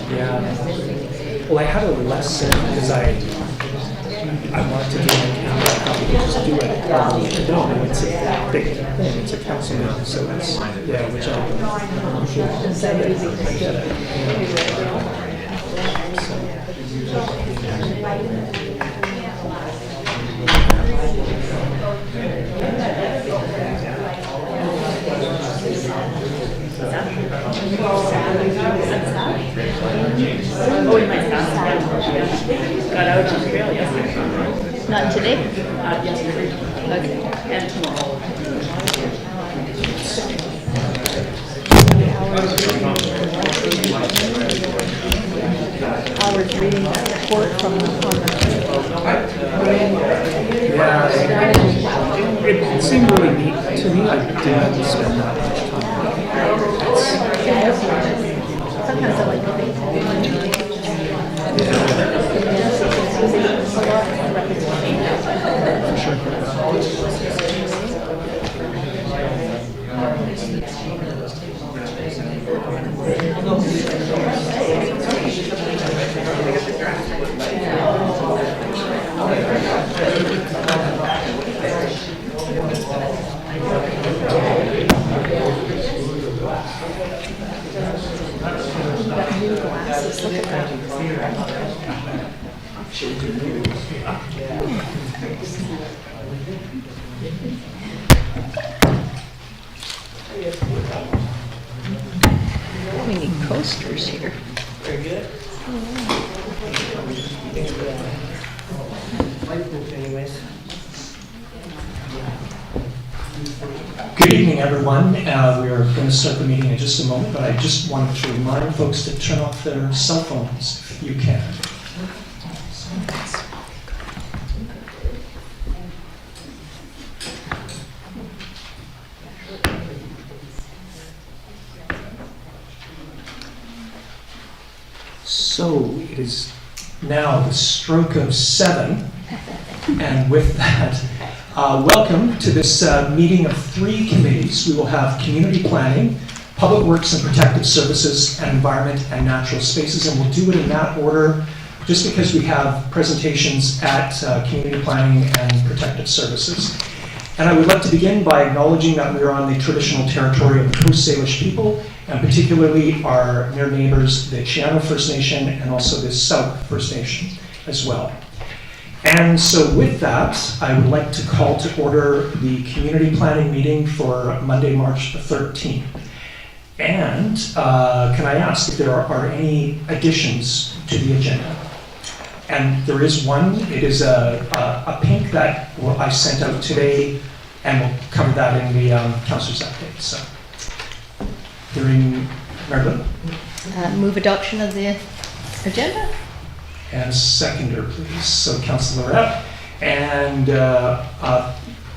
Yeah. Well, I had a lesson because I wanted to do it on camera. I thought we could just do it. No, it's a big thing. It's a council meeting, so it's, yeah, which I get it. Oh, we might have got out to Australia. Not today? Yesterday. Okay. And tomorrow. I was reading that report from the Yeah, it seemed really neat to me. I didn't spend that much time. sometimes I like to think. For sure. New glasses, look at that. We need coasters here. Very good. Anyways. Good evening, everyone. We are going to start the meeting in just a moment, but I just wanted to remind folks to turn off their cell phones if you can. So it is now the stroke of 7, and with that, welcome to this meeting of 3 committees. We will have Community Planning, Public Works and Protective Services, and Environment and Natural Spaces, and we'll do it in that order just because we have presentations at Community Planning and Protective Services. And I would like to begin by acknowledging that we are on the traditional territory of the Coast Salish people, and particularly our near neighbors, the Chiano First Nation, and also the Sauk First Nation as well. And so with that, I would like to call to order the community planning meeting for Monday, March the 13th. And can I ask if there are any additions to the agenda? And there is one. It is a pink that I sent out today, and we'll cover that in the Councillors update. So, hearing Marilyn. Move adoption of the agenda? And a seconder, please. So, Councillor Rep. And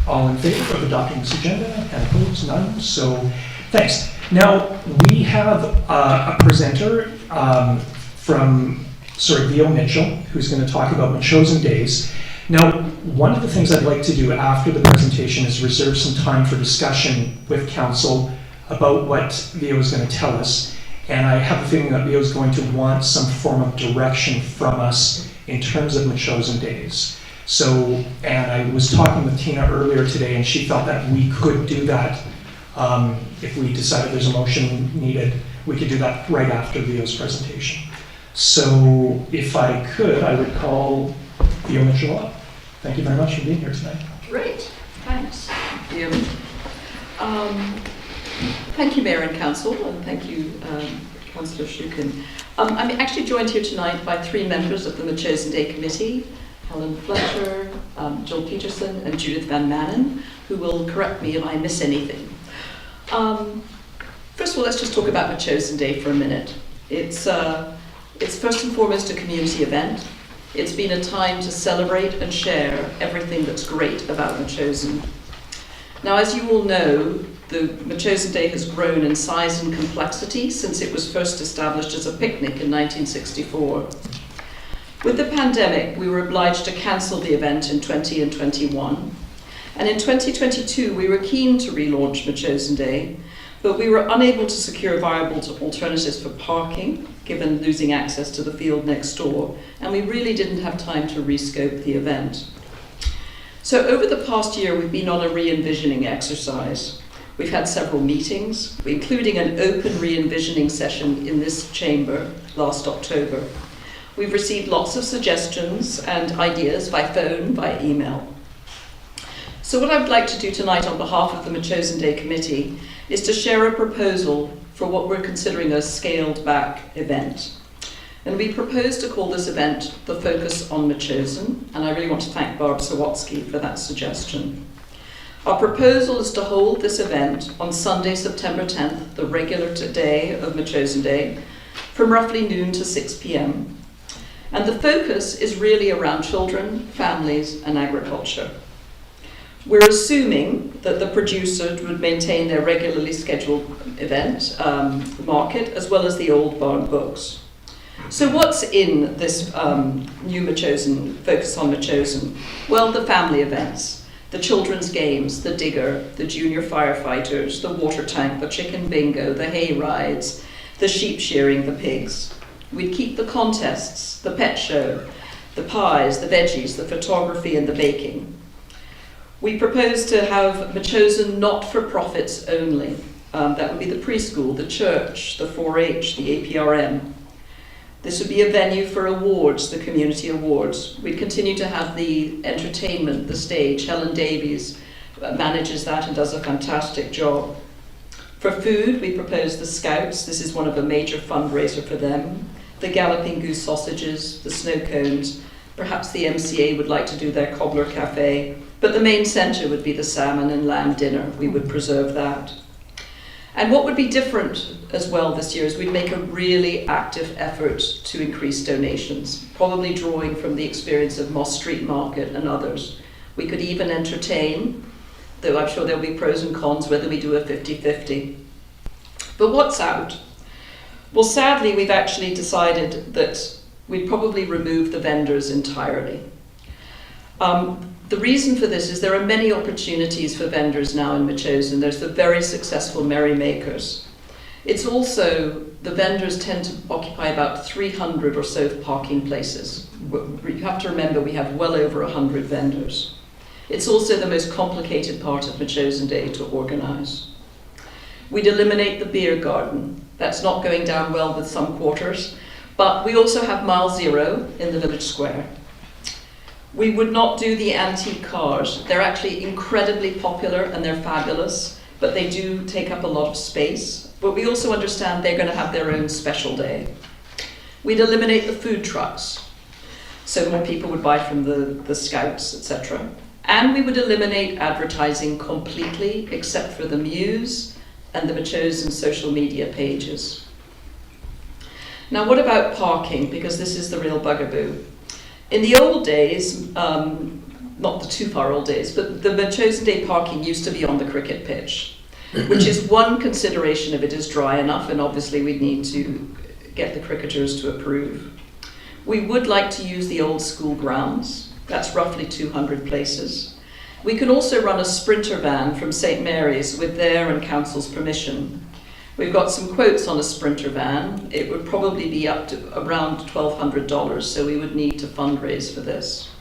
all in favor of adopting this agenda? And opposed? None. So, thanks. Now, we have a presenter from Vio Mitchell, who's going to talk about Metchosin Days. Now, one of the things I'd like to do after the presentation is reserve some time for discussion with Council about what Vio is going to tell us. And I have a feeling that Vio is going to want some form of direction from us in terms of Metchosin Days. So, and I was talking with Tina earlier today, and she felt that we could do that if we decided there's a motion needed. We could do that right after Vio's presentation. So if I could, I would call Vio Mitchell up. Thank you very much for being here tonight. Great, thanks. Thank you, Mayor and Council, and thank you, Councillor Shukin. I'm actually joined here tonight by 3 members of the Metchosin Day Committee, Helen Fletcher, Jill Peterson, and Judith Van Manen, who will correct me if I miss anything. First of all, let's just talk about Metchosin Day for a minute. It's first and foremost a community event. It's been a time to celebrate and share everything that's great about Metchosin. Now, as you all know, the Metchosin Day has grown in size and complexity since it was first established as a picnic in 1964. With the pandemic, we were obliged to cancel the event in 20 and 21. And in 2022, we were keen to relaunch Metchosin Day, But we were unable to secure viable alternatives for parking, given losing access to the field next door, and we really didn't have time to rescope the event. So over the past year, we've been on a re-envisioning exercise. We've had several meetings, including an open re-envisioning session in this chamber last October. We've received lots of suggestions and ideas by phone, by email. So what I would like to do tonight on behalf of the Metchosin Day Committee is to share a proposal for what we're considering a scaled back event. And we propose to call this event the Focus on Metchosin, and I really want to thank Barb Sawatsky for that suggestion. Our proposal is to hold this event on Sunday, September 10th, the regular day of Metchosin Day, from roughly noon to 6 p.m. And the focus is really around children, families, and agriculture. We're assuming that the producer would maintain their regularly scheduled event market, as well as the Old Barn books. So what's in this new Metchosin, Focus on Metchosin? Well, the family events, the children's games, the digger, the junior firefighters, the water tank, the chicken bingo, the hay rides, the sheep shearing, the pigs. We'd keep the contests, the pet show, the pies, the veggies, the photography, and the baking. We propose to have Metchosin not-for-profits only. That would be the preschool, the church, the 4-H, the APRM. This would be a venue for awards, the community awards. We'd continue to have the entertainment, the stage. Helen Davies manages that and does a fantastic job. For food, we propose the Scouts. This is one of a major fundraiser for them. The Galloping Goose sausages, the snow cones. Perhaps the MCA would like to do their cobbler cafe. But the main centre would be the salmon and lamb dinner. We would preserve that. And what would be different as well this year is we'd make a really active effort to increase donations, probably drawing from the experience of Moss Street Market and others. We could even entertain, though I'm sure there'll be pros and cons whether we do a 50-50. But what's out? Well, sadly, we've actually decided that we'd probably remove the vendors entirely. The reason for this is there are many opportunities for vendors now in Metchosin. There's the very successful merrymakers. It's also, the vendors tend to occupy about 300 or so parking places. You have to remember we have well over 100 vendors. It's also the most complicated part of Metchosin Day to organise. We'd eliminate the beer garden. That's not going down well with some quarters. But we also have Mile Zero in the village square. We would not do the antique cars. They're actually incredibly popular and they're fabulous, but they do take up a lot of space. But we also understand they're going to have their own special day. We'd eliminate the food trucks, so more people would buy from the Scouts, etc. And we would eliminate advertising completely, except for the Muse and the Metchosin social media pages. Now, what about parking? Because this is the real bugaboo. In the old days, not the too far old days, but the Metchosin Day parking used to be on the cricket pitch, which is one consideration if it is dry enough, and obviously we'd need to get the cricketers to approve. We would like to use the old school grounds. That's roughly 200 places. We can also run a sprinter van from St. Mary's with their and council's permission. We've got some quotes on a sprinter van. It would probably be up to around $1,200, so we would need to fundraise for this.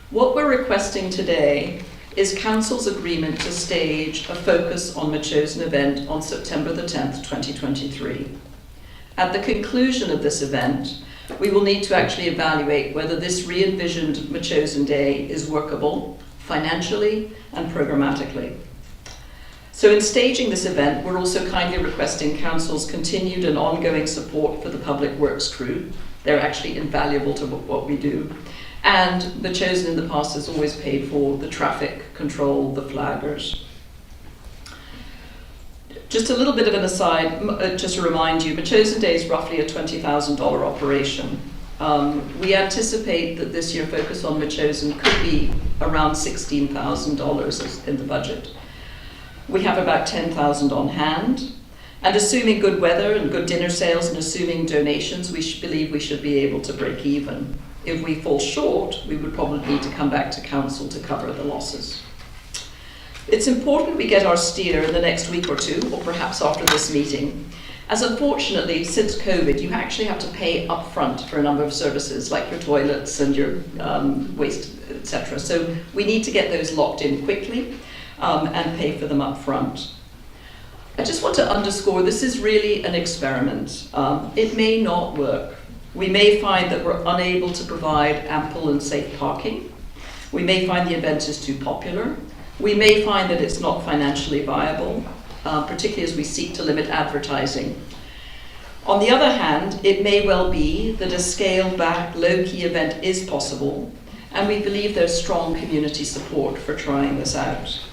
What we're requesting today is council's agreement to stage a Focus on Metchosin event on September the 10th, 2023. At the conclusion of this event, we will need to actually evaluate whether this re-envisioned Metchosin Day is workable financially and programmatically. So in staging this event, we're also kindly requesting council's continued and ongoing support for the public works crew. They're actually invaluable to what we do. And Metchosin in the past has always paid for the traffic control, the flaggers. Just a little bit of an aside, just to remind you, Metchosin Day is roughly a $20,000 operation. We anticipate that this year Focus on Metchosin could be around $16,000 in the budget. We have about 10,000 on hand, and assuming good weather and good dinner sales and assuming donations, we believe we should be able to break even. If we fall short, we would probably need to come back to council to cover the losses. It's important we get our steer in the next week or two, or perhaps after this meeting, as unfortunately, since COVID, you actually have to pay upfront for a number of services, like your toilets and your waste, etc. So we need to get those locked in quickly and pay for them upfront. I just want to underscore, this is really an experiment. It may not work. We may find that we're unable to provide ample and safe parking. We may find the event is too popular. We may find that it's not financially viable, particularly as we seek to limit advertising. On the other hand, it may well be that a scaled-back, low-key event is possible, and we believe there's strong community support for trying this out.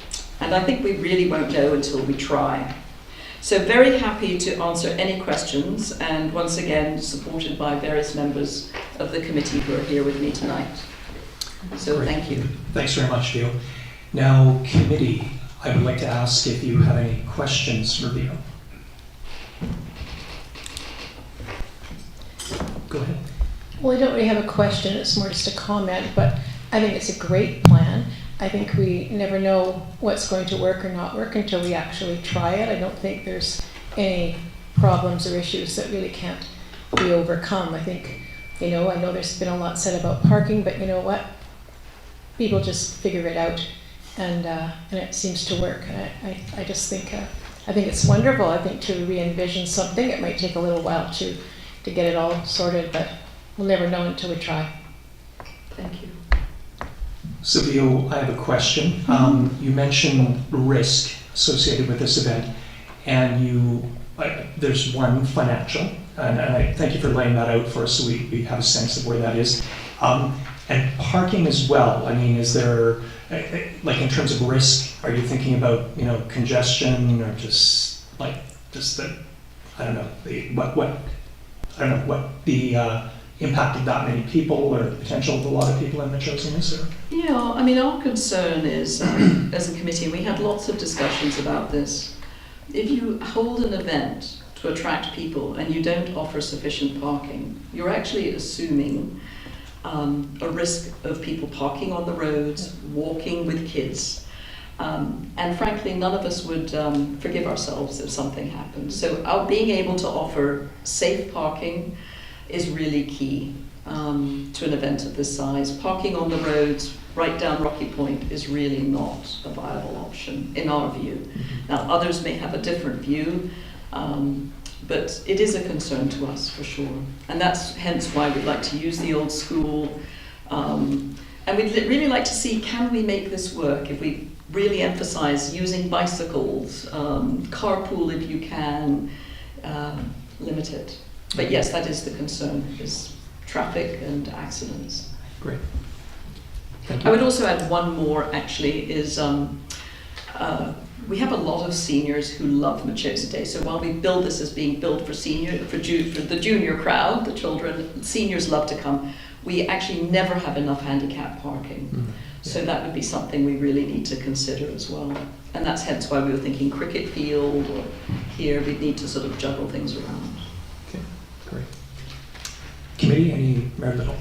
And I think we really won't know until we try. So very happy to answer any questions, and once again, supported by various members of the committee who are here with me tonight. So Great. thank you. Thanks very much, Theo. Now, committee, I would like to ask if you have any questions for Theo. Go ahead. Well, I don't really have a question, it's more just a comment, but I think it's a great plan. I think we never know what's going to work or not work until we actually try it. I don't think there's any problems or issues that really can't be overcome. I think, I know there's been a lot said about parking, but you know what? People just figure it out, and it seems to work. And I just think, I think it's wonderful. I think to re-envision something, it might take a little while to get it all sorted, but we'll never know until we try. Thank you. So, Theo, I have a question. You mentioned risk associated with this event, and there's one financial, and I thank you for laying that out for us so we have a sense of where that is. And parking as well. I mean, is there, like in terms of risk, are you thinking about, congestion or just the, I don't know, what the impact of that many people or the potential of a lot of people in Metchosin is? Or? Yeah, I mean, our concern is, as a committee, we had lots of discussions about this. If you hold an event to attract people and you don't offer sufficient parking, you're actually assuming a risk of people parking on the roads, walking with kids. And frankly, none of us would forgive ourselves if something happened. So being able to offer safe parking is really key to an event of this size. Parking on the roads right down Rocky Point is really not a viable option in our view. Now, others may have a different view, but it is a concern to us for sure. And that's hence why we'd like to use the old school. And we'd really like to see, can we make this work if we really emphasize using bicycles, carpool if you can, limit it. But yes, that is the concern, is traffic and accidents. Great. Thank you. I would also add one more, actually, is we have a lot of seniors who love Metchosin Day. So while we build this as being built for the junior crowd, the children, seniors love to come. We actually never have enough handicap parking. Mm-hmm. So that would be something we really need to consider as well. And that's hence why we were thinking cricket field, or here we'd need to sort of juggle things around. Okay, great. Committee, any merit at all?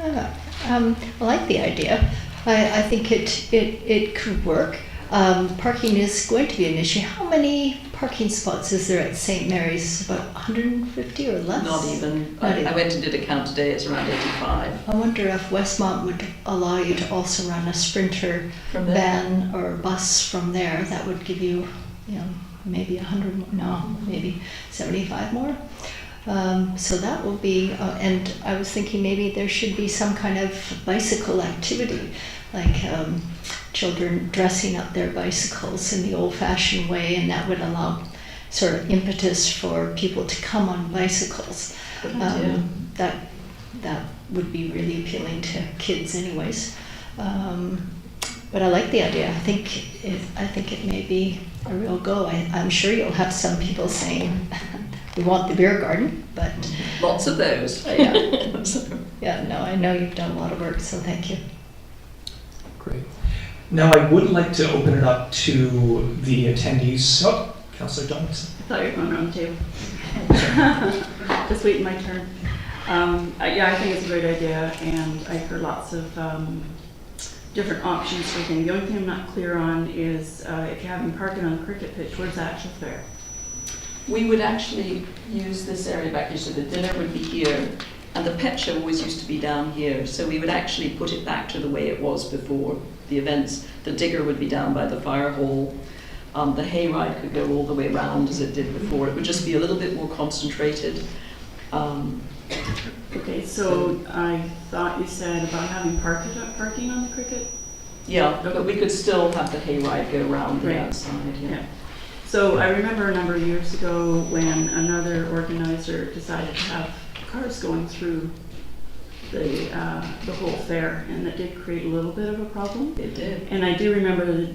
I like the idea. I think it could work. Parking is going to be an issue. How many parking spots is there at St. Mary's? About 150 or less? Not even. Not I even. went and did a count today, it's around 85. I wonder if Westmont would allow you to also run a Sprinter From there? van or bus from there. That would give you, maybe 100 more, no, maybe 75 more. So that will be, and I was thinking maybe there should be some kind of bicycle activity, like children dressing up their bicycles in the old-fashioned way, and that would allow sort of impetus for people to come on bicycles. Good idea. That would be really appealing to kids anyways. But I like the idea. I think it may be a real go. I'm sure you'll have some people saying, we want the beer garden, but... Lots of those. Yeah. So- Yeah, no, I know you've done a lot of work, so thank you. Great. Now, I would like to open it up to the attendees. Oh, Councillor Donaldson. I thought you were going around the table. Just waiting my turn. I think it's a great idea, and I heard lots of different options for things. The only thing I'm not clear on is if you're having parking on the cricket pitch, where's the actual fair? We would actually use this area back here, so the dinner would be here, and the pet show always used to be down here, so we would actually put it back to the way it was before the events. The digger would be down by the fire hall. The hayride could go all the way around as it did before. It would just be a little bit more concentrated. Okay, so I thought you said about having parking on the cricket? Yeah, but we could still have the hayride go around the Right. outside, yeah. So I remember a number of years ago when another organizer decided to have cars going through the whole fair, and that did create a little bit of a problem. It did. And I do remember that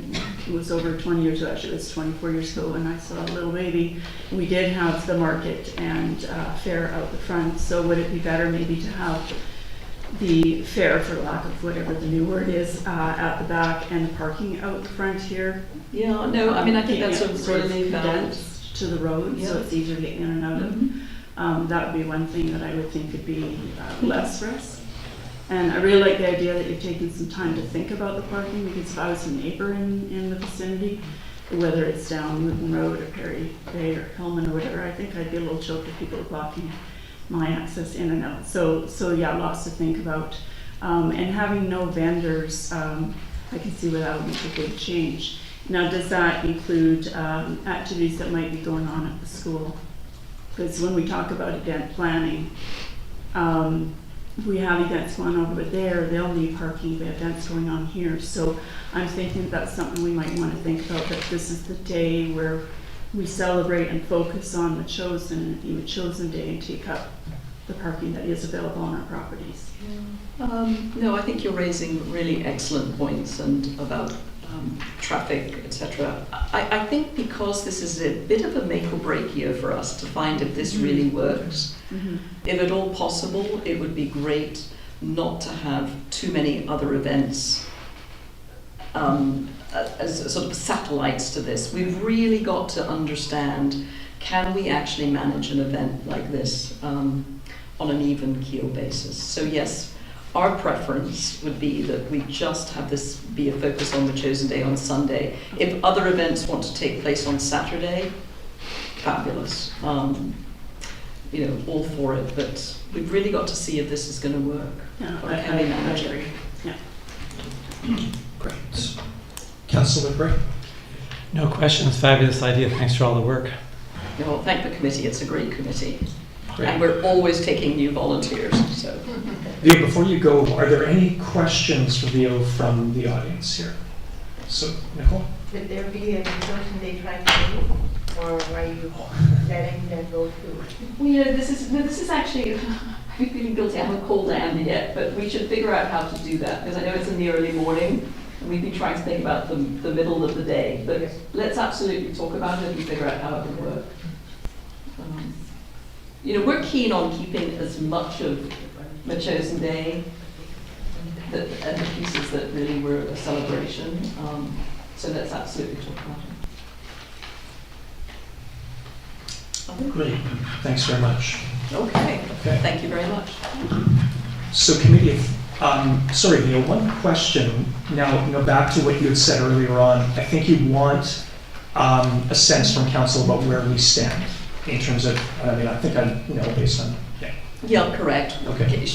it was over 20 years ago, actually it was 24 years ago when I saw a little baby. We did have the market and fair out the front, so would it be better maybe to have the fair, for lack of whatever the new word is, at the back and the parking out the front here? Yeah, no, I mean, I think that's Keeping it a sort of really valid. condensed to the road, so Yeah. it's easier to get in and out of. Mhm. That would be one thing that I would think would be less for us. And I really like the idea that you've taken some time to think about the parking, because if I was a neighbor in the vicinity, whether it's down Newton Road or Perry Bay or Hillman or whatever, I think I'd be a little choked if people are blocking my access in and out. So yeah, lots to think about. And having no vendors, I can see where that would make a big change. Now, does that include activities that might be going on at the school? Because when we talk about event planning, if we have events going over there, they'll need parking. We have events going on here. So I'm thinking that's something we might want to think about, that this is the day where we celebrate and focus on Metchosin, the Metchosin Day, and take up the parking that is available on our properties. No, I think you're raising really excellent points and about traffic, etc. I think because this is a bit of a make or break year for us to find if this really works, if at all possible, it would be great not to have too many other events as sort of satellites to this. We've really got to understand, can we actually manage an event like this on an even keel basis? So yes, our preference would be that we just have this be a focus on Metchosin Day on Sunday. If other events want to take place on Saturday, fabulous. You know, all for it, but we've really got to see if this is going to work. Yeah, Or can we manage I it? agree. Yeah. Great. Councillor Bray? No questions, fabulous idea, thanks for all the work. Well, thank the committee, it's a great committee. Great. And we're always taking new volunteers, so. Leo, before you go, are there any questions for Leo from the audience here? So, Nicole? Would there be a Metchosin Day track or are you letting them go through? Well, you know, this is actually, I'm feeling guilty, I haven't called Andy yet, but we should figure out how to do that, because I know it's in the early morning, and we've been trying to think about the middle of the day, but let's absolutely talk about it and figure out how it can work. You know, we're keen on keeping as much of Metchosin Day and the pieces that really were a celebration, so let's absolutely talk about it. Great, thanks very much. Okay, Okay. thank you very much. So committee, sorry, Leo, one question. Now, back to what you had said earlier on, I think you want a sense from council about where we stand in terms of, I think I know based on, yeah. Yeah, correct. Okay.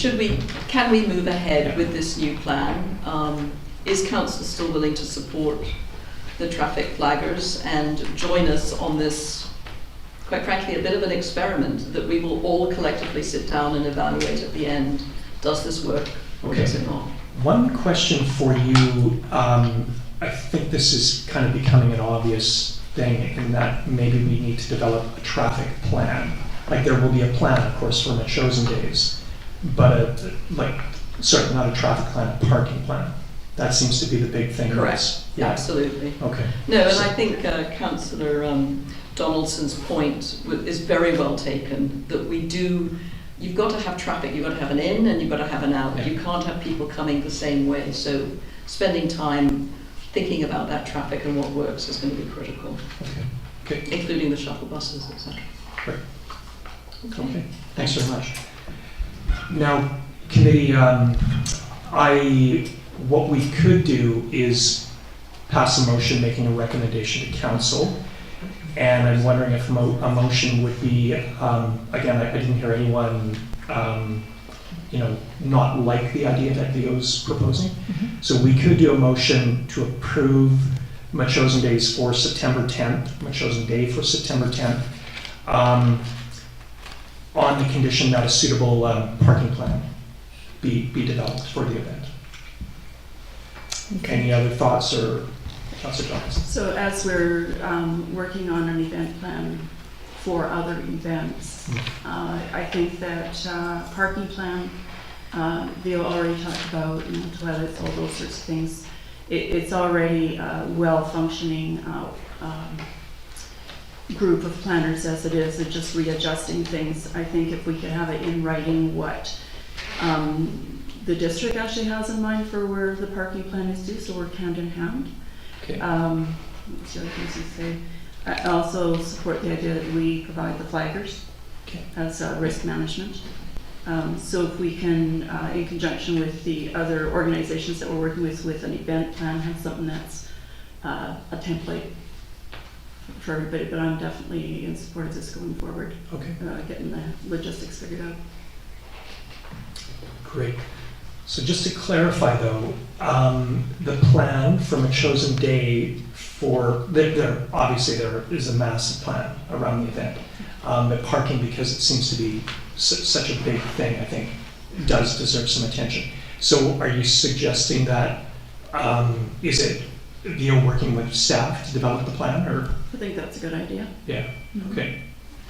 Can we move ahead with this new plan? Is council still willing to support the traffic flaggers and join us on this, quite frankly, a bit of an experiment that we will all collectively sit down and evaluate at the end? Does this work or does it not? One question for you, I think this is kind of becoming an obvious thing in that maybe we need to develop a traffic plan. Like there will be a plan, of course, for Metchosin Days, but not a traffic plan, a parking plan. That seems to be the big thing. Correct, Yeah. absolutely. Okay. No, and I think Councillor Donaldson's point is very well taken, that you've got to have traffic, you've got to have an in and you've got to have an out. Yeah. You can't have people coming the same way, so spending time thinking about that traffic and what works is going to be critical, Okay. including the shuttle buses, etc. Great. Okay. Thanks very much. Now, committee, I what we could do is pass a motion making a recommendation to council. And I'm wondering if a motion would be, again, I didn't hear anyone, not like the idea that Leo's proposing. So we could do a motion to approve Metchosin days for September 10th, Metchosin Day for September 10th, on the condition that a suitable parking plan be developed for the event. Any other thoughts, or Councillor Johnson? So as we're working on an event plan for other events, I think that parking plan, Leo already talked about, toilets, all those sorts of things. It's already a well-functioning group of planners as it is, and just readjusting things. I think if we could have it in writing what the district actually has in mind for where the parking plan is due, so we're hand in hand. Okay. What's the other things you say? I also support the idea that we provide the flaggers as risk management. So if we can, in conjunction with the other organizations that we're working with an event plan, have something that's a template for everybody, but I'm definitely in support of this going forward. Okay. Getting the logistics figured out. Great. So just to clarify though, the plan for Metchosin Day obviously there is a massive plan around the event. But parking, because it seems to be such a big thing, I think does deserve some attention. So are you suggesting that, is it working with staff to develop the plan, or? I think that's a good idea. Yeah, okay.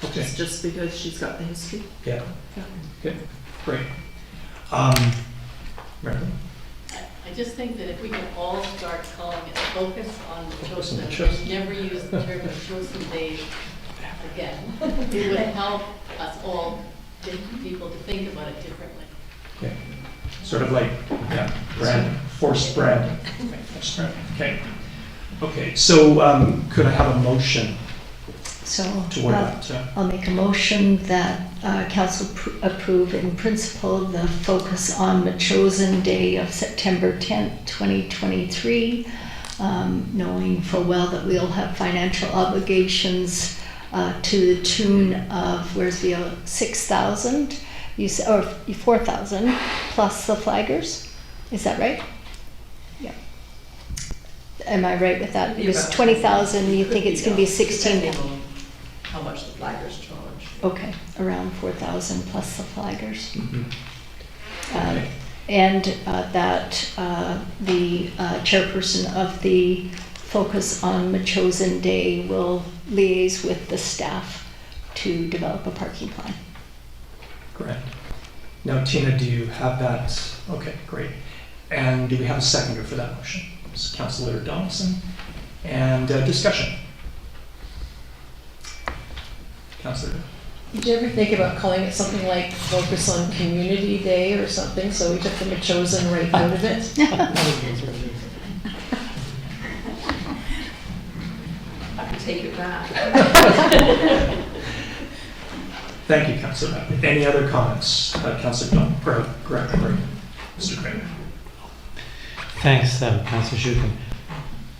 Okay. It's just because she's got the history. Yeah. Yeah. Okay, great. Marilyn? I just think that if we can all start calling it focus on Metchosin, Metchosin. and never use the term Metchosin Day again, it would help us all, people to think about it differently. Okay. Sort of like, brand, forced branding. Forced branding. Okay. Okay, so could I have a motion So toward that? I'll make a motion that council approve in principle the focus on Metchosin Day of September 10th, 2023, knowing full well that we'll have financial obligations to the tune of, where's the 6,000? You said, or 4,000 plus the flaggers. Is that right? Yeah. Am I right with that? Because 20,000, you think it's going to be 16? Depending on how much the flaggers charge. Okay, around 4,000 plus the flaggers. Mhm. And that the chairperson of the Focus on Metchosin Day will liaise with the staff to develop a parking plan. Great. Now, Tina, do you have that? Okay, great. And do we have a seconder for that motion? It's Councillor Donaldson. And discussion. Councillor. Did you ever think about calling it something like Focus on Community Day or something, so we took the Metchosin right out of it? I can take it back. Thank you, Councillor. Any other comments? Councillor Don, Greg, Mr. Craig. Thanks, Councillor Schuken.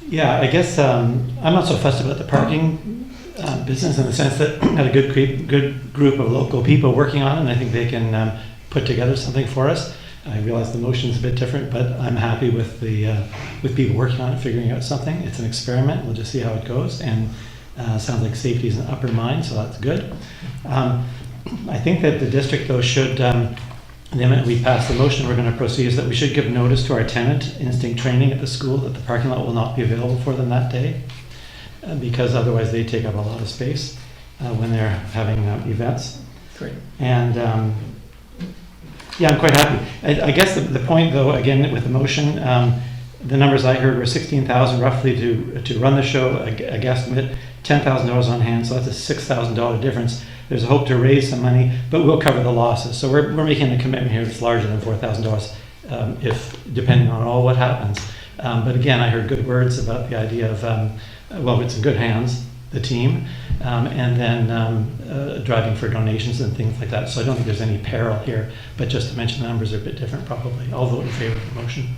Yeah, I guess I'm not so fussed about the parking business in the sense that I had a good group of local people working on it, and I think they can put together something for us. I realize the motion's a bit different, but I'm happy with with people working on it, figuring out something. It's an experiment. We'll just see how it goes, and sounds like safety is an upper mind, so that's good. I think that the district, though, should, the minute we pass the motion, we're going to proceed, is that we should give notice to our tenant, Instinct Training at the school, that the parking lot will not be available for them that day, because otherwise they take up a lot of space when they're having events. Great. And yeah, I'm quite happy. I guess the point, though, again, with the motion, the numbers I heard were 16,000 roughly to run the show, a guesstimate, $10,000 on hand, so that's a $6,000 difference. There's a hope to raise some money, but we'll cover the losses. So we're making a commitment here that's larger than $4,000, if depending on all what happens. But again, I heard good words about the idea of, well, it's in good hands, the team, and then driving for donations and things like that. So I don't think there's any peril here, but just to mention the numbers are a bit different probably. I'll vote in favor of the motion.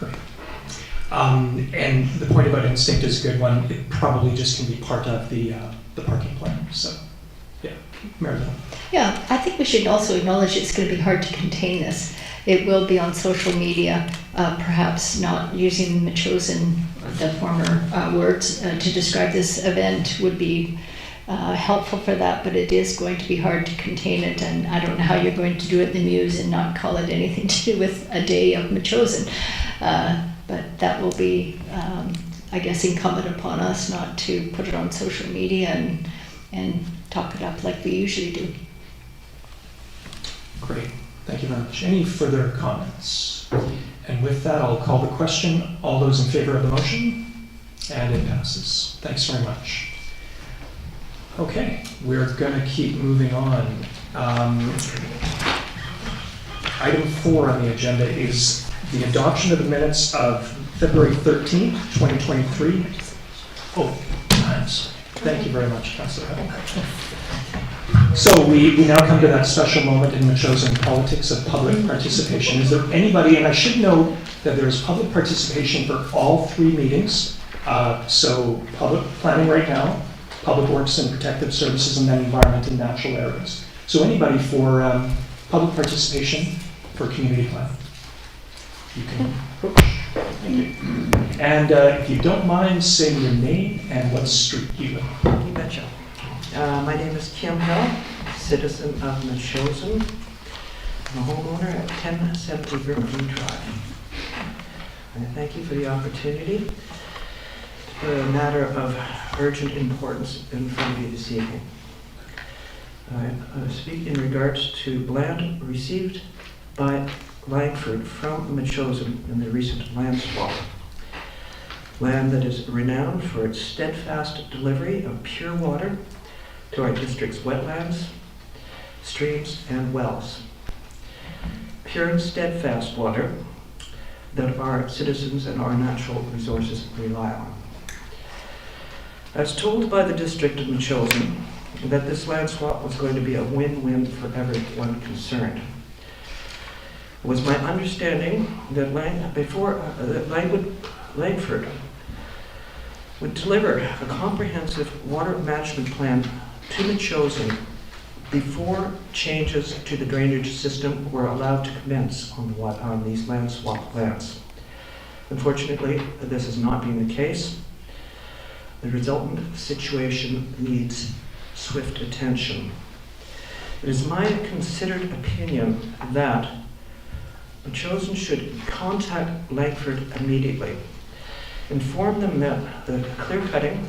Great. And the point about instinct is a good one. It probably just can be part of the parking plan. So, yeah, Meredith. Yeah, I think we should also acknowledge it's going to be hard to contain this. It will be on social media, perhaps not using Metchosin, the former words, to describe this event would be helpful for that, but it is going to be hard to contain it, and I don't know how you're going to do it in the Muse and not call it anything to do with a day of Metchosin. But that will be, I guess, incumbent upon us not to put it on social media and talk it up like we usually do. Great. Thank you very much. Any further comments? And with that, I'll call the question. All those in favor of the motion? And it passes. Thanks very much. Okay, we're going to keep moving on. Item 4 on the agenda is the adoption of the minutes of February 13th, 2023. Oh, times. Thank you very much, Councillor Hutton. So we now come to that special moment in Metchosin politics of public participation. Is there anybody, and I should note that there is public participation for all 3 meetings. So public planning right now, public works and protective services, and then environment and natural areas. So anybody for public participation for community plan? You can approach. Thank you. And if you don't mind saying your name and what street you live on. You betcha. My name is Kim Hill, citizen of Metchosin. I'm a homeowner at 1070 Riverview Drive. And thank you for the opportunity to put a matter of urgent importance in front of you this evening. I speak in regards to land received by Langford from Metchosin in the recent land swap. Land that is renowned for its steadfast delivery of pure water to our district's wetlands, streams, and wells. Pure and steadfast water that our citizens and our natural resources rely on. I was told by the district of Metchosin that this land swap was going to be a win-win for everyone concerned. It was my understanding that Langford would deliver a comprehensive water management plan to Metchosin before changes to the drainage system were allowed to commence on these land swap lands. Unfortunately, this has not been the case. The resultant situation needs swift attention. It is my considered opinion that Metchosin should contact Langford immediately, inform them that the clear cutting,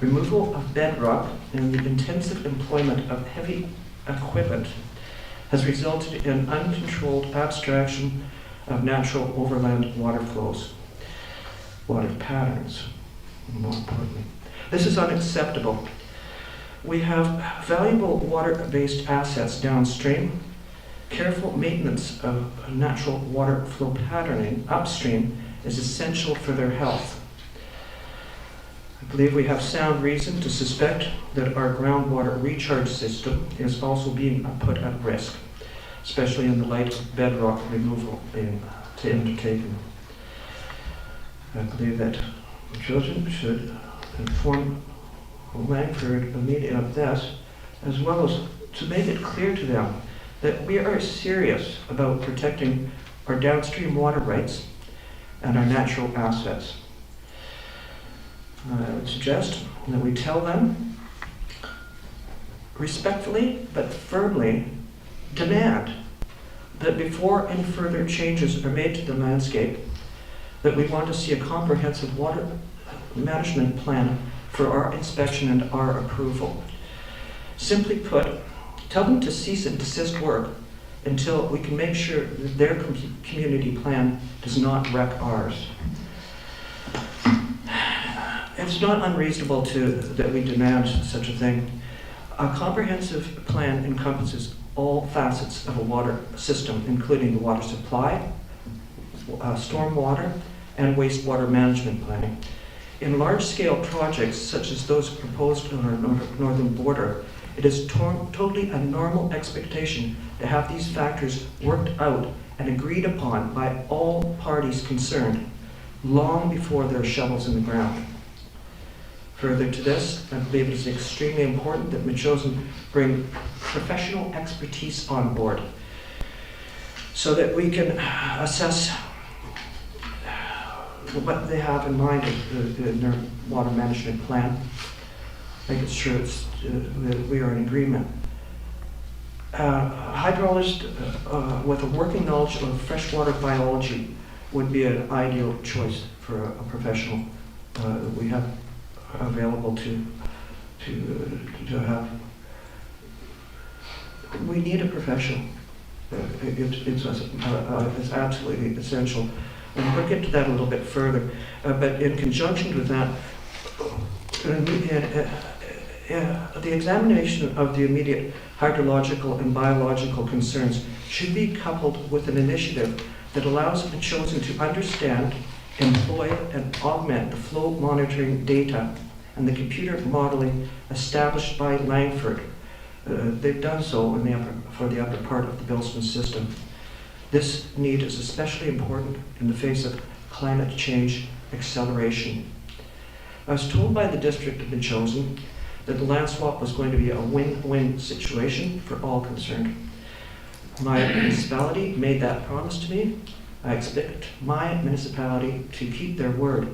removal of bedrock, and the intensive employment of heavy equipment has resulted in uncontrolled abstraction of natural overland water flows, water patterns, more importantly. This is unacceptable. We have valuable water-based assets downstream. Careful maintenance of natural water flow patterning upstream is essential for their health. I believe we have sound reason to suspect that our groundwater recharge system is also being put at risk, especially in the light of bedrock removal being undertaken. I believe that children should inform Langford immediately of this, as well as to make it clear to them that we are serious about protecting our downstream water rights and our natural assets. I would suggest that we tell them respectfully but firmly, demand that before any further changes are made to the landscape, that we want to see a comprehensive water management plan for our inspection and our approval. Simply put, tell them to cease and desist work until we can make sure that their community plan does not wreck ours. It's not unreasonable that we demand such a thing. A comprehensive plan encompasses all facets of a water system, including the water supply, stormwater, and wastewater management planning. In large-scale projects such as those proposed on our northern border, It is totally a normal expectation to have these factors worked out and agreed upon by all parties concerned long before there are shovels in the ground. Further to this, I believe it is extremely important that Metchosin bring professional expertise on board so that we can assess what they have in mind in their water management plan. Making sure that we are in agreement. A hydrologist with a working knowledge of freshwater biology would be an ideal choice for a professional that we have available to have. We need a professional. It's absolutely essential. And we'll get to that a little bit further. But in conjunction with that, the examination of the immediate hydrological and biological concerns should be coupled with an initiative that allows Metchosin to understand, employ, and augment the flow monitoring data and the computer modeling established by Langford. They've done so for the upper part of the Bilston system. This need is especially important in the face of climate change acceleration. I was told by the district of Metchosin that the land swap was going to be a win-win situation for all concerned. My municipality made that promise to me. I expect my municipality to keep their word.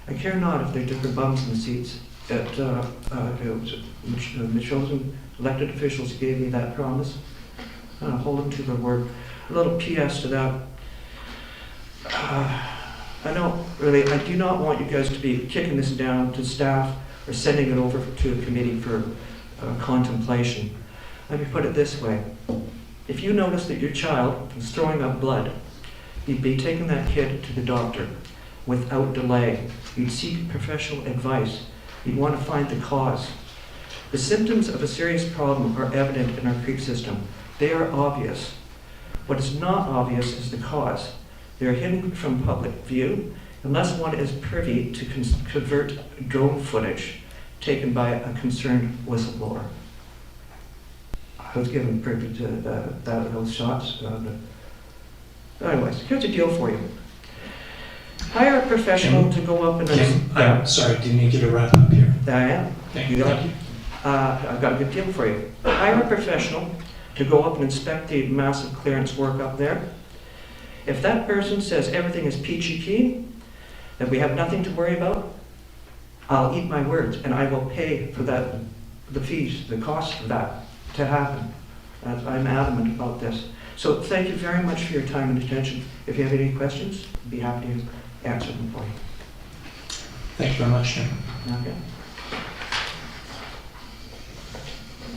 I care not if there are different bums in the seats. Metchosin elected officials gave me that promise. And I'll hold them to their word. A little PS to that. I do not want you guys to be kicking this down to staff or sending it over to a committee for contemplation. Let me put it this way. If you notice that your child is throwing up blood, you'd be taking that kid to the doctor without delay. You'd seek professional advice. You'd want to find the cause. The symptoms of a serious problem are evident in our creek system. They are obvious. What is not obvious is the cause. They are hidden from public view unless one is privy to convert drone footage taken by a concerned whistleblower. I was given privy to those shots. Anyways, here's a deal for you. Hire a professional to go up and... Kim, I'm sorry, do you need you to wrap up here? I am. Thank you. Thank you. I've got a good deal for you. Hire a professional to go up and inspect the massive clearance work up there. If that person says everything is peachy keen, that we have nothing to worry about, I'll eat my words and I will pay for that, the fees, the cost for that to happen. I'm adamant about this. So thank you very much for your time and attention. If you have any questions, I'd be happy to answer them for you. Thank you very much, Jim. Okay.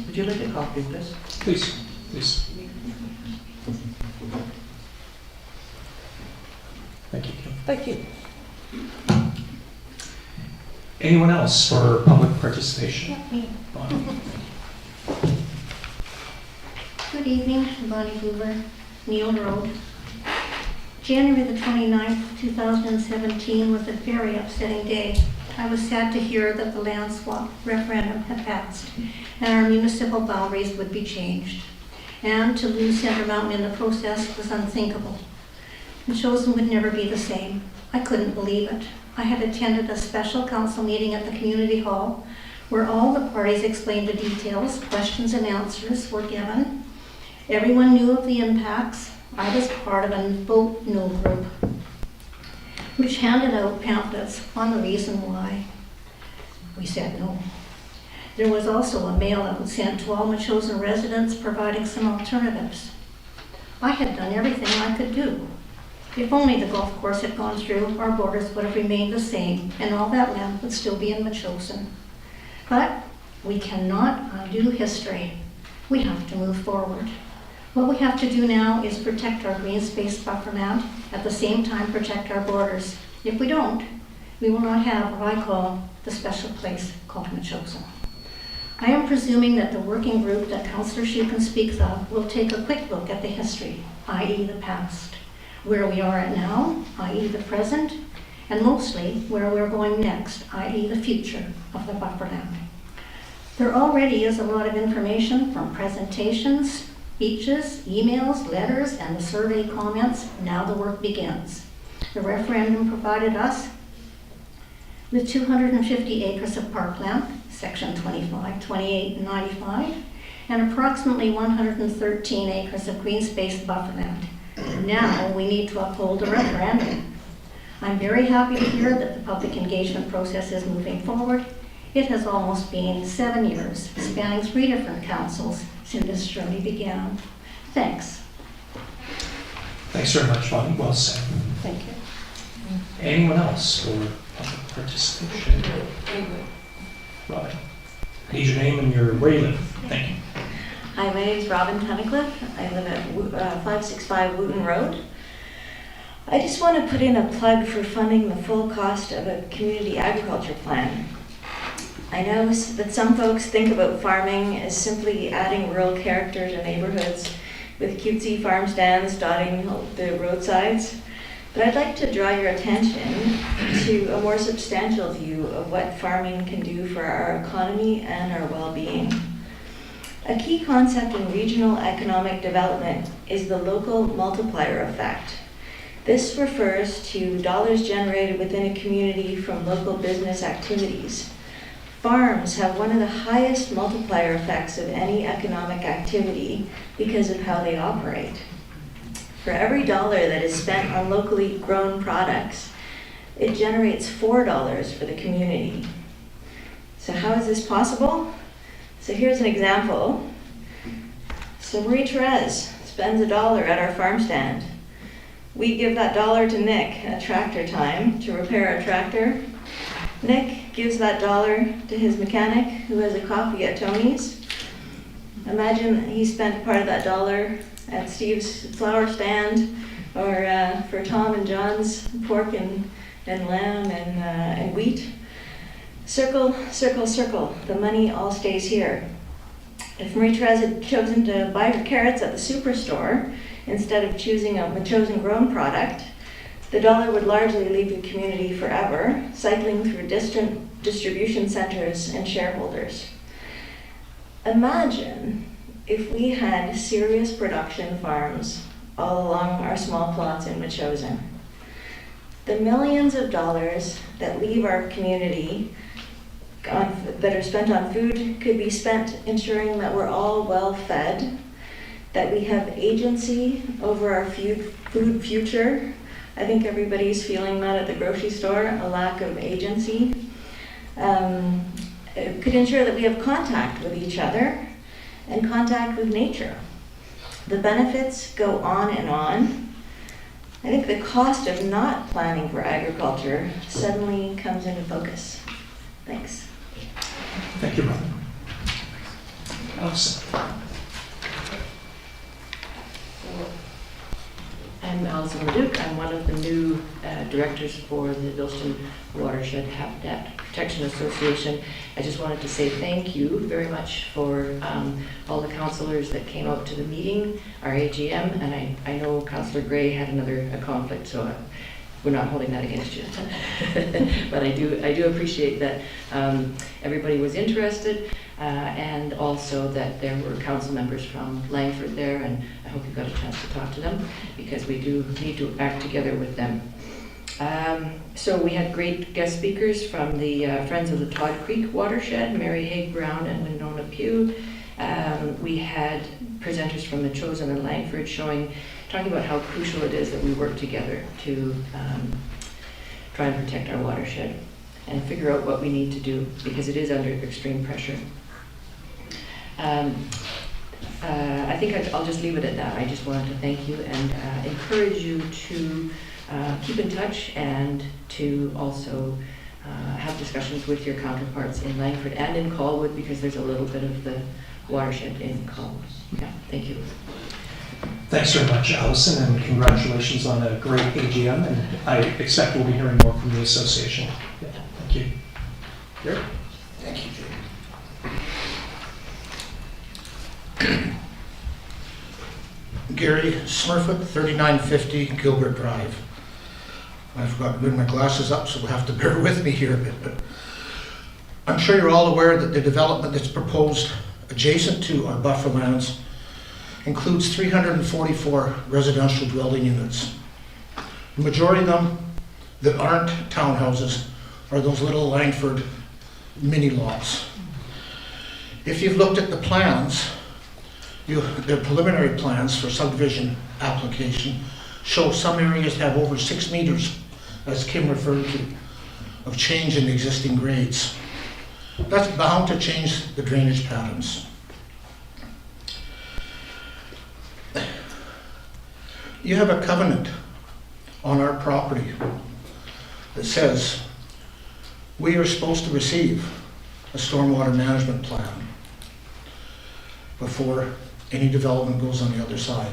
Would you like a copy of this? Please, please. Thank you, Kim. Thank you. Anyone else for public participation? Bonnie. Good evening, Bonnie Hoover, Neil Road. January the 29th, 2017 was a very upsetting day. I was sad to hear that the land swap referendum had passed and our municipal boundaries would be changed. And to lose Center Mountain in the process was unthinkable. Metchosin would never be the same. I couldn't believe it. I had attended a special council meeting at the community hall where all the parties explained the details, questions and answers were given. Everyone knew of the impacts. I was part of a Vote No group, which handed out pamphlets on the reason why we said no. There was also a mail-out sent to all Metchosin residents providing some alternatives. I had done everything I could do. If only the golf course had gone through, our borders would have remained the same and all that land would still be in Metchosin. But we cannot undo history. We have to move forward. What we have to do now is protect our green space buffer land, at the same time protect our borders. If we don't, we will not have what I call the special place called Metchosin. I am presuming that the working group that Councillor Shukin speaks of will take a quick look at the history, i.e. the past, where we are at now, i.e. the present, and mostly where we're going next, i.e. the future of the buffer land. There already is a lot of information from presentations, speeches, emails, letters, and the survey comments. Now the work begins. The referendum provided us with 250 acres of parkland, section 25, 28, and 95, and approximately 113 acres of green space bufferland. Now we need to uphold the referendum. I'm very happy to hear that the public engagement process is moving forward. It has almost been 7 years, spanning 3 different councils since this journey began. Thanks. Thanks very much, Bonnie. Well said. Thank you. Anyone else for public participation? Robin, need your name and where you live. Thank you. Hi, my name is Robin Tunnicliffe. I live at 565 Wooten Road. I just want to put in a plug for funding the full cost of a community agriculture plan. I know that some folks think about farming as simply adding rural character to neighborhoods with cutesy farm stands dotting the roadsides, but I'd like to draw your attention to a more substantial view of what farming can do for our economy and our well-being. A key concept in regional economic development is the local multiplier effect. This refers to dollars generated within a community from local business activities. Farms have one of the highest multiplier effects of any economic activity because of how they operate. For every dollar that is spent on locally grown products, it generates $4 for the community. So how is this possible? So here's an example. So Marie-Therese spends $1 at our farm stand. We give that dollar to Nick at tractor time to repair our tractor. Nick gives that dollar to his mechanic who has a coffee at Tony's. Imagine he spent part of that dollar at Steve's flower stand, or for Tom and John's pork and lamb and wheat. Circle, circle, circle. The money all stays here. If Marie-Therese had chosen to buy her carrots at the superstore instead of choosing a Metchosin grown product, the dollar would largely leave the community forever, cycling through distant distribution centers and shareholders. Imagine if we had serious production farms all along our small plots in Metchosin. The millions of dollars that leave our community that are spent on food could be spent ensuring that we're all well fed, that we have agency over our food future. I think everybody's feeling that at the grocery store, a lack of agency. It could ensure that we have contact with each other and contact with nature. The benefits go on and on. I think the cost of not planning for agriculture suddenly comes into focus. Thanks. Thank you, Robin. Alison. I'm Alison Leduc. I'm one of the new directors for the Bilston Watershed Habitat Protection Association. I just wanted to say thank you very much for all the councillors that came out to the meeting, our AGM, and I know Councillor Gray had a conflict, so we're not holding that against you. But I do appreciate that everybody was interested, and also that there were council members from Langford there, and I hope you got a chance to talk to them, because we do need to act together with them. So we had great guest speakers from the Friends of the Todd Creek Watershed, Mary Haig Brown and Winona Pugh. We had presenters from Metchosin and Langford talking about how crucial it is that we work together to try and protect our watershed and figure out what we need to do, because it is under extreme pressure. I think I'll just leave it at that. I just wanted to thank you and encourage you to keep in touch and to also have discussions with your counterparts in Langford and in Colwood, because there's a little bit of the watershed in Colwood. Yeah, thank you. Thanks very much, Alison, and congratulations on a great AGM, and I expect we'll be hearing more from the association. Yeah, thank you. Gary? Thank you, Jim. Gary Smurfit, 3950 Gilbert Drive. I forgot to bring my glasses up, so we'll have to bear with me here a bit. But I'm sure you're all aware that the development that's proposed adjacent to our buffer lands includes 344 residential dwelling units. The majority of them that aren't townhouses are those little Langford mini lots. If you've looked at the plans, the preliminary plans for subdivision application show some areas have over 6 meters, as Kim referred to, of change in the existing grades. That's bound to change the drainage patterns. You have a covenant on our property that says we are supposed to receive a stormwater management plan before any development goes on the other side.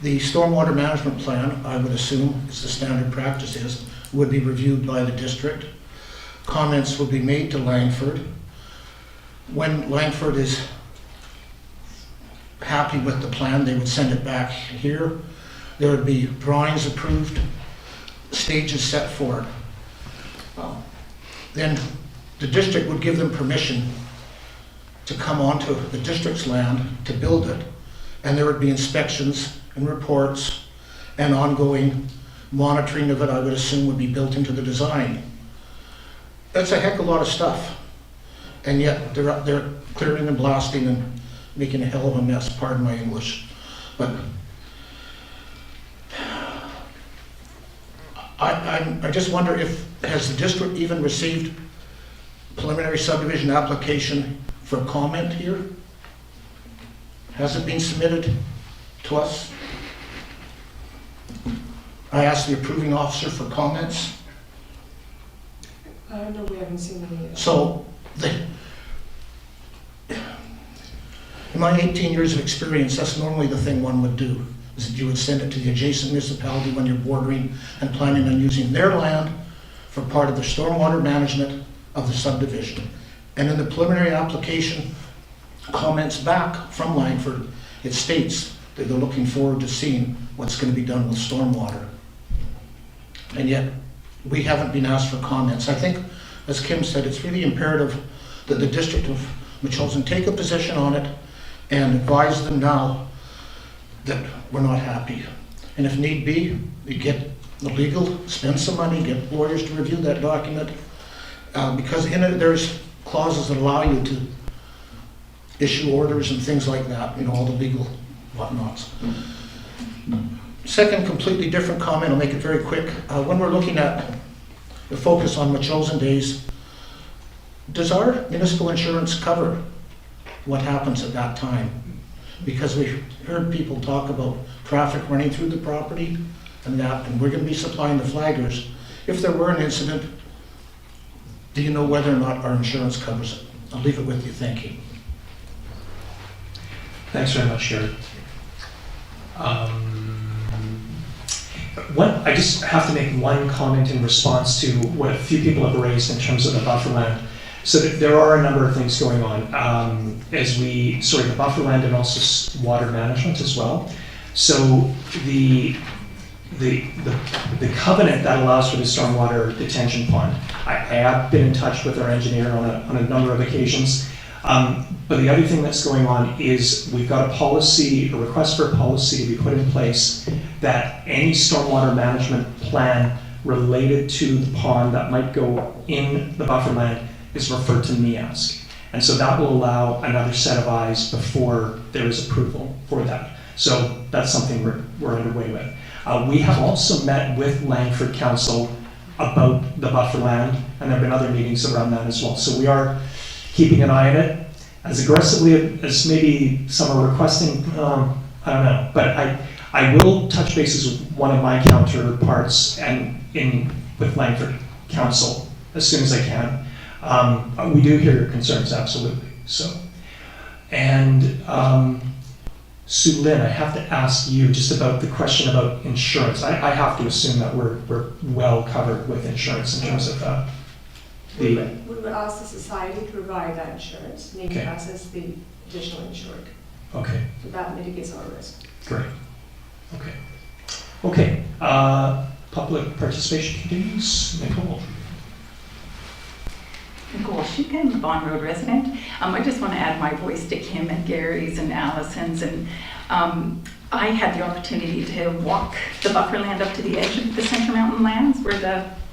The stormwater management plan, I would assume, as the standard practice is, would be reviewed by the district. Comments would be made to Langford. When Langford is happy with the plan, they would send it back here. There would be drawings approved, stages set for it. Then the district would give them permission to come onto the district's land to build it. And there would be inspections and reports and ongoing monitoring of it, I would assume, would be built into the design. That's a heck of a lot of stuff. And yet they're up there clearing and blasting and making a hell of a mess, pardon my English. But I just wonder has the district even received preliminary subdivision application for comment here? Has it been submitted to us? I asked the approving officer for comments. No, we haven't seen any yet. So, in my 18 years of experience, that's normally the thing one would do, is that you would send it to the adjacent municipality when you're bordering and planning on using their land for part of the stormwater management of the subdivision. And in the preliminary application comments back from Langford, it states that they're looking forward to seeing what's going to be done with stormwater. And yet, we haven't been asked for comments. I think, as Kim said, it's really imperative that the District of Metchosin take a position on it and advise them now that we're not happy. And if need be, we get the legal, spend some money, get lawyers to review that document, because in it there's clauses that allow you to issue orders and things like that, you know, all the legal whatnots. Second, completely different comment, I'll make it very quick. When we're looking at the focus on Metchosin days, does our municipal insurance cover what happens at that time? Because we've heard people talk about traffic running through the property and that, and we're going to be supplying the flaggers. If there were an incident, do you know whether or not our insurance covers it? I'll leave it with you, thank you. Thanks very much, Jared. I just have to make one comment in response to what a few people have raised in terms of the buffer land. So there are a number of things going on as the buffer land and also water management as well. So the covenant that allows for the stormwater detention pond, I have been in touch with our engineer on a number of occasions. But the other thing that's going on is we've got a request for a policy to be put in place that any stormwater management plan related to the pond that might go in the buffer land is referred to NEASC. And so that will allow another set of eyes before there is approval for that. So that's something we're underway with. We have also met with Langford Council about the buffer land, and there have been other meetings around that as well. So we are keeping an eye on it as aggressively as maybe some are requesting. I don't know, but I will touch bases with one of my counterparts with Langford Council as soon as I can. We do hear your concerns, absolutely. So, and Sue Lynn, I have to ask you just about the question about insurance. I have to assume that we're well covered with insurance in terms of we would ask the society to provide that insurance, naming Okay. us as the additional insured. Okay, So that mitigates our risk. great. Okay. Public participation continues. Nicole. Gosh, Shukin, Bond Road resident. I just want to add my voice to Kim and Gary's and Allison's. And I had the opportunity to walk the bufferland up to the edge of the Centre Mountain lands where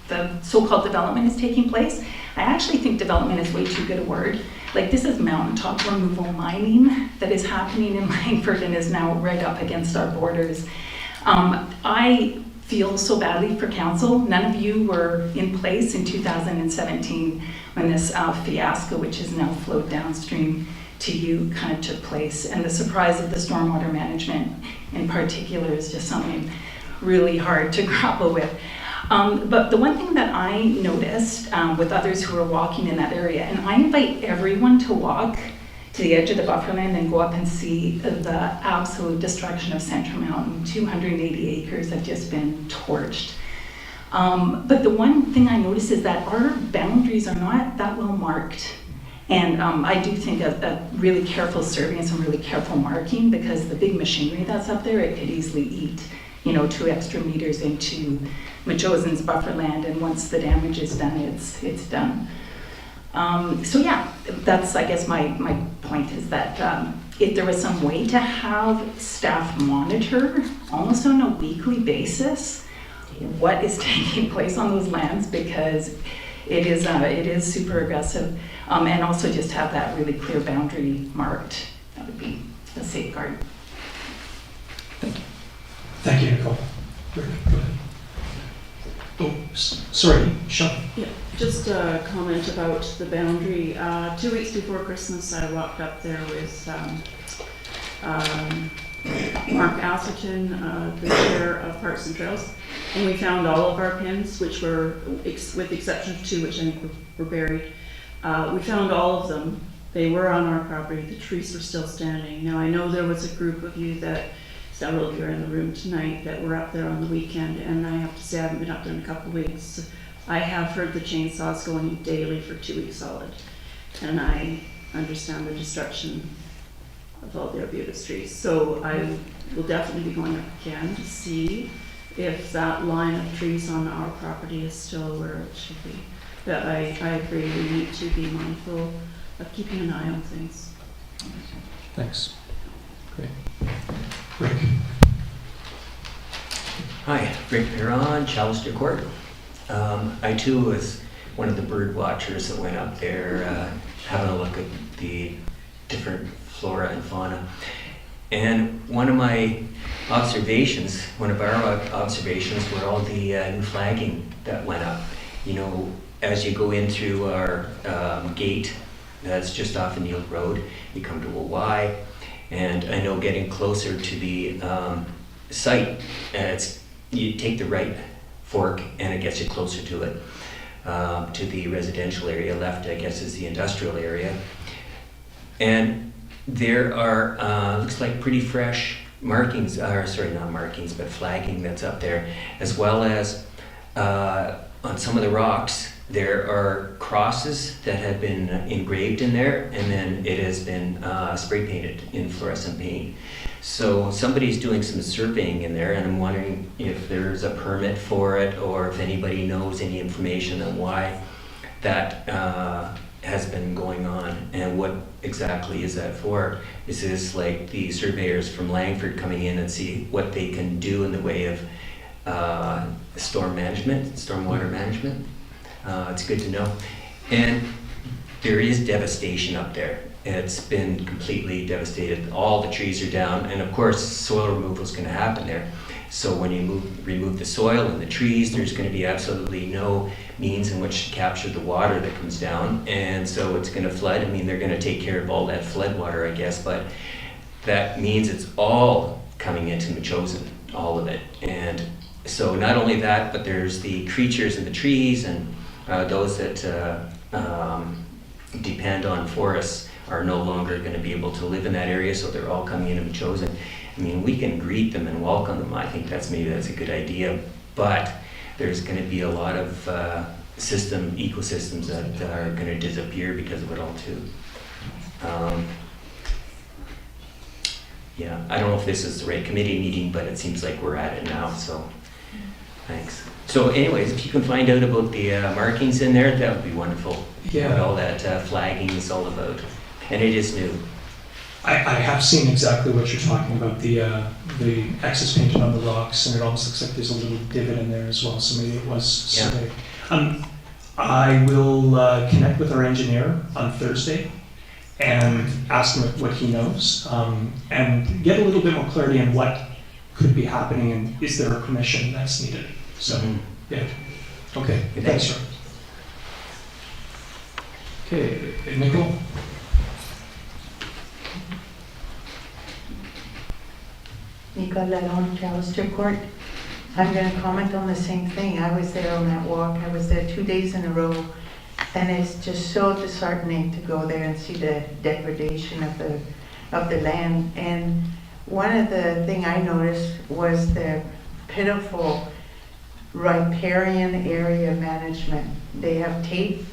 the so-called development is taking place. I actually think development is way too good a word. Like, this is mountaintop removal mining that is happening in Langford and is now right up against our borders. I feel so badly for council. None of you were in place in 2017 when this fiasco, which has now flowed downstream to you, kind of took place. And the surprise of the stormwater management in particular is just something really hard to grapple with. But the one thing that I noticed with others who are walking in that area, and I invite everyone to walk to the edge of the bufferland and go up and see the absolute destruction of Centre Mountain. 280 acres have just been torched. But the one thing I noticed is that our boundaries are not that well marked. And I do think a really careful survey and some really careful marking, because the big machinery that's up there, it could easily eat, 2 extra meters into Metchosin's bufferland, and once the damage is done, it's done. So yeah, that's, I guess, my point is that if there was some way to have staff monitor almost on a weekly basis what is taking place on those lands, because it is super aggressive, and also just have that really clear boundary marked, that would be a safeguard. Thank you. Thank you, Nicole. Go ahead. Oh, sorry, Sean. Yeah, just a comment about the boundary. 2 weeks before Christmas, I walked up there with Mark Asselton, the chair of Parks and Trails, and we found all of our pins, which were, with the exception of 2, which I think were buried. We found all of them. They were on our property. The trees were still standing. Now, I know there was a group of you that, several of you are in the room tonight, that were up there on the weekend, and I have to say I haven't been up there in a couple of weeks. I have heard the chainsaws going daily for 2 weeks solid, and I understand the destruction of all the arbutus trees. So I will definitely be going up again to see if that line of trees on our property is still where it should be. But I agree, we need to be mindful of keeping an eye on things. Thanks. Great. Rick. Hi, Rick Perron, Chalister Court. I too was one of the bird watchers that went up there having a look at the different flora and fauna. And one of our observations were all the new flagging that went up. As you go in through our gate that's just off of Neil Road, you come to a Y. And I know getting closer to the site, you take the right fork and it gets you closer to it, to the residential area. Left, I guess, is the industrial area. And there are, looks like pretty fresh markings, not markings, but flagging that's up there, as well as on some of the rocks, there are crosses that have been engraved in there, and then it has been spray painted in fluorescent paint. So somebody's doing some surveying in there, and I'm wondering if there's a permit for it, or if anybody knows any information on why that has been going on, and what exactly is that for? Is this like the surveyors from Langford coming in and see what they can do in the way of stormwater management? It's good to know. And there is devastation up there. It's been completely devastated. All the trees are down, and of course soil removal is going to happen there. So when you remove the soil and the trees, there's going to be absolutely no means in which to capture the water that comes down, and so it's going to flood. I mean, they're going to take care of all that flood water, I guess, but that means it's all coming into Metchosin, all of it. And so not only that, but there's the creatures in the trees, and those that depend on forests are no longer going to be able to live in that area, so they're all coming into Metchosin. I mean, we can greet them and welcome them. I think that's a good idea, but there's going to be a lot of ecosystems that are going to disappear because of it all too. Yeah, I don't know if this is the right committee meeting, but it seems like we're at it now. So Thanks. So anyways, if you can find out about the markings in there, that would be wonderful. Yeah. What all that flagging is all about. And it is new. I have seen exactly what you're talking about, the X's painted on the rocks, and it almost looks like there's a little divot in there as well, so maybe it was surveyed. I will connect with our engineer on Thursday and ask him what he knows, and get a little bit more clarity on what could be happening and is there a permission that's needed. So, yeah. Okay, thanks, sir. Okay, Nicole? Nicolette on Callister Court. I'm going to comment on the same thing. I was there on that walk. I was there 2 days in a row, and it's just so disheartening to go there and see the degradation of the land. And one of the things I noticed was the pitiful riparian area management. They have tape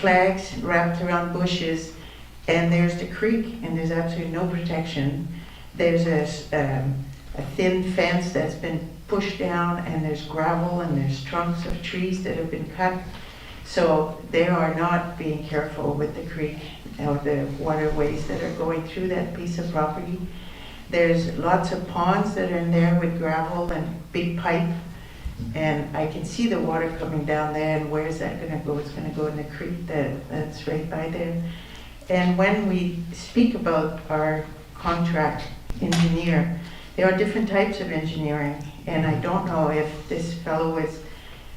flags wrapped around bushes, and there's the creek, and there's absolutely no protection. There's a thin fence that's been pushed down, and there's gravel, and there's trunks of trees that have been cut. So they are not being careful with the creek or the waterways that are going through that piece of property. There's lots of ponds that are in there with gravel and big pipe, and I can see the water coming down there, and where's that going to go? It's going to go in the creek that's right by there. And when we speak about our contract engineer, there are different types of engineering, and I don't know if this fellow is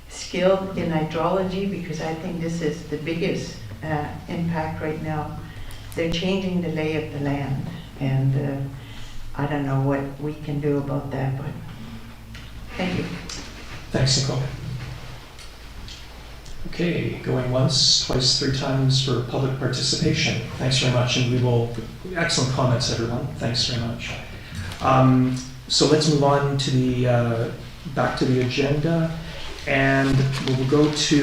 skilled in hydrology, because I think this is the biggest impact right now. They're changing the lay of the land, and I don't know what we can do about that, but thank you. Thanks, Nicole. Okay, going once, twice, three times for public participation. Thanks very much, and we will, excellent comments, everyone. Thanks very much. So let's move on to the, back to the agenda, and we'll go to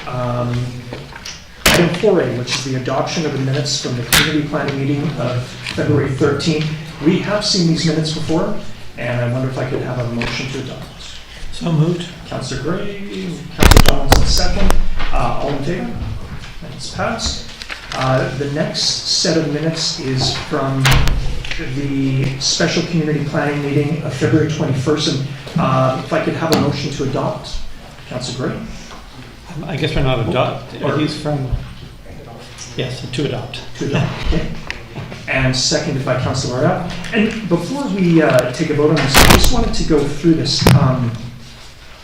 item 4A, which is the adoption of the minutes from the community planning meeting of February 13th. We have seen these minutes before, and I wonder if I could have a motion to adopt. So moved. Councillor Gray, Councillor Donaldson, second. All in favor? That's passed. The next set of minutes is from the special community planning meeting of February 21st. And if I could have a motion to adopt. Councillor Gray? I guess we're not adopting. He's from, yes, to adopt. To adopt, okay. And seconded by Councillor Arap. And before we take a vote on this, I just wanted to go through this.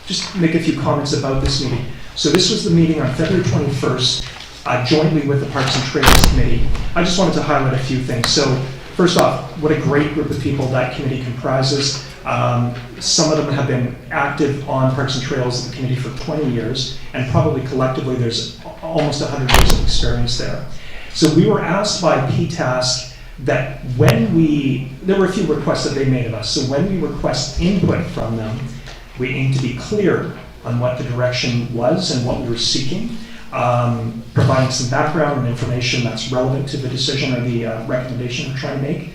Just make a few comments about this meeting. So this was the meeting on February 21st, jointly with the Parks and Trails Committee. I just wanted to highlight a few things. So first off, what a great group of people that committee comprises. Some of them have been active on Parks and Trails, the committee, for 20 years, and probably collectively there's almost 100 years of experience there. So we were asked by PTASC that there were a few requests that they made of us. So when we request input from them, we aim to be clear on what the direction was and what we were seeking, providing some background and information that's relevant to the decision or the recommendation we're trying to make.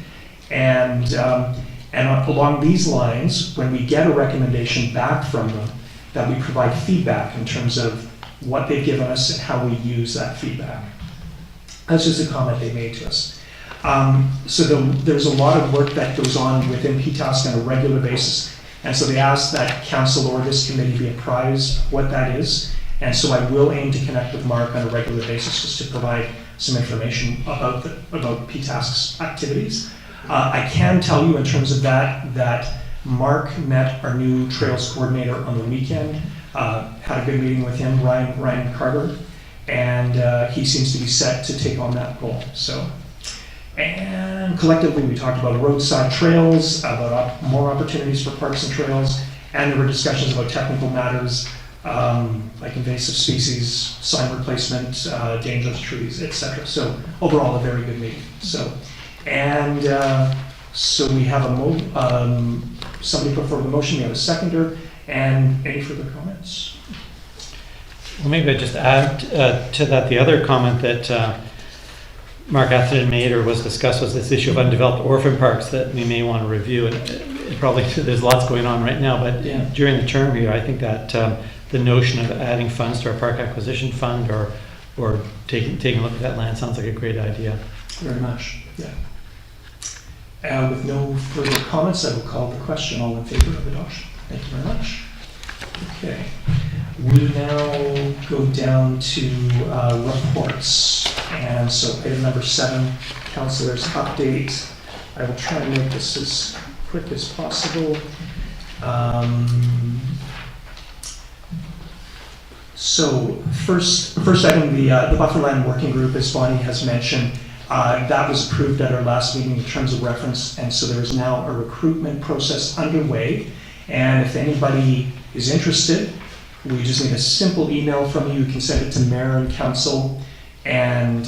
And along these lines, when we get a recommendation back from them, that we provide feedback in terms of what they've given us and how we use that feedback. That's just a comment they made to us. So there's a lot of work that goes on within PTASC on a regular basis. And so they asked that council or this committee be apprised of what that is. And so I will aim to connect with Mark on a regular basis just to provide some information about PTASC's activities. I can tell you in terms of that Mark met our new Trails coordinator on the weekend, had a good meeting with him, Ryan Carter, and he seems to be set to take on that role. And collectively, we talked about roadside trails, about more opportunities for parks and trails, and there were discussions about technical matters like invasive species, sign replacement, dangerous trees, etc. So overall, a very good meeting. So we have somebody put forward the motion. We have a seconder, and any further comments? Well, maybe I just add to that the other comment that Mark Atherton made or was discussed was this issue of undeveloped orphan parks that we may want to review. And probably there's lots going on right now, but Yeah. during the term here, I think that the notion of adding funds to our park acquisition fund or taking a look at that land sounds like a great idea. Very much, yeah. With no further comments, I will call the question. All in favor of adoption? Thank you very much. Okay. We now go down to reports. And so item number 7, Councillors' update. I will try and make this as quick as possible. So first item, the Bufferland Working Group, as Bonnie has mentioned, that was approved at our last meeting in terms of reference, and so there is now a recruitment process underway. And if anybody is interested, we just need a simple email from you. You can send it to Mayor and Council, and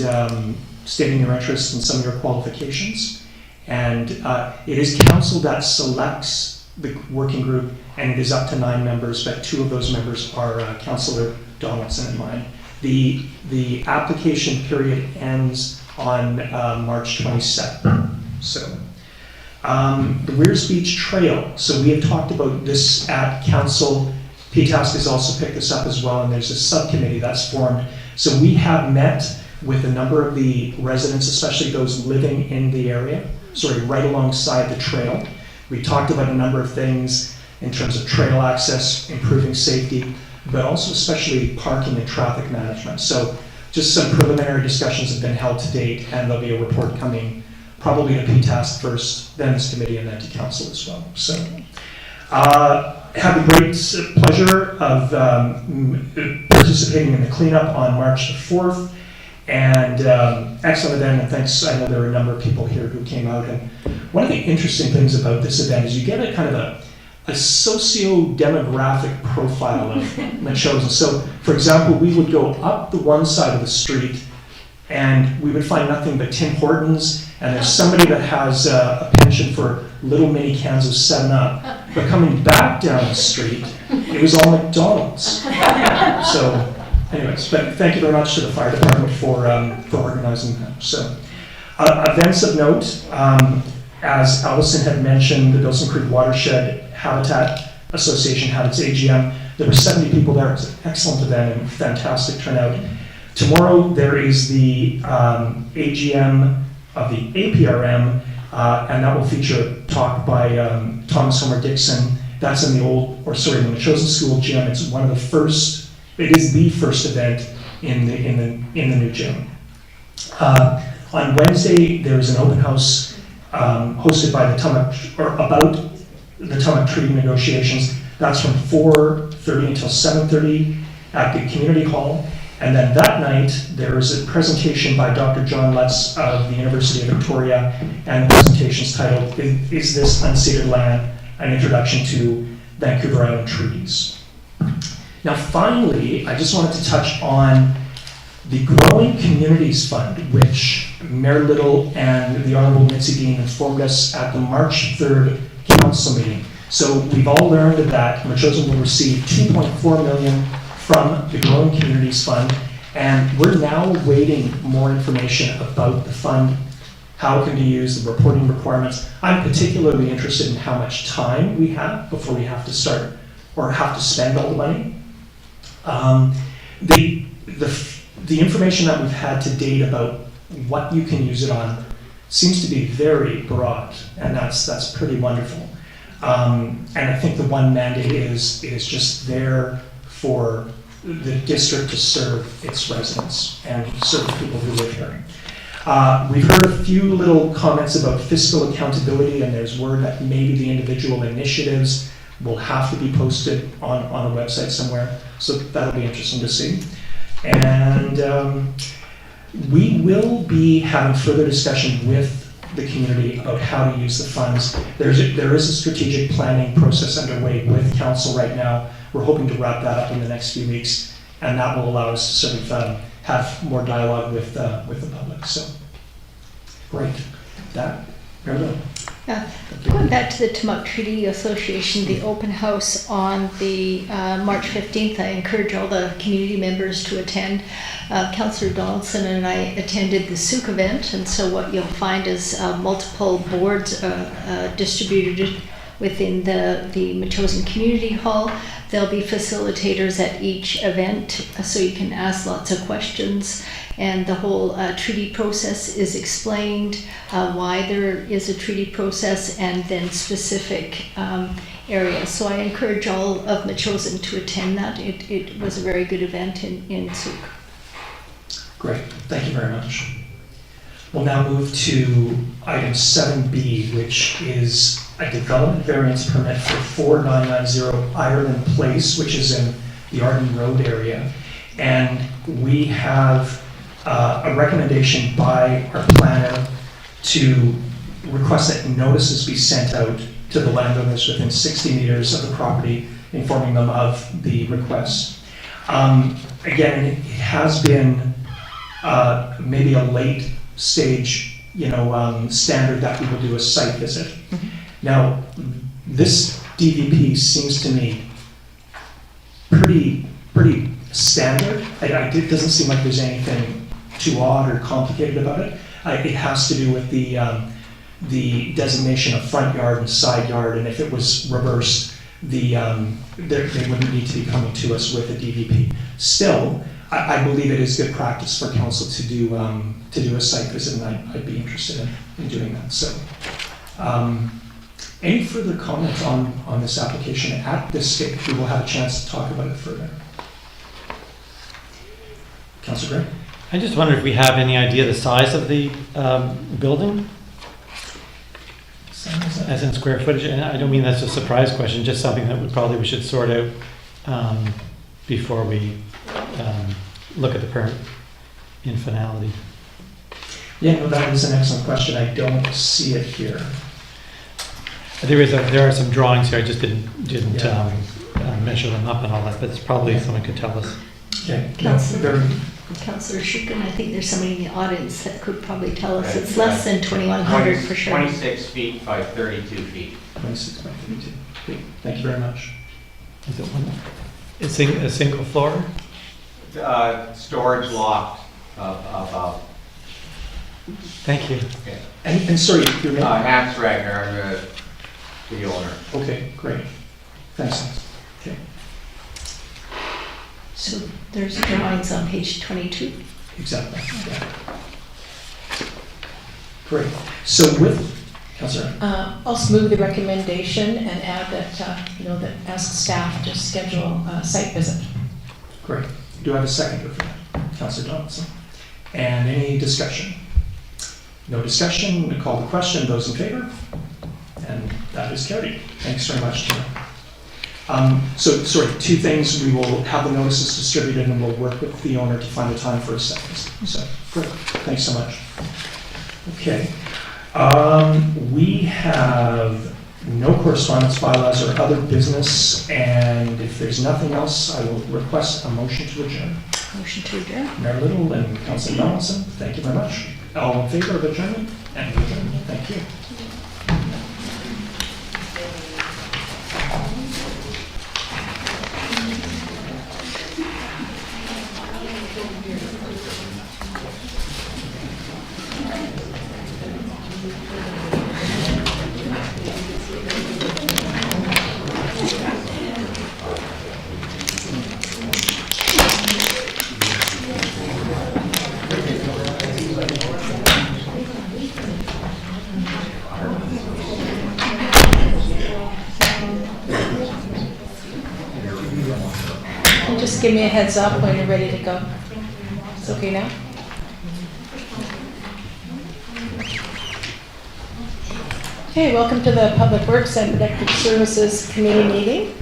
stating your interest in some of your qualifications. And it is Council that selects the working group, and it is up to 9 members, but 2 of those members are Councillor Donaldson and mine. The application period ends on March 27th. So, the Weirs Beach Trail. So we have talked about this at Council. PTASC has also picked this up as well, and there's a subcommittee that's formed. So we have met with a number of the residents, especially those living in the area, right alongside the trail. We talked about a number of things in terms of trail access, improving safety, but also especially parking and traffic management. So just some preliminary discussions have been held to date, and there'll be a report coming probably to PTASC first, then this committee, and then to Council as well. So have the great pleasure of participating in the cleanup on March the 4th. And excellent event, and thanks. I know there were a number of people here who came out. And one of the interesting things about this event is you get a kind of a socio-demographic profile of Metchosin. So, for example, we would go up the one side of the street, and we would find nothing but Tim Hortons, and there's somebody that has a penchant for little mini cans of 7-Up. But coming back down the street, it was all McDonald's. So. Anyways, but thank you very much to the fire department for organizing that. So, events of note, as Allison had mentioned, the Bilson Creek Watershed Habitat Association had its AGM. There were 70 people there. It was an excellent event and fantastic turnout. Tomorrow there is the AGM of the APRM, and that will feature a talk by Thomas Homer Dixon. That's in the Metchosin School gym. It's one of the first. It is the first event in the new gym. On Wednesday, there is an open house hosted by about the Tummock Treaty negotiations. That's from 4:30 until 7:30 at the community hall. And then that night, there is a presentation by Dr. John Lutz of the University of Victoria, and the presentation is titled, "Is This Unceded Land? An Introduction to Vancouver Island Treaties." Now, finally, I just wanted to touch on the Growing Communities Fund, which Mayor Little and the Honourable Mitzi Dean informed us at the March 3rd Council meeting. So we've all learned that Metchosin will receive $2.4 million from the Growing Communities Fund, and we're now awaiting more information about the fund, how it can be used, the reporting requirements. I'm particularly interested in how much time we have before we have to start or have to spend all the money. The information that we've had to date about what you can use it on seems to be very broad, and that's pretty wonderful. And I think the one mandate is just there for the district to serve its residents and serve the people who live here. We've heard a few little comments about fiscal accountability, and there's word that maybe the individual initiatives will have to be posted on a website somewhere. So that'll be interesting to see. And we will be having further discussion with the community about how to use the funds. There is a strategic planning process underway with Council right now. We're hoping to wrap that up in the next few weeks, and that will allow us to sort of have more dialogue with the public. So, great. That, Going back to the Tummock Treaty Association, the open house on the March 15th, I encourage all the community members to attend. Councillor Donaldson and I attended the Souk event, and so what you'll find is multiple boards distributed within the Metchosin Community Hall. There'll be facilitators at each event, so you can ask lots of questions. And the whole treaty process is explained, why there is a treaty process, and then specific areas. So I encourage all of Metchosin to attend that. It was a very good event in Souk. Great, thank you very much. We'll now move to item 7B, which is a development variance permit for 4990 Ireland Place, which is in the Arden Road area. And we have a recommendation by our planner to request that notices be sent out to the landowners within 60 meters of the property, informing them of the request. Again, it has been maybe a late stage, standard that we will do a site visit. Mm-hmm. Now, this DVP seems to me pretty standard. It doesn't seem like there's anything too odd or complicated about it. It has to do with the designation of front yard and side yard, and if it was reversed, they wouldn't need to be coming to us with a DVP. Still, I believe it is good practice for council to do a site visit, and I'd be interested in doing that. So, any further comments on this application at this stage? We will have a chance to talk about it further. Councillor Gray? I just wonder if we have any idea the size of the building? As in square footage, and I don't mean that's a surprise question, just something that we should sort out before we look at the permit in finality. Yeah, no, that is an excellent question. I don't see it here. There are some drawings here. I just didn't measure them up and all that, but it's probably someone could tell us. Okay. Councillor Shukin, I think there's somebody in the audience that could probably tell us. It's less than 2,100 for sure. 26 feet by 32 feet. 26 by 32. Okay. Thank you very much. Is it one? A single floor? Storage loft above. Thank you. Okay. And sorry, your name? Hans Ragnar, the owner. Okay, great. Thanks. Okay. So there's drawings on page 22. Exactly. Yeah. Great. So with, Councillor? I'll smooth the recommendation and add that, that ask staff to schedule a site visit. Great. Do I have a seconder for that? Councillor Donaldson. And any discussion? No discussion. We call the question. Those in favor? And that is carried. Thanks very much, Tina. Sorry, two things. We will have the notices distributed and we'll work with the owner to find a time for a second. So, great. Thanks so much. Okay. We have no correspondence, bylaws, or other business, and if there's nothing else, I will request a motion to adjourn. Motion to adjourn. Mayor Little and Councillor Donaldson, thank you very much. All in favor of adjournment? And adjournment. Thank you. Just give me a heads up when you're ready to go. It's okay now? Okay, welcome to the Public Works and Protective Services Committee meeting.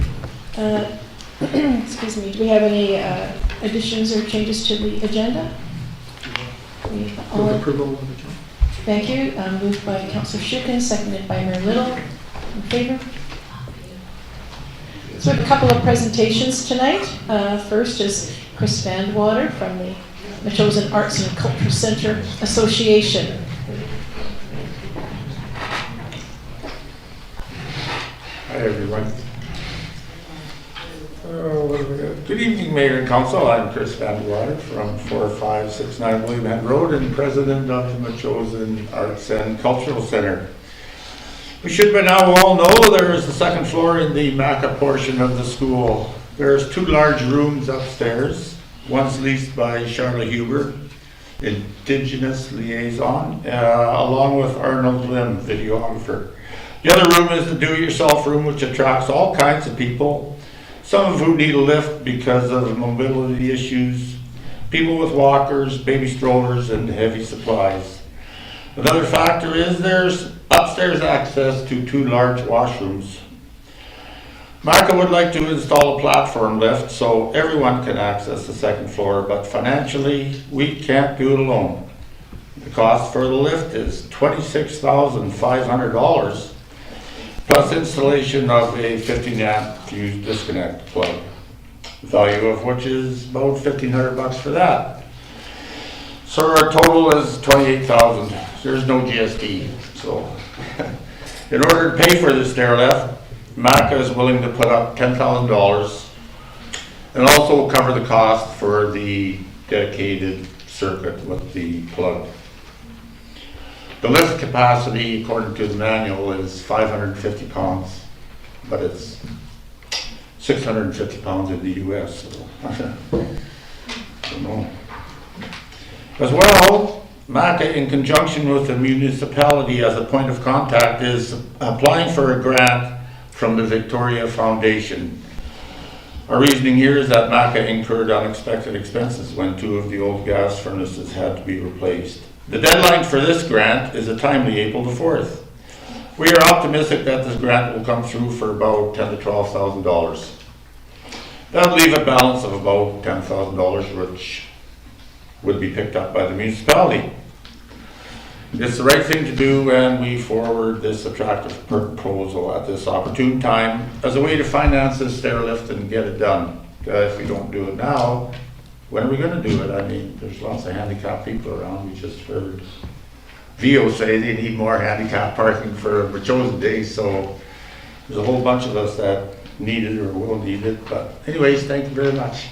Excuse me, do we have any additions or changes to the agenda? Approval of agenda. Thank you. Moved by Councillor Shukin, seconded by Mayor Little. In favor? So we have a couple of presentations tonight. First is Chris Vandwater from the Metchosin Arts and Culture Center Association. Hi everyone. Good evening, Mayor and Council. I'm Chris Vandwater from 4569 William Head Road and President of the Metchosin Arts and Cultural Center. We should by now all know there is the second floor in the MACA portion of the school. There's 2 large rooms upstairs. One's leased by Charlotte Huber, Indigenous Liaison, along with Arnold Lim, videographer. The other room is the do-it-yourself room, which attracts all kinds of people, some of who need a lift because of mobility issues, people with walkers, baby strollers, and heavy supplies. Another factor is there's upstairs access to 2 large washrooms. MACA would like to install a platform lift so everyone can access the second floor, but financially, we can't do it alone. The cost for the lift is $26,500, plus installation of a 15-amp fuse disconnect plug, the value of which is about $1,500 for that. So our total is $28,000. There's no GST. So in order to pay for this stair lift, MACA is willing to put up $10,000 and also cover the cost for the dedicated circuit with the plug. The lift capacity, according to the manual, is 550 pounds, but it's 650 pounds in the US, so I don't know. As well, MACA, in conjunction with the municipality as a point of contact, is applying for a grant from the Victoria Foundation. Our reasoning here is that MACA incurred unexpected expenses when 2 of the old gas furnaces had to be replaced. The deadline for this grant is a timely April the 4th. We are optimistic that this grant will come through for about $10,000 to $12,000. That would leave a balance of about $10,000, which would be picked up by the municipality. It's the right thing to do, and we forward this attractive proposal at this opportune time as a way to finance this stair lift and get it done. If we don't do it now, when are we going to do it? I mean, there's lots of handicapped people around. We just heard VO say they need more handicapped parking for Metchosin Day, so there's a whole bunch of us that need it or will need it. But anyways, thank you very much.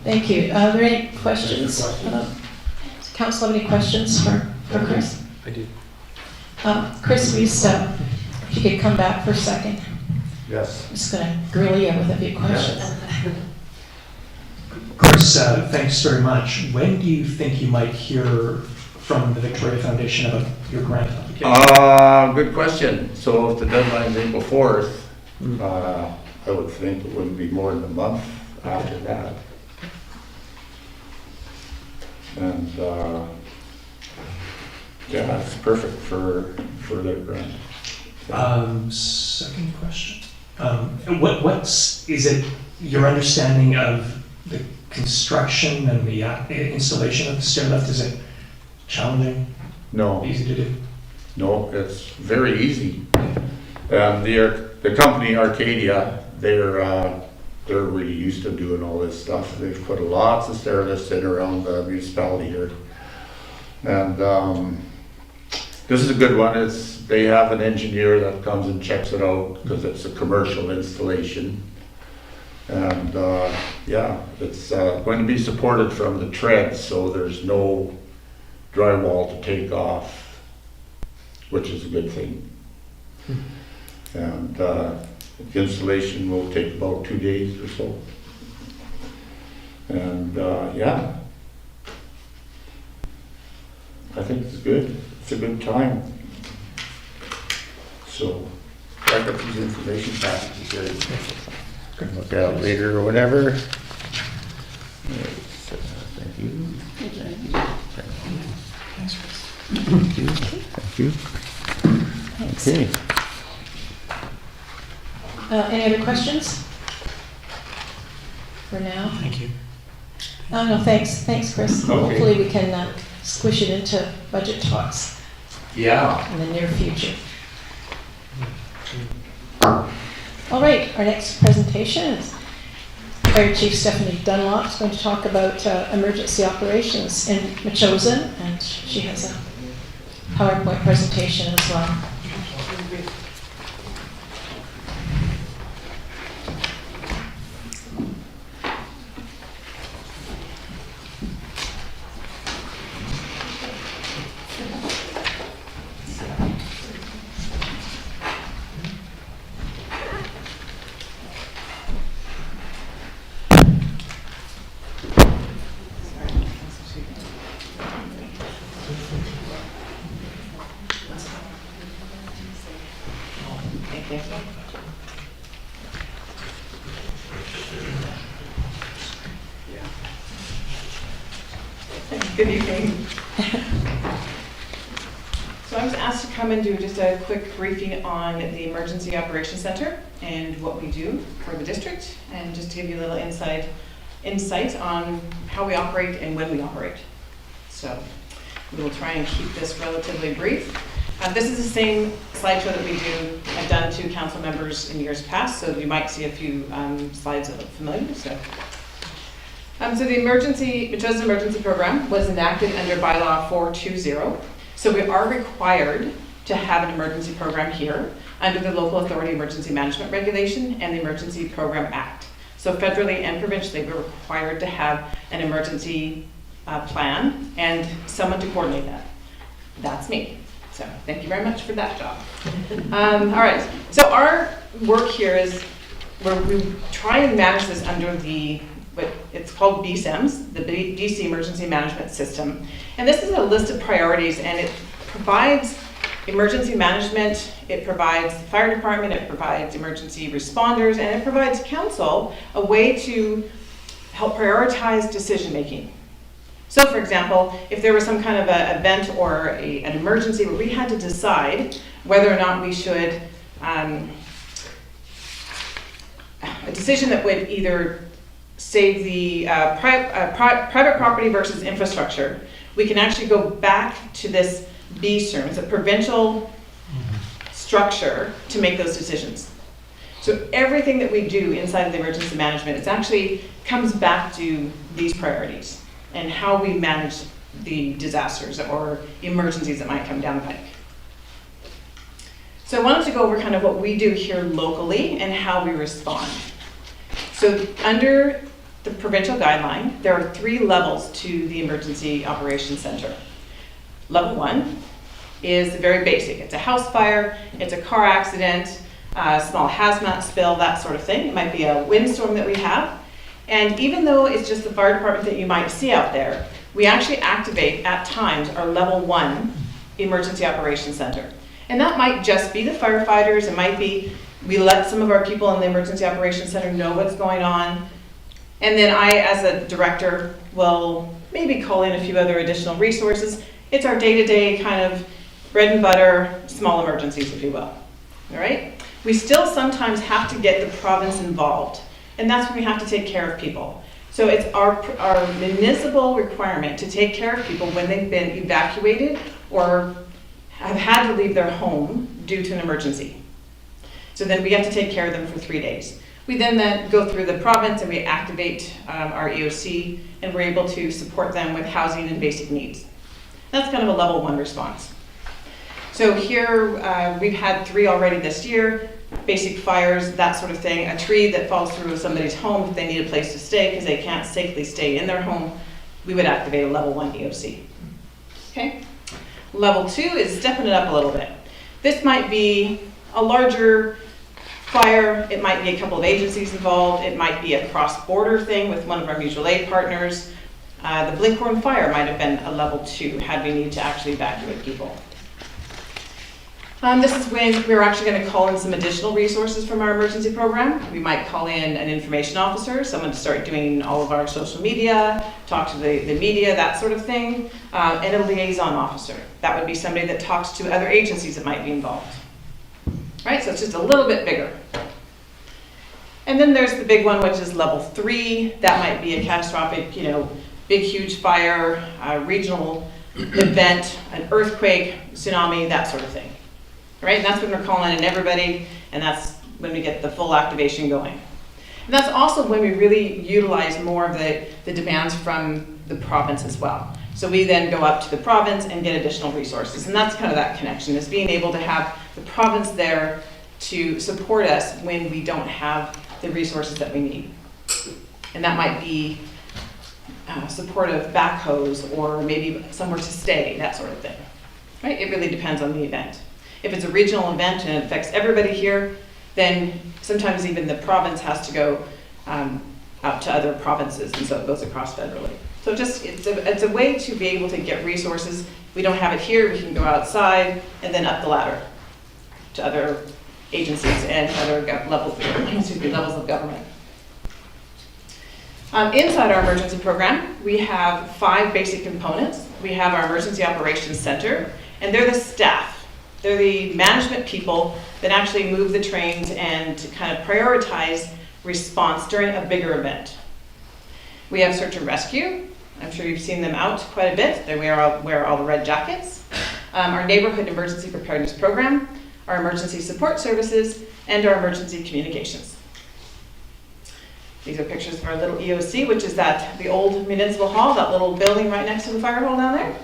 Thank you. Are there any questions? Does Council have any questions for Chris? I do. Chris, please, if you could come back for a second. Yes. I'm just going to grill you with a few questions. Chris, thanks very much. When do you think you might hear from the Victoria Foundation about your grant application? Good question. So if the deadline is April 4th, I would think it wouldn't be more than a month after that. And yeah, it's perfect for their grant. Second question. Is it your understanding of the construction and the installation of the stair lift? Is it challenging? No. Easy to do? No, it's very easy. The company Arcadia, they're really used to doing all this stuff. They've put lots of stair lifts in around the municipality here. And this is a good one. They have an engineer that comes and checks it out because it's a commercial installation. And yeah, it's going to be supported from the treads, so there's no drywall to take off, which is a good thing. And the installation will take about 2 days or so. And yeah, I think it's good. It's a good time. So I got these information packages here. You can look at it later or whatever. Thank you. Thank you. Thank you. Okay. Any other questions? For now? Thank you. No, thanks. Thanks, Chris. Okay. Hopefully we can squish it into budget talks Yeah. in the near future. All right, our next presentation is Fire Chief Stephanie Dunlop is going to talk about emergency operations in Metchosin, and she has a PowerPoint presentation as well. Thank you. Good evening. So I was asked to come and do just a quick briefing on the Emergency Operations Center and what we do for the district, and just to give you a little insight on how we operate and when we operate. So we will try and keep this relatively brief. This is the same slideshow that I've done to council members in years past, so you might see a few slides that look familiar. So the Metchosin Emergency Program was enacted under Bylaw 420. So we are required to have an emergency program here under the Local Authority Emergency Management Regulation and the Emergency Program Act. So federally and provincially, we're required to have an emergency plan and someone to coordinate that. That's me. So thank you very much for that job. All right, so our work here is where we try and manage this under what it's called BSEMS, the BC Emergency Management System. And this is a list of priorities, and it provides emergency management, it provides the fire department, it provides emergency responders, and it provides council a way to help prioritize decision making. So for example, if there was some kind of an event or an emergency where we had to decide whether or not we should, a decision that would either save the private property versus infrastructure, we can actually go back to this BSERM, it's a provincial structure to make those decisions. So everything that we do inside of the emergency management, it actually comes back to these priorities and how we manage the disasters or emergencies that might come down the pike. So I wanted to go over kind of what we do here locally and how we respond. So under the provincial guideline, there are 3 levels to the Emergency Operations Center. Level 1 is very basic. It's a house fire, it's a car accident, a small hazmat spill, that sort of thing. It might be a windstorm that we have. And even though it's just the fire department that you might see out there, we actually activate at times our level 1 Emergency Operations Center. And that might just be the firefighters, it might be we let some of our people in the Emergency Operations Center know what's going on. And then I, as a director, will maybe call in a few other additional resources. It's our day-to-day kind of bread and butter, small emergencies, if you will. All right? We still sometimes have to get the province involved, and that's when we have to take care of people. So it's our municipal requirement to take care of people when they've been evacuated or have had to leave their home due to an emergency. So then we have to take care of them for 3 days. We then go through the province and we activate our EOC, and we're able to support them with housing and basic needs. That's kind of a level 1 response. So here we've had 3 already this year, basic fires, that sort of thing. A tree that falls through somebody's home if they need a place to stay because they can't safely stay in their home, we would activate a level 1 EOC. Okay? Level 2 is stepping it up a little bit. This might be a larger fire, it might be a couple of agencies involved, it might be a cross-border thing with one of our mutual aid partners. The Blinkhorn fire might have been a level 2 had we needed to actually evacuate people. This is when we're actually going to call in some additional resources from our emergency program. We might call in an information officer, someone to start doing all of our social media, talk to the media, that sort of thing, and a liaison officer. That would be somebody that talks to other agencies that might be involved. Right, so it's just a little bit bigger. And then there's the big one, which is level 3. That might be a catastrophic, big, huge fire, a regional event, an earthquake, tsunami, that sort of thing. Right, and that's when we're calling in everybody, and that's when we get the full activation going. And that's also when we really utilize more of the demands from the province as well. So we then go up to the province and get additional resources, and that's kind of that connection, is being able to have the province there to support us when we don't have the resources that we need. And that might be support of backhoes or maybe somewhere to stay, that sort of thing. Right? It really depends on the event. If it's a regional event and it affects everybody here, then sometimes even the province has to go out to other provinces, and so it goes across federally. So it's a way to be able to get resources. If we don't have it here, we can go outside and then up the ladder to other agencies and other levels of government. Inside our emergency program, we have 5 basic components. We have our Emergency Operations Center, and they're the staff. They're the management people that actually move the trains and kind of prioritize response during a bigger event. We have Search and Rescue. I'm sure you've seen them out quite a bit. They wear all the red jackets. Our Neighborhood Emergency Preparedness Program, our Emergency Support Services, and our Emergency Communications. These are pictures of our little EOC, which is the old municipal hall, that little building right next to the fire hall down there.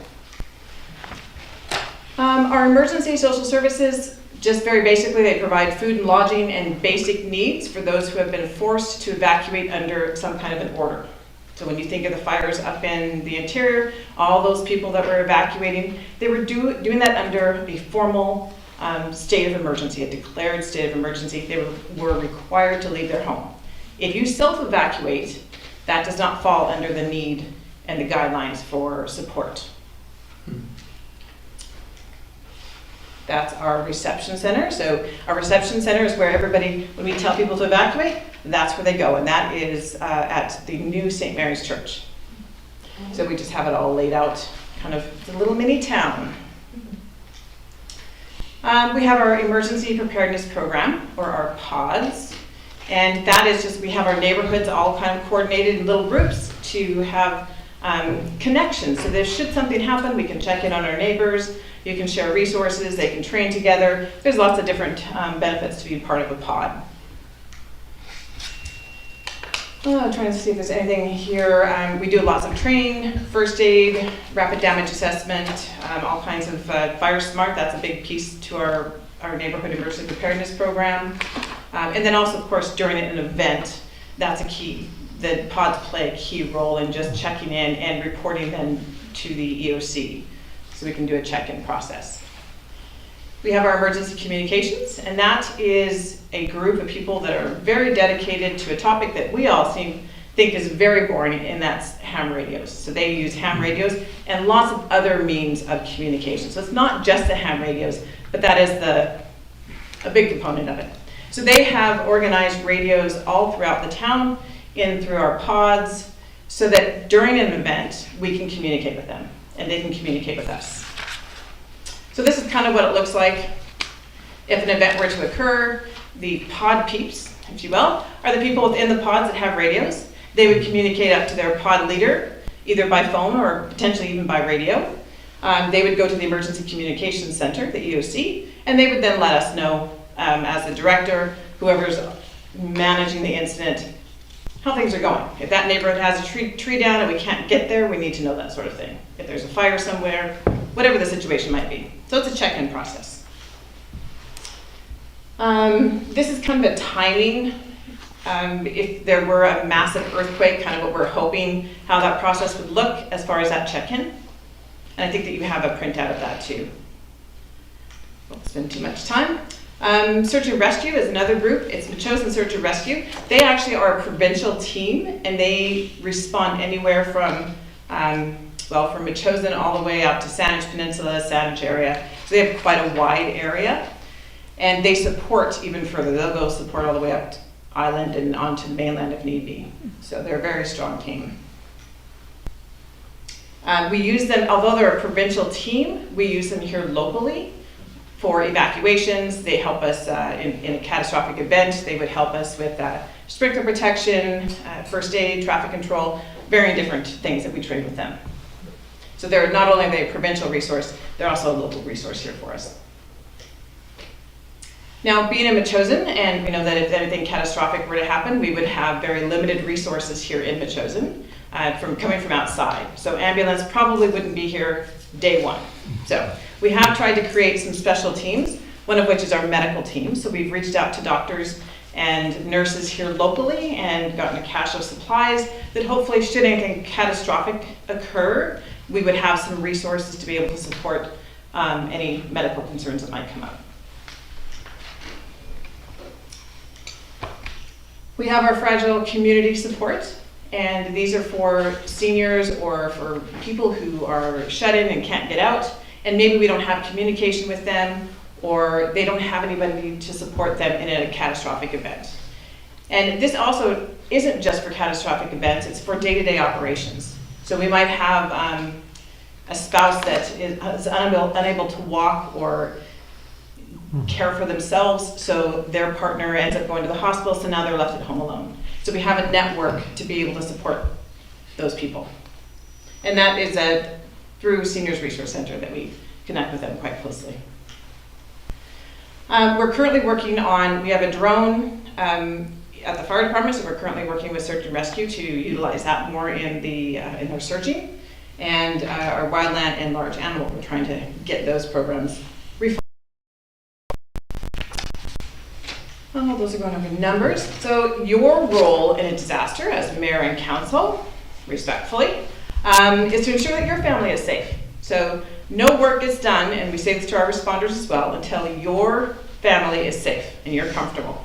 Our emergency social services, just very basically, they provide food and lodging and basic needs for those who have been forced to evacuate under some kind of an order. So when you think of the fires up in the interior, all those people that were evacuating, they were doing that under a formal state of emergency, a declared state of emergency. They were required to leave their home. If you self-evacuate, that does not fall under the need and the guidelines for support. That's our reception center. So our reception center is where everybody, when we tell people to evacuate, that's where they go, and that is at the new St. Mary's Church. So we just have it all laid out, kind of a little mini town. We have our Emergency Preparedness Program, or our PODs, and that is just, we have our neighborhoods all kind of coordinated in little groups to have connections. So should something happen, we can check in on our neighbors, you can share resources, they can train together. There's lots of different benefits to be part of a pod. I'm trying to see if there's anything here. We do lots of training, first aid, rapid damage assessment, all kinds of Fire Smart. That's a big piece to our neighborhood emergency preparedness program. And then also, of course, during an event, that's a key. The pods play a key role in just checking in and reporting them to the EOC, so we can do a check-in process. We have our emergency communications, and that is a group of people that are very dedicated to a topic that we all think is very boring, and that's ham radios. So they use ham radios and lots of other means of communication. So it's not just the ham radios, but that is a big component of it. So they have organized radios all throughout the town, in through our pods, so that during an event, we can communicate with them, and they can communicate with us. So this is kind of what it looks like if an event were to occur. The pod peeps, if you will, are the people within the pods that have radios. They would communicate up to their pod leader, either by phone or potentially even by radio. They would go to the Emergency Communications Center, the EOC, and they would then let us know, as the director, whoever's managing the incident, how things are going. If that neighborhood has a tree down and we can't get there, we need to know that sort of thing. If there's a fire somewhere, whatever the situation might be. So it's a check-in process. This is kind of a timing. If there were a massive earthquake, kind of what we're hoping, how that process would look as far as that check-in. And I think that you have a printout of that too. Won't spend too much time. Search and Rescue is another group. It's Metchosin Search and Rescue. They actually are a provincial team, and they respond anywhere from from Metchosin all the way out to Saanich Peninsula, Saanich area. So they have quite a wide area, and they support even further. They'll go support all the way up to Island and onto the mainland if need be. So they're a very strong team. We use them, although they're a provincial team, we use them here locally for evacuations. They help us in a catastrophic event. They would help us with sprinkler protection, first aid, traffic control, very different things that we train with them. So they're not only a provincial resource, they're also a local resource here for us. Now, being in Metchosin, and we know that if anything catastrophic were to happen, we would have very limited resources here in Metchosin coming from outside. So ambulance probably wouldn't be here day one. So we have tried to create some special teams, one of which is our medical team. So we've reached out to doctors and nurses here locally and gotten a cache of supplies that hopefully, should anything catastrophic occur, we would have some resources to be able to support any medical concerns that might come up. We have our fragile community support, and these are for seniors or for people who are shut in and can't get out, and maybe we don't have communication with them, or they don't have anybody to support them in a catastrophic event. And this also isn't just for catastrophic events, it's for day-to-day operations. So we might have a spouse that is unable to walk or care for themselves, so their partner ends up going to the hospital, so now they're left at home alone. So we have a network to be able to support those people. And that is through Seniors Resource Center that we connect with them quite closely. We're currently working on, we have a drone at the fire department, so we're currently working with search and rescue to utilize that more in our searching. And our wildland and large animal, we're trying to get those programs refined. Oh, those are going over numbers. So your role in a disaster as mayor and council, respectfully, is to ensure that your family is safe. So no work is done, and we say this to our responders as well, until your family is safe and you're comfortable.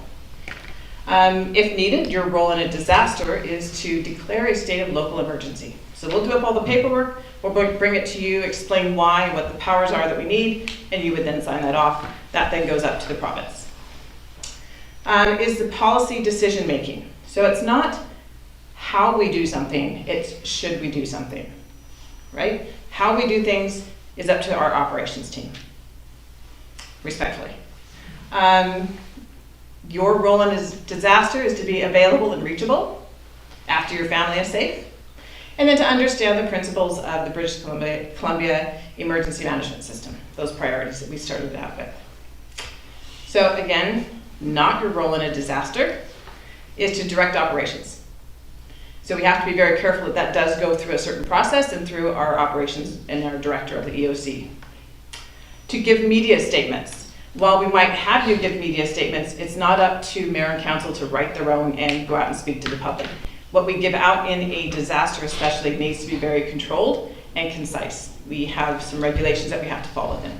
If needed, your role in a disaster is to declare a state of local emergency. So we'll do up all the paperwork, we'll bring it to you, explain why, what the powers are that we need, and you would then sign that off. That then goes up to the province. Is the policy decision making. So it's not how we do something, it's should we do something, right? How we do things is up to our operations team, respectfully. Your role in a disaster is to be available and reachable after your family is safe, and then to understand the principles of the British Columbia Emergency Management System, those priorities that we started out with. So again, not your role in a disaster is to direct operations. So we have to be very careful that that does go through a certain process and through our operations and our director of the EOC. To give media statements. While we might have you give media statements, it's not up to mayor and council to write their own and go out and speak to the public. What we give out in a disaster especially needs to be very controlled and concise. We have some regulations that we have to follow then.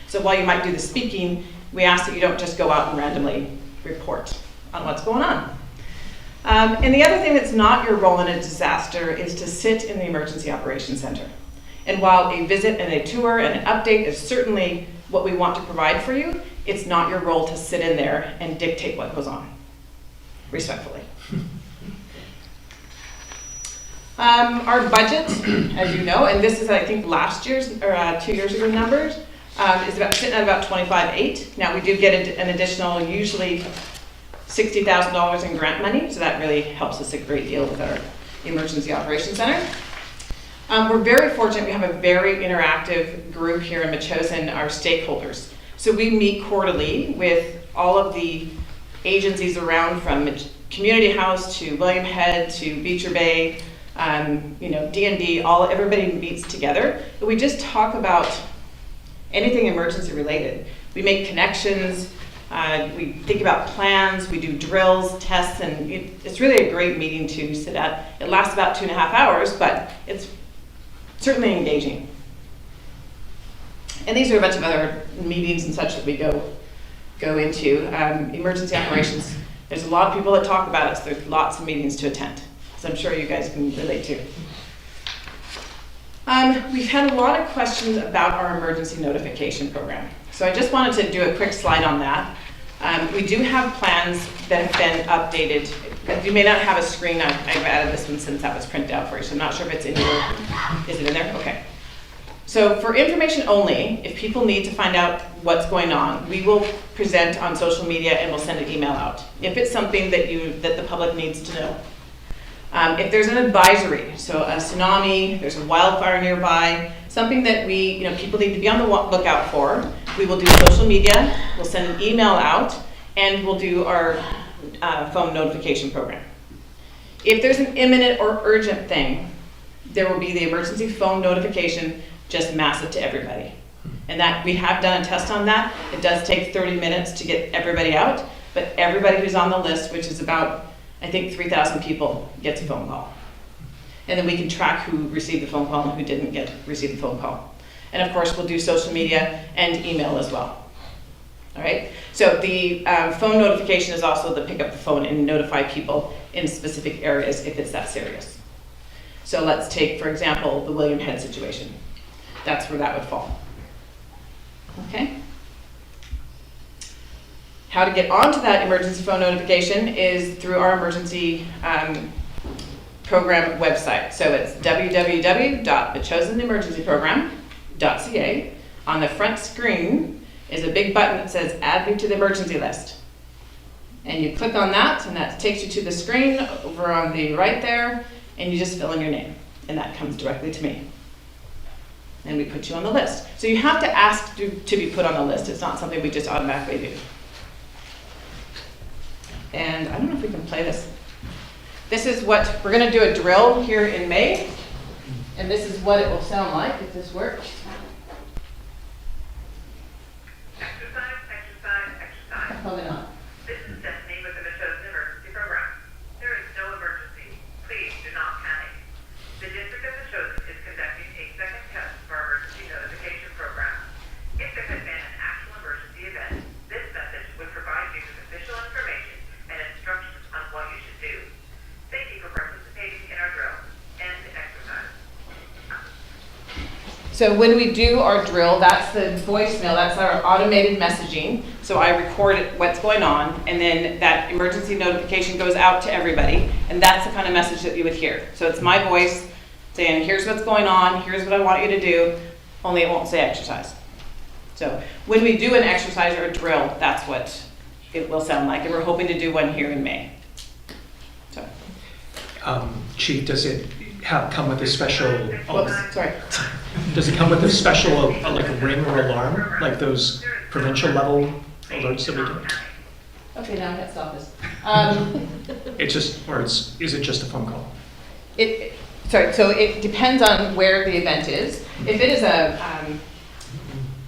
So while you might do the speaking, we ask that you don't just go out and randomly report on what's going on. And the other thing that's not your role in a disaster is to sit in the Emergency Operations Center. And while a visit and a tour and an update is certainly what we want to provide for you, it's not your role to sit in there and dictate what goes on, respectfully. Our budget, as you know, and this is I think last year's or 2 years ago numbers, is sitting at about 25.8. Now we do get an additional, usually $60,000 in grant money, so that really helps us a great deal with our Emergency Operations Center. We're very fortunate, we have a very interactive group here in Metchosin, our stakeholders. So we meet quarterly with all of the agencies around, from Community House to William Head to Beecher Bay, D&D, everybody meets together. But we just talk about anything emergency related. We make connections, we think about plans, we do drills, tests, and it's really a great meeting to sit at. It lasts about 2.5 hours, but it's certainly engaging. And these are a bunch of other meetings and such that we go into. Emergency operations, there's a lot of people that talk about it, so there's lots of meetings to attend. So I'm sure you guys can relate to. We've had a lot of questions about our emergency notification program. So I just wanted to do a quick slide on that. We do have plans that have been updated. You may not have a screen. I've added this one since that was printed out for you, so I'm not sure if it's in your, is it in there? Okay. So for information only, if people need to find out what's going on, we will present on social media and we'll send an email out. If it's something that the public needs to know. If there's an advisory, so a tsunami, there's a wildfire nearby, something that people need to be on the lookout for, we will do social media, we'll send an email out, and we'll do our phone notification program. If there's an imminent or urgent thing, there will be the emergency phone notification, just massive to everybody. And that we have done a test on that. It does take 30 minutes to get everybody out, but everybody who's on the list, which is about, I think 3,000 people, gets a phone call. And then we can track who received the phone call and who didn't receive the phone call. And of course, we'll do social media and email as well. All right, so the phone notification is also to pick up the phone and notify people in specific areas if it's that serious. So let's take, for example, the William Head situation. That's where that would fall. Okay? How to get onto that emergency phone notification is through our emergency program website. So it's www.metchosenemergencyprogram.ca. On the front screen is a big button that says add me to the emergency list. And you click on that, and that takes you to the screen over on the right there, and you just fill in your name, and that comes directly to me. And we put you on the list. So you have to ask to be put on the list. It's not something we just automatically do. And I don't know if we can play this. This is what, we're gonna do a drill here in May, and this is what it will sound like if this works. Exercise, exercise, exercise. Probably not. This is Stephanie with the Metchosin Emergency Program. There is no emergency. Please do not panic. The District of Metchosin is conducting 8-second tests for our emergency notification program. If there had been an actual emergency event, this message would provide you with official information and instructions on what you should do. Thank you for participating in our drill. End exercise. So when we do our drill, that's the voicemail, that's our automated messaging. So I record what's going on, and then that emergency notification goes out to everybody, and that's the kind of message that you would hear. So it's my voice saying, here's what's going on, here's what I want you to do, only it won't say exercise. So when we do an exercise or a drill, that's what it will sound like, and we're hoping to do one here in May. So. Chief, does it come with a special? Whoops, sorry. Does it come with a special like a ring or alarm, like those provincial level alerts that we get? Okay, now I can't stop this. It's just, or is it just a phone call? Sorry, so it depends on where the event is. If it is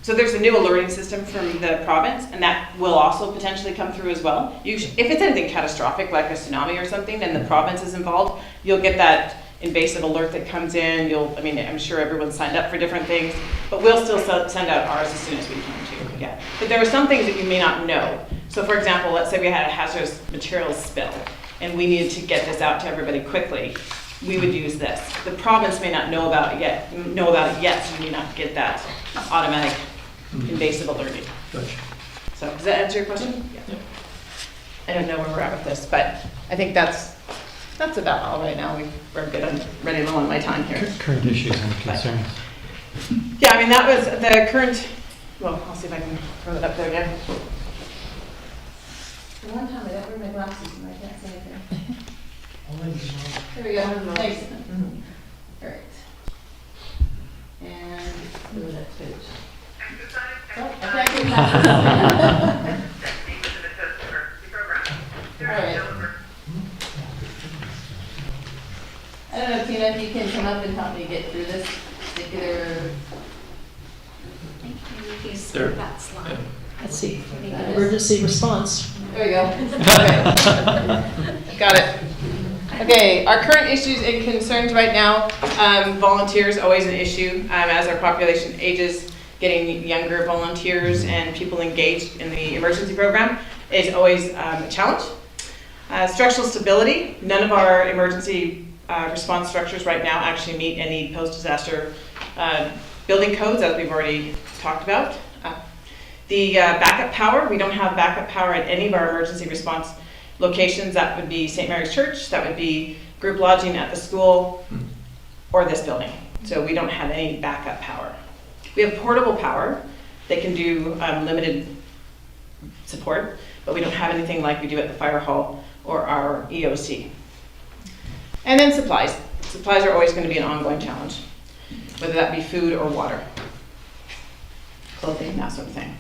so there's a new alerting system from the province, and that will also potentially come through as well. If it's anything catastrophic, like a tsunami or something, and the province is involved, you'll get that invasive alert that comes in. I'm sure everyone's signed up for different things, but we'll still send out ours as soon as we can too. Yeah. But there are some things that you may not know. So for example, let's say we had a hazardous materials spill, and we needed to get this out to everybody quickly. We would use this. The province may not know about it yet, so you may not get that automatic invasive alerting. Gotcha. So does that answer your question? Yeah. I don't know where we're at with this, but I think that's about all right now. We're good. I'm running low on my time here. Current issues and concerns. Yeah, that was the current. Well, I'll see if I can throw that up there again. The one time I don't wear my glasses and I can't see anything. There we go. Thanks. All right. And go to the next page. Oh, I can't get glasses. All right. I don't know, Tina, if you can come up and help me get through this particular. Thank you. You There. skip that slide. Let's see, emergency response. There we go. Okay. Got it. Okay, our current issues and concerns right now, volunteers, always an issue. As our population ages, getting younger volunteers and people engaged in the emergency program is always a challenge. Structural stability, none of our emergency response structures right now actually meet any post-disaster building codes, as we've already talked about. The backup power, we don't have backup power at any of our emergency response locations. That would be St. Mary's Church, that would be group lodging at the school, or this building. So we don't have any backup power. We have portable power that can do limited support, but we don't have anything like we do at the fire hall or our EOC. And then supplies. Supplies are always going to be an ongoing challenge, whether that be food or water, clothing, that sort of thing.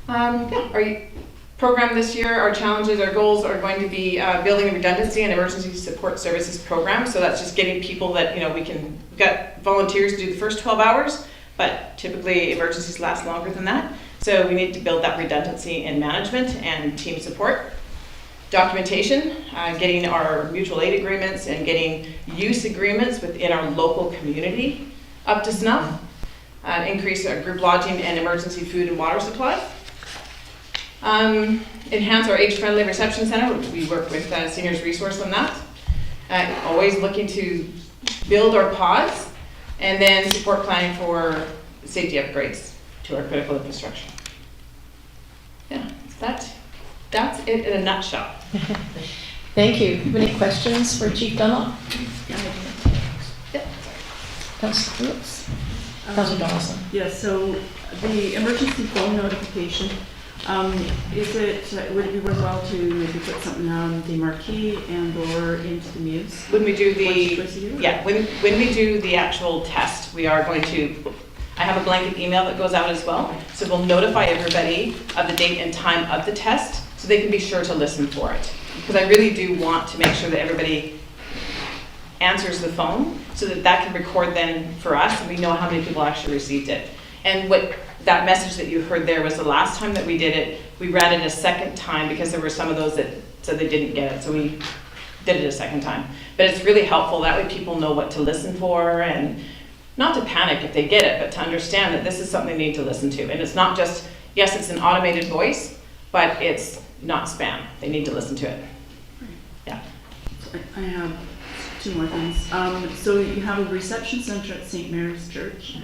Our program this year, our challenges, our goals are going to be building a redundancy and emergency support services program. So that's just getting people that, we've got volunteers to do the first 12 hours, but typically emergencies last longer than that. So we need to build that redundancy in management and team support. Documentation, getting our mutual aid agreements and getting use agreements within our local community up to snuff. Increase our group lodging and emergency food and water supply. Enhance our age-friendly reception center. We work with Seniors Resource on that. Always looking to build our pods, and then support planning for safety upgrades to our critical infrastructure. that's it in a nutshell. Thank you. Have any questions for Chief Dunlop? Councillor Lewis. Councillor Donaldson. Yes, so the emergency phone notification, would it be worthwhile to maybe put something on the marquee and or into the Muse? When we do when we do the actual test, we are going to, I have a blanket email that goes out as well. So we'll notify everybody of the date and time of the test so they can be sure to listen for it. Because I really do want to make sure that everybody answers the phone so that that can record then for us and we know how many people actually received it. And what that message that you heard there was the last time that we did it, we ran it a second time because there were some of those that said they didn't get it. So we did it a second time. But it's really helpful. That way people know what to listen for and not to panic if they get it, but to understand that this is something they need to listen to. And it's not just, yes, it's an automated voice, but it's not spam. They need to listen to it. Yeah. I have two more things. So you have a reception center at St. Mary's Church.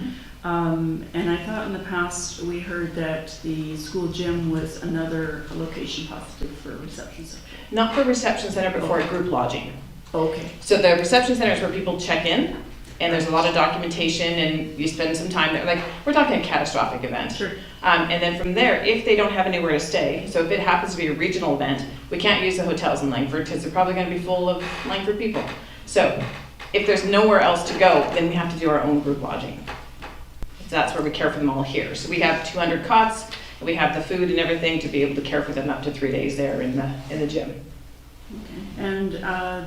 And I thought in the past we heard that the school gym was another location possibly for a reception center. Not for a reception center, but for a group lodging. Okay. So the reception center is where people check in, and there's a lot of documentation, and you spend some time there. Like, we're talking a catastrophic event. Sure. And then from there, if they don't have anywhere to stay, so if it happens to be a regional event, we can't use the hotels in Langford because they're probably going to be full of Langford people. So if there's nowhere else to go, then we have to do our own group lodging. So that's where we care for them all here. So we have 200 cots, and we have the food and everything to be able to care for them up to 3 days there in the gym. Okay. And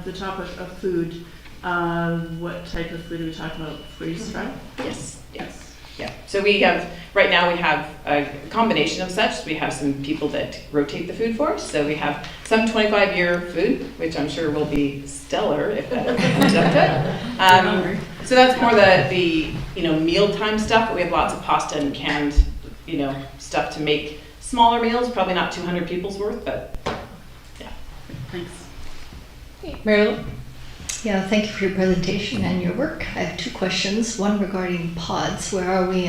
the topic of food, what type of food are we talking about? Freeze-dried? Yes. Yes. Yeah. So we have, right now we have a combination of such. We have some people that rotate the food for us. So we have some 25-year food, which I'm sure will be stellar if that comes up good. So that's more the mealtime stuff, but we have lots of pasta and canned, stuff to make smaller meals, probably not 200 people's worth, but yeah. Thanks. Marilyn? Yeah, thank you for your presentation and your work. I have two questions. One regarding pods. Where are we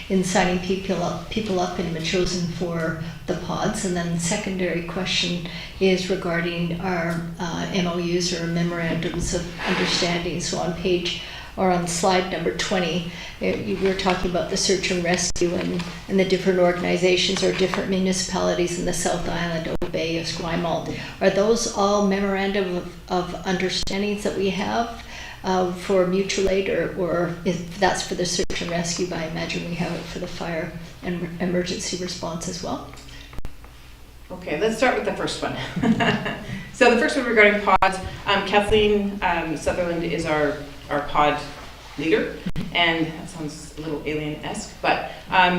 in signing people up in Metchosin for the pods? And then the secondary question is regarding our MOUs or memorandums of understanding. So on slide number 20, you were talking about the search and rescue and the different organizations or different municipalities in the South Island of Bay of Esquimalt. Are those all memorandum of understandings that we have for mutual aid, or if that's for the search and rescue, but I imagine we have it for the fire and emergency response as well? Okay, let's start with the first one. So the first one regarding pods, Kathleen Sutherland is our pod leader, and that sounds a little alien-esque, but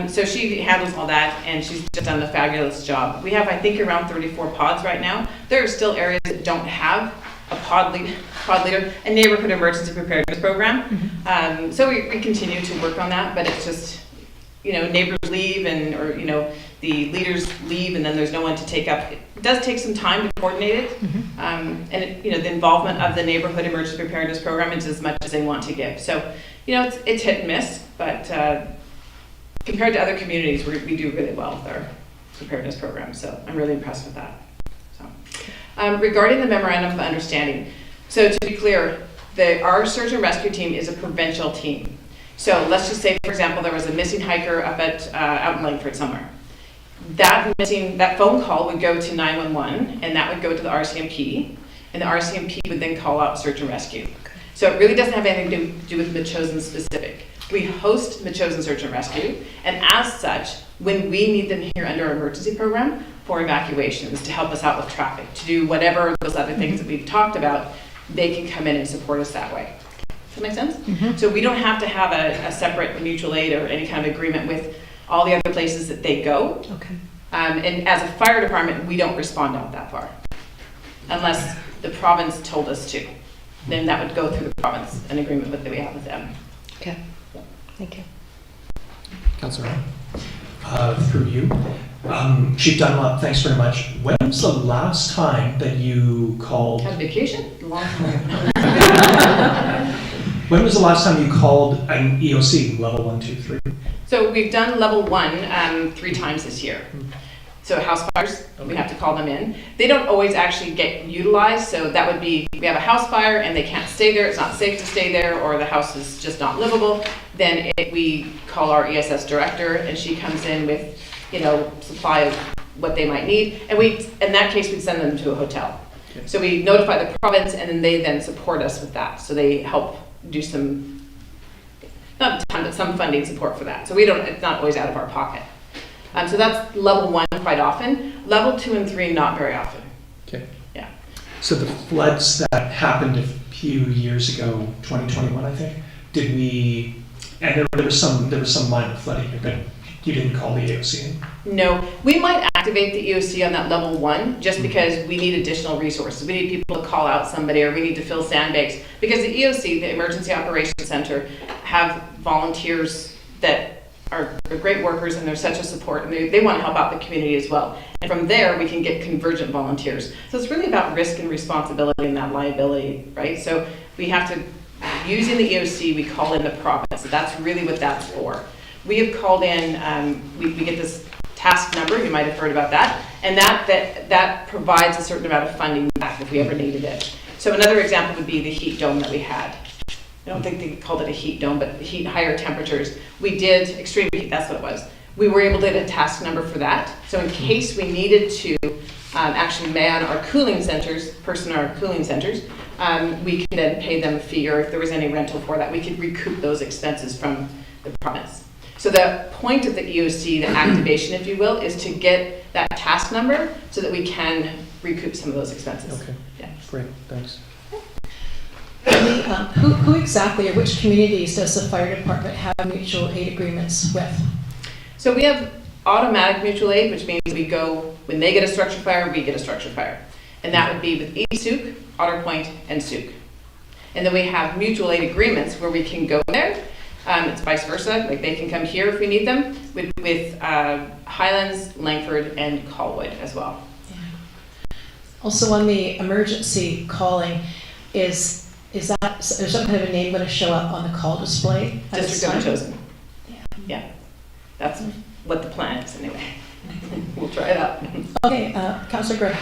so she handles all that, and she's just done a fabulous job. We have, I think, around 34 pods right now. There are still areas that don't have a pod leader, a neighborhood emergency preparedness program. So we continue to work on that, but it's just, neighbors leave or the leaders leave and then there's no one to take up. It does take some time to coordinate it. And the involvement of the neighborhood emergency preparedness program is as much as they want to give. So, it's hit and miss, but compared to other communities, we do really well with our preparedness program. So I'm really impressed with that. So, regarding the memorandum of understanding, so to be clear, our search and rescue team is a provincial team. So let's just say, for example, there was a missing hiker up out in Langford somewhere. That phone call would go to 911, and that would go to the RCMP, and the RCMP would then call out search and rescue. So it really doesn't have anything to do with Metchosin specific. We host Metchosin Search and Rescue, and as such, when we need them here under our emergency program for evacuations, to help us out with traffic, to do whatever those other things that we've talked about, they can come in and support us that way. Does that make sense? So we don't have to have a separate mutual aid or any kind of agreement with all the other places that they go. Okay. And as a fire department, we don't respond out that far. Unless the province told us to. Then that would go through the province, an agreement that we have with them. Okay. Thank you. Councillor through you. Chief Dunlop, thanks very much. When was the last time that you called? Had a vacation? A long time. When was the last time you called an EOC, level 1, 2, 3? So we've done level 1 3 times this year. So house fires, we have to call them in. They don't always actually get utilized, so that would be, we have a house fire and they can't stay there, it's not safe to stay there, or the house is just not livable, then we call our ESS director and she comes in with, supply of what they might need. And in that case, we'd send them to a hotel. Okay. So we notify the province and then they then support us with that. So they help do some, not a ton, but some funding support for that. So it's not always out of our pocket. So that's level 1 quite often. Level 2 and 3, not very often. Okay. Yeah. So the floods that happened a few years ago, 2021, I think, and there was some minor flooding, but you didn't call the EOC in? No, we might activate the EOC on that level 1 just because we need additional resources. We need people to call out somebody, or we need to fill sandbags. Because the EOC, the Emergency Operations Center, have volunteers that are great workers and they're such a support, and they want to help out the community as well. And from there, we can get convergent volunteers. So it's really about risk and responsibility and that liability, right? So we have to, using the EOC, we call in the province. So that's really what that's for. We have called in, we get this task number, you might have heard about that, and that provides a certain amount of funding back if we ever needed it. So another example would be the heat dome that we had. I don't think they called it a heat dome, but higher temperatures. We did extreme heat, that's what it was. We were able to get a task number for that. So in case we needed to actually man our cooling centers, our cooling centers, we can then pay them a fee, or if there was any rental for that, we could recoup those expenses from the province. So the point of the EOC, the activation, if you will, is to get that task number so that we can recoup some of those expenses. Okay, yeah. Great, thanks. Who exactly, or which communities does the fire department have mutual aid agreements with? So we have automatic mutual aid, which means we go, when they get a structure fire, we get a structure fire. And that would be with East Souk, Otter Point, and Souk. And then we have mutual aid agreements where we can go there. It's vice versa, like they can come here if we need them, with Highlands, Langford, and Colwood as well. Yeah. Also on the emergency calling, is that, there's some kind of a name going to show up on the call display? District of Metchosin. Yeah, that's what the plan is anyway. We'll try it out. Okay, Councillor Gray.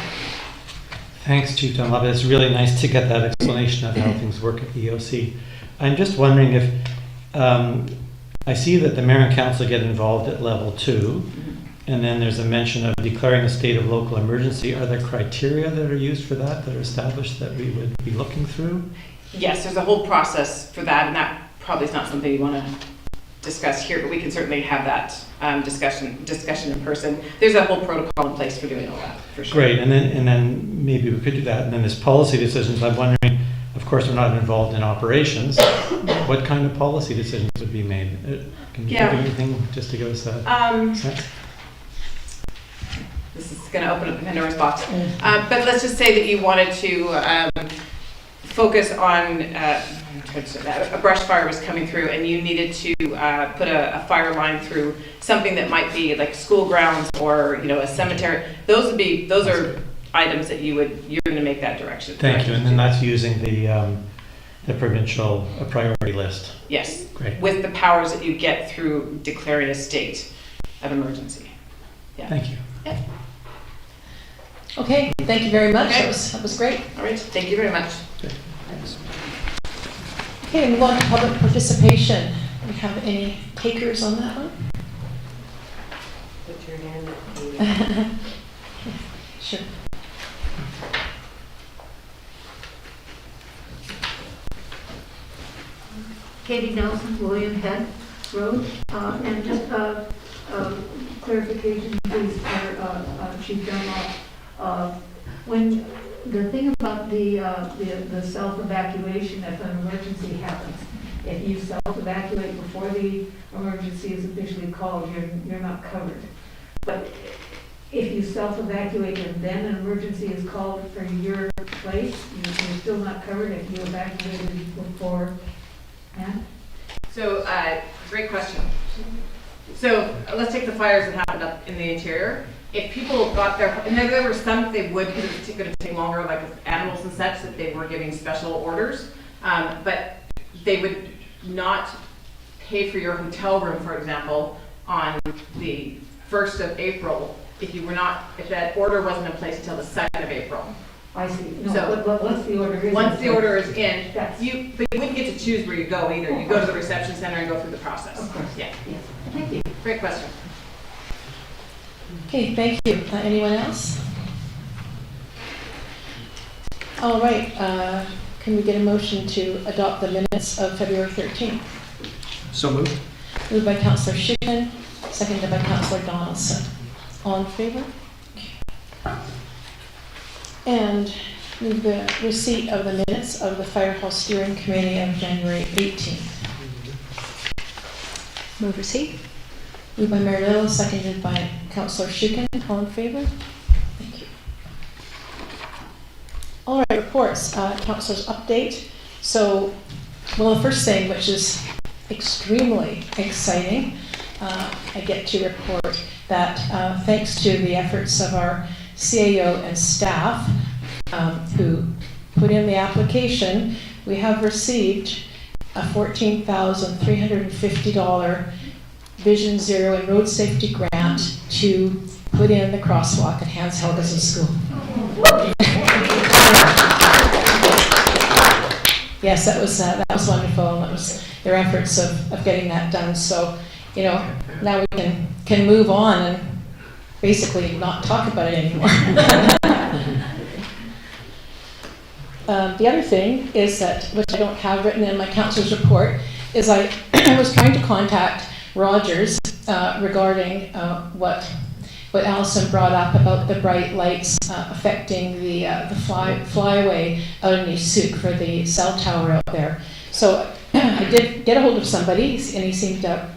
Thanks, Chief Dunlop. It's really nice to get that explanation of how things work at the EOC. I'm just wondering if, I see that the mayor and council get involved at level 2, and then there's a mention of declaring a state of local emergency. Are there criteria that are used for that are established that we would be looking through? Yes, there's a whole process for that, and that probably is not something you want to discuss here, but we can certainly have that discussion in person. There's a whole protocol in place for doing all that, for sure. Great, and then maybe we could do that. And then there's policy decisions. I'm wondering, of course, we're not involved in operations. What kind of policy decisions would be made? Can you think of anything just to give us a sense? This is going to open up the Pandora's box. But let's just say that you wanted to focus on a brush fire was coming through and you needed to put a fire line through something that might be like school grounds or a cemetery. Those are items that you're going to make that direction. Thank you, and then that's using the provincial priority list. Yes. Great. With the powers that you get through declaring a state of emergency. Yeah. Thank you. Yeah. Okay, thank you very much. Okay. That was great. All right, thank you very much. Okay, thanks. Okay, move on to public participation. Do we have any takers on that one? Put your hand up. Sure. Katie Nelson, William Head Road, and just clarification, please, for Chief Dunlop. When the thing about the self-evacuation, if an emergency happens, if you self-evacuate before the emergency is officially called, you're not covered. But if you self-evacuate and then an emergency is called for your place, you're still not covered if you evacuated before. Yeah. So, great question. So let's take the fires that happened up in the interior. If people got their, and there were some that they would, because it's going to take longer, like with animals and such, that they were giving special orders, but they would not pay for your hotel room, for example, on the 1st of April if that order wasn't in place until the 2nd of April. I see. No, So, but once the order is. Once the order is in, That's- but you wouldn't get to choose where you go either. You go to the reception center and go through the process. Of course. Yeah. Yes. Thank you. Great question. Okay, thank you. Anyone else? All right, can we get a motion to adopt the minutes of February 13th? So moved. Moved by Councillor Schiffman, seconded by Councillor Donaldson. All in favor? And move the receipt of the minutes of the Firehouse Steering Committee of January 18th. Move receipt. Moved by Mayor Little, seconded by Councillor Schiffman. All in favor? Thank you. All right, reports. Councillor's update. So, well, the first thing, which is extremely exciting, I get to report that thanks to the efforts of our CAO and staff who put in the application, we have received a $14,350 Vision Zero and Road Safety Grant to put in the crosswalk at Hans Helgeson School. Yes, that was wonderful, and that was their efforts of getting that done. So, you know, now we can move on and basically not talk about it anymore. The other thing is that, which I don't have written in my councillor's report, is I was trying to contact Rogers regarding what Alison brought up about the bright lights affecting the flyaway out in East Souk for the cell tower out there. So I did get a hold of somebody, and he seemed to.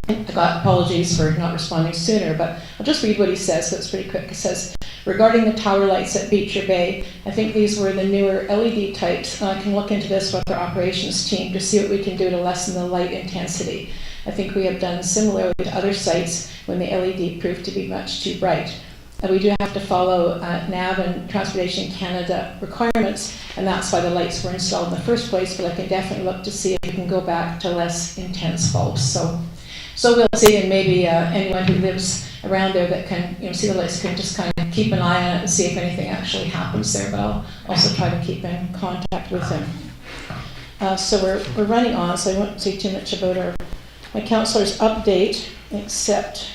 I got apologies for not responding sooner, but I'll just read what he says, so it's pretty quick. He says, regarding the tower lights at Beecher Bay, I think these were the newer LED types. I can look into this with our operations team to see what we can do to lessen the light intensity. I think we have done similarly to other sites when the LED proved to be much too bright. We do have to follow NAV and Transportation Canada requirements, and that's why the lights were installed in the first place, but I can definitely look to see if we can go back to less intense bulbs. So we'll see, and maybe anyone who lives around there that can, see the lights can just kind of keep an eye on it and see if anything actually happens there. But I'll also try to keep in contact with them. So we're running on, so I won't say too much about my councillor's update, except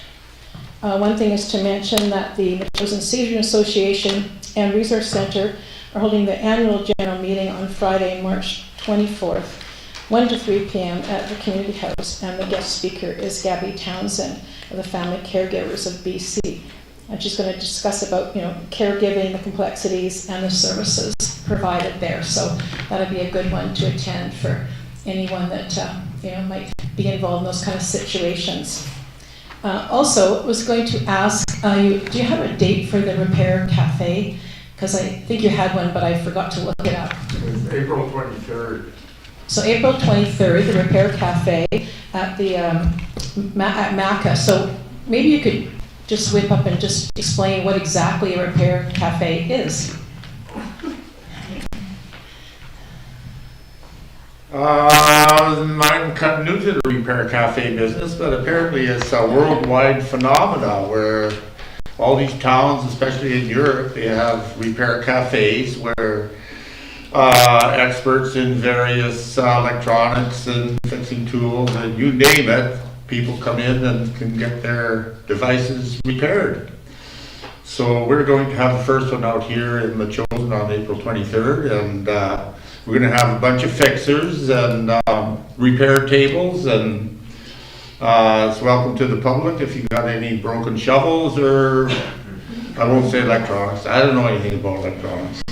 one thing is to mention that the Metchosin Season Association and Resource Centre are holding the annual general meeting on Friday, March 24th. 1 to 3 p.m. at the Community House, and the guest speaker is Gabby Townsend of the Family Caregivers of BC. And she's going to discuss about, caregiving, the complexities, and the services provided there. So that'll be a good one to attend for anyone that, might be involved in those kind of situations. Also, I was going to ask you, do you have a date for the Repair Cafe? Because I think you had one, but I forgot to look it up. It's April 23rd. So April 23rd, the Repair Cafe at the at MACA. So maybe you could just whip up and just explain what exactly a Repair Cafe is. I'm kind of new to the Repair Cafe business, but apparently it's a worldwide phenomenon where all these towns, especially in Europe, they have repair cafes where experts in various electronics and fixing tools and you name it, people come in and can get their devices repaired. So we're going to have the first one out here in Metchosin on April 23rd, and we're going to have a bunch of fixers and repair tables, and it's welcome to the public if you got any broken shovels or, I won't say electronics, I don't know anything about electronics.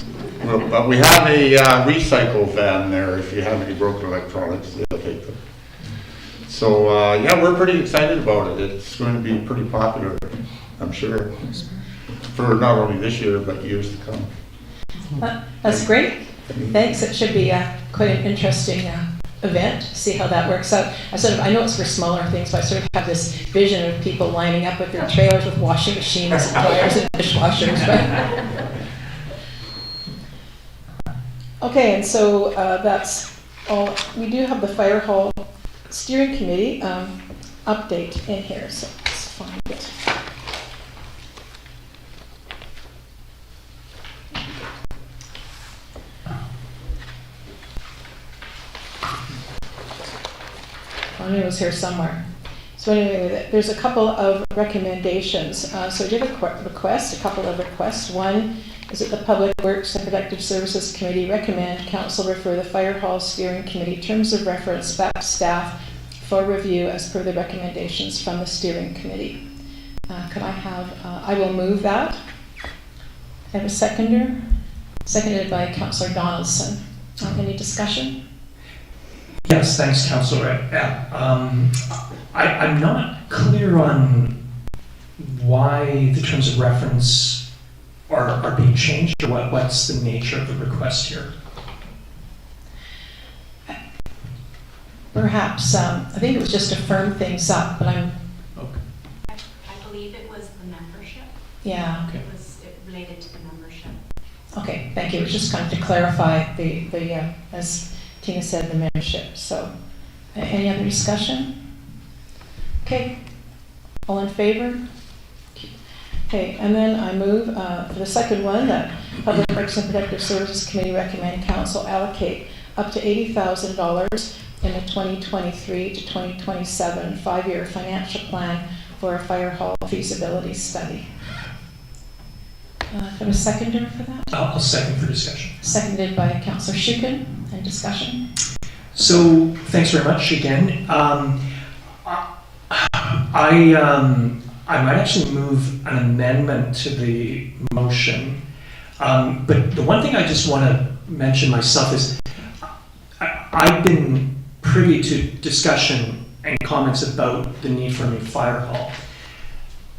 But we have a recycle van there. If you have any broken electronics, they'll take them. So yeah, we're pretty excited about it. It's going to be pretty popular, I'm sure, for not only this year, but years to come. That's great. Thanks. It should be quite an interesting event. See how that works out. I know it's for smaller things, but I sort of have this vision of people lining up with their trailers with washing machines and dryers and dishwashers. Okay, and so that's all. We do have the Fire Hall Steering Committee update in here, so let's find it. Tony was here somewhere. So anyway, there's a couple of recommendations. So I did a couple of requests. One is that the Public Works and Protective Services Committee recommend Council refer the Fire Hall Steering Committee terms of reference back to staff for review as per the recommendations from the Steering Committee. I will move that. I have a seconder. Seconded by Councillor Donaldson. Any discussion? Yes, thanks, Councillor. I'm not clear on why the terms of reference are being changed, or what's the nature of the request here. Perhaps, I think it was just to firm things up, but I'm... Okay. I believe it was the membership. Yeah. Okay. It related to the membership. Okay, thank you. It was just kind of to clarify the as Tina said, the membership. So, any other discussion? Okay, all in favor? Okay, and then I move for the second one that Public Works and Protective Services Committee recommend Council allocate up to $80,000 in the 2023 to 2027 5-year financial plan for a fire hall feasibility study. Do I have a seconder for that? I'll second for discussion. Seconded by Councillor Shukin. And discussion? So, thanks very much again. I might actually move an amendment to the motion. But the one thing I just want to mention myself is I've been privy to discussion and comments about the need for a new fire hall.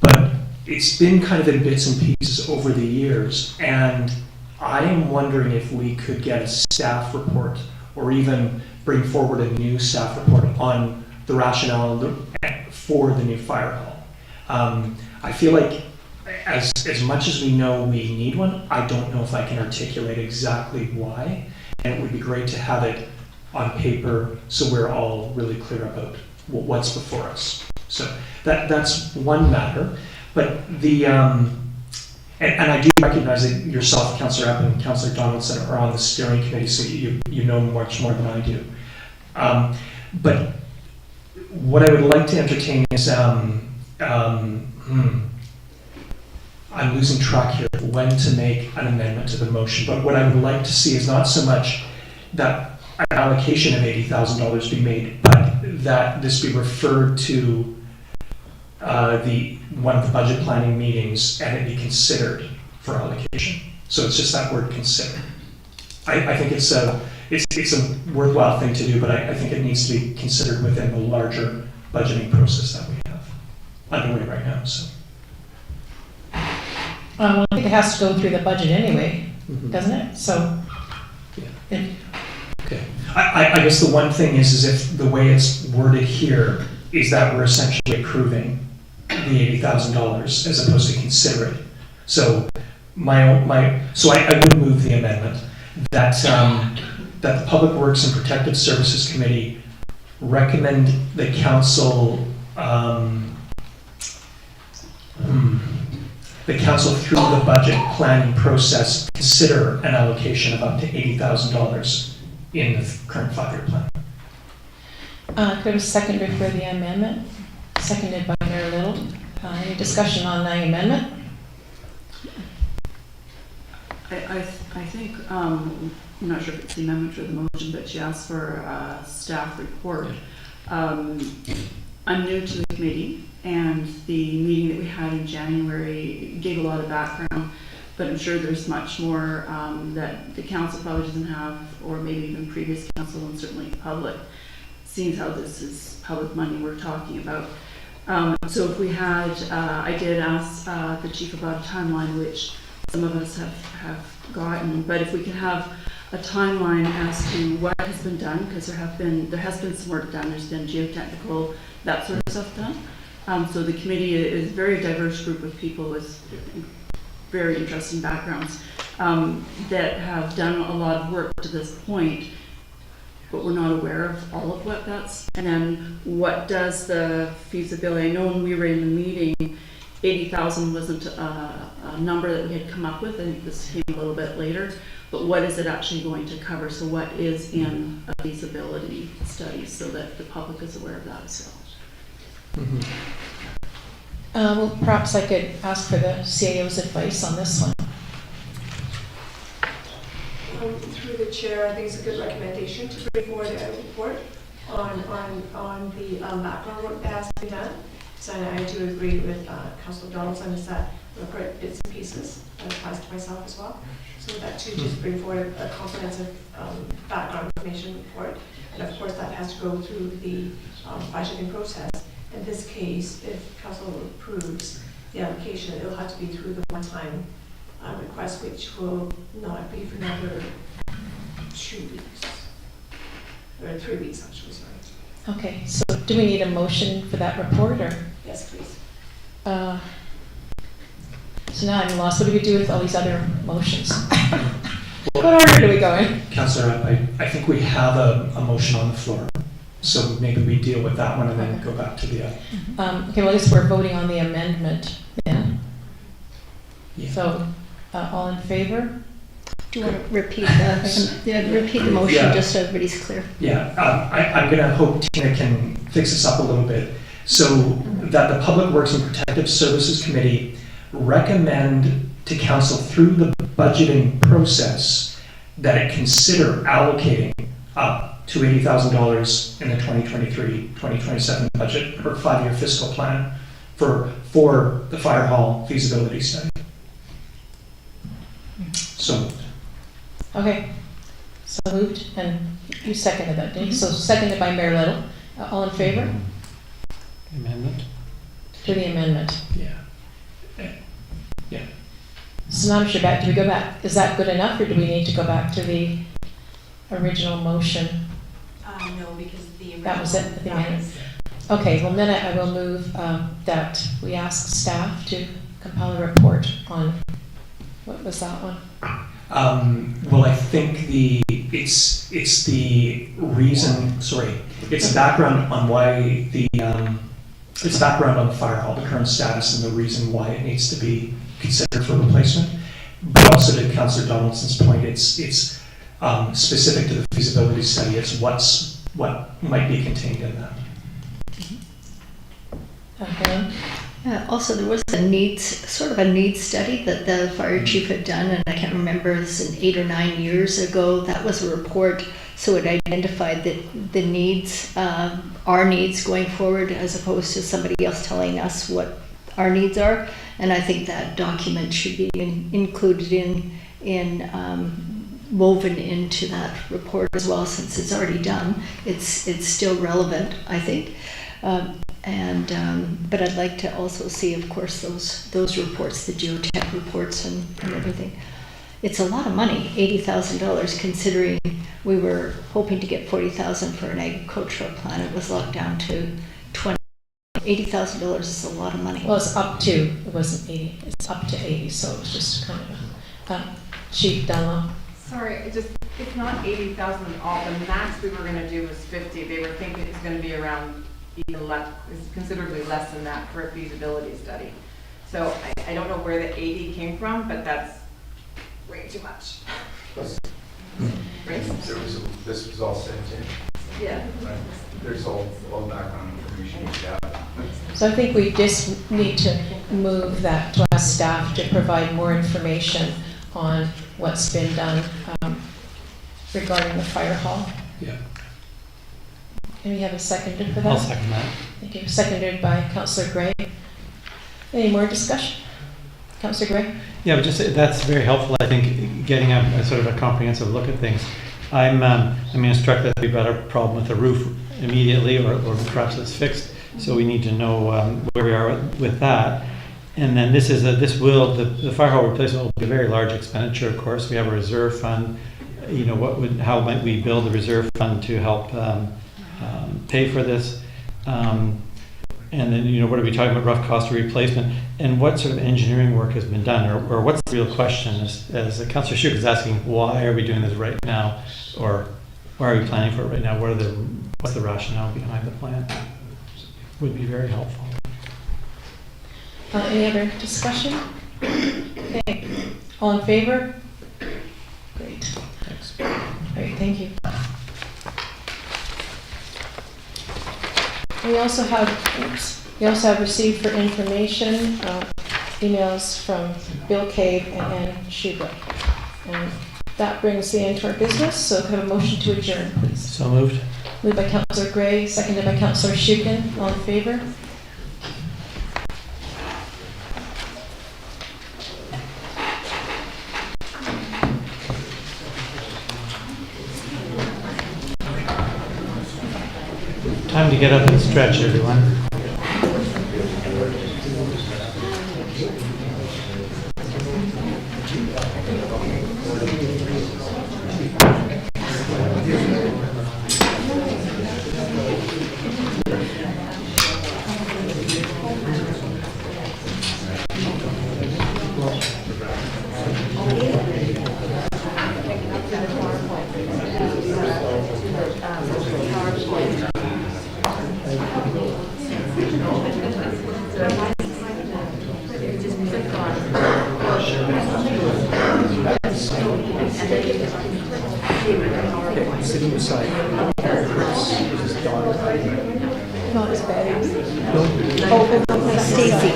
But it's been kind of in bits and pieces over the years, and I am wondering if we could get a staff report or even bring forward a new staff report on the rationale for the new fire hall. I feel like as much as we know we need one, I don't know if I can articulate exactly why, and it would be great to have it on paper so we're all really clear about what's before us. So that's one matter. But the, and I do recognize that yourself, Councillor Epp and Councillor Donaldson are on the steering committee, so you know much more than I do. But what I would like to entertain is, I'm losing track here of when to make an amendment to the motion, but what I would like to see is not so much that an allocation of $80,000 be made, but that this be referred to one of the budget planning meetings and it be considered for allocation. So it's just that word consider. I think it's a worthwhile thing to do, but I think it needs to be considered within the larger budgeting process that we have underway right now. So. I think it has to go through the budget anyway, doesn't it? So. Yeah. Okay. I guess the one thing is if the way it's worded here is that we're essentially approving the $80,000 as opposed to consider it. So I would move the amendment that that the Public Works and Protective Services Committee recommend the council through the budget planning process consider an allocation of up to $80,000 in the current 5-year plan. Could I have a seconder for the amendment? Seconded by Mayor Little. Any discussion on the amendment? I think, I'm not sure if it's the amendment or the motion, but she asked for a staff report. I'm new to the committee, and the meeting that we had in January gave a lot of background, but I'm sure there's much more that the council probably doesn't have, or maybe even previous council and certainly the public, seeing how this is public money we're talking about. So if we had, I did ask the chief about a timeline, which some of us have gotten, but if we could have a timeline as to what has been done, because there has been some work done, there's been geotechnical, that sort of stuff done. So the committee is a very diverse group of people with very interesting backgrounds that have done a lot of work to this point, but we're not aware of all of what that's. And then what does the feasibility, I know when we were in the meeting, 80,000 wasn't a number that we had come up with. I think this came a little bit later, but what is it actually going to cover? So what is in a feasibility study so that the public is aware of that as well. Well, perhaps I could ask for the CAO's advice on this one. Through the chair, I think it's a good recommendation to bring forward a report on the background work that has been done. So I do agree with Councillor Donaldson, is that we've heard bits and pieces, that applies to myself as well. So that to just bring forward a comprehensive background information report. And of course that has to go through the budgeting process. In this case, if council approves the application, it'll have to be through the one-time request, which will not be for another 2 weeks. Or 3 weeks, actually, sorry. Okay, so do we need a motion for that report, or? Yes, please. So now I'm lost. What do we do with all these other motions? What order do we go in? Councillor, I think we have a motion on the floor. So maybe we deal with that one and then go back to the other. Okay, well, I guess we're voting on the amendment then. Yeah. So, all in favor? Do you want to repeat the motion, Yeah. just so everybody's clear? Yeah, I'm going to hope Tina can fix this up a little bit. So that the Public Works and Protective Services Committee recommend to council through the budgeting process that it consider allocating up to $80,000 in the 2023-2027 budget or 5-year fiscal plan for the fire hall feasibility study. So Okay, so moved, and you seconded that, didn't you? So seconded by Mayor Little. All in favor? Amendment? To the amendment. Yeah. Yeah. So now do we go back? Is that good enough, or do we need to go back to the original motion? No, because the original. That was it, the amendment. Okay, well then I will move that we ask staff to compile a report on, what was that one? Well, I think it's the reason, it's the background on why it's background on the fire hall, the current status and the reason why it needs to be considered for replacement. But also to Councillor Donaldson's point, it's specific to the feasibility study. It's what might be contained in that. Okay. Also, there was a needs study that the fire chief had done, and I can't remember, it was 8 or 9 years ago. That was a report, so it identified the needs, our needs going forward, as opposed to somebody else telling us what our needs are. And I think that document should be included woven into that report as well, since it's already done. It's still relevant, I think. But I'd like to also see, of course, those reports, the geotech reports and everything. It's a lot of money, $80,000, considering we were hoping to get $40,000 for an agricultural plan. It was locked down to $20,000. $80,000 is a lot of money. Well, it's up to, it wasn't 80, it's up to 80, so it was just kind of Chief Dunlop. Sorry, it's not 80,000 all. The max we were going to do was 50. They were thinking it's going to be around even less, considerably less than that for a feasibility study. So I don't know where the 80 came from, but that's way too much. This was all sent in. Yeah. Right. There's all background information we have. So I think we just need to move that to ask staff to provide more information on what's been done regarding the fire hall. Yeah. Can we have a seconder for that? I'll second that. Thank you. Seconded by Councillor Gray. Any more discussion? Councillor Gray? Yeah, but that's very helpful, I think, getting a sort of a comprehensive look at things. I'm struck that we've got a problem with the roof immediately, or perhaps it's fixed, so we need to know where we are with that. And then the fire hall replacement will be a very large expenditure, of course. We have a reserve fund. How might we build a reserve fund to help pay for this? And then, what are we talking about, rough cost of replacement? And what sort of engineering work has been done? Or what's the real question? As Councillor Schuch is asking, why are we doing this right now? Or why are we planning for it right now? What's the rationale behind the plan? Would be very helpful. Any other discussion? Okay, all in favor? Great. Thanks. Great, thank you. We also have received for information emails from Bill Cave and Ann Schubert. And that brings the end to our business, so can I have a motion to adjourn, please. So moved. Moved by Councillor Gray, seconded by Councillor Shukin. All in favor? Time to get up and stretch, everyone. Sitting beside Chris, his daughter. Not as bad. Stacy.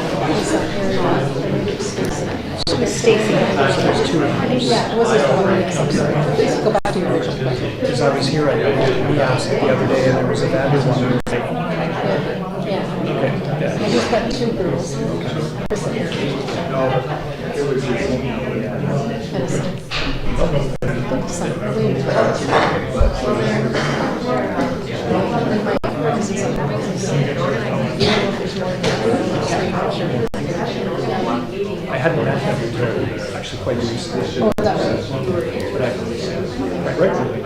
Miss Stacy. Yeah, it was his daughter, yes, I'm sorry. Please go back to your original question. Because I was here, we asked it the other day, and there was a valid one. Yeah. Okay, yeah. I just got 2 girls. I hadn't met him until actually quite recently. Oh, that way. But I regularly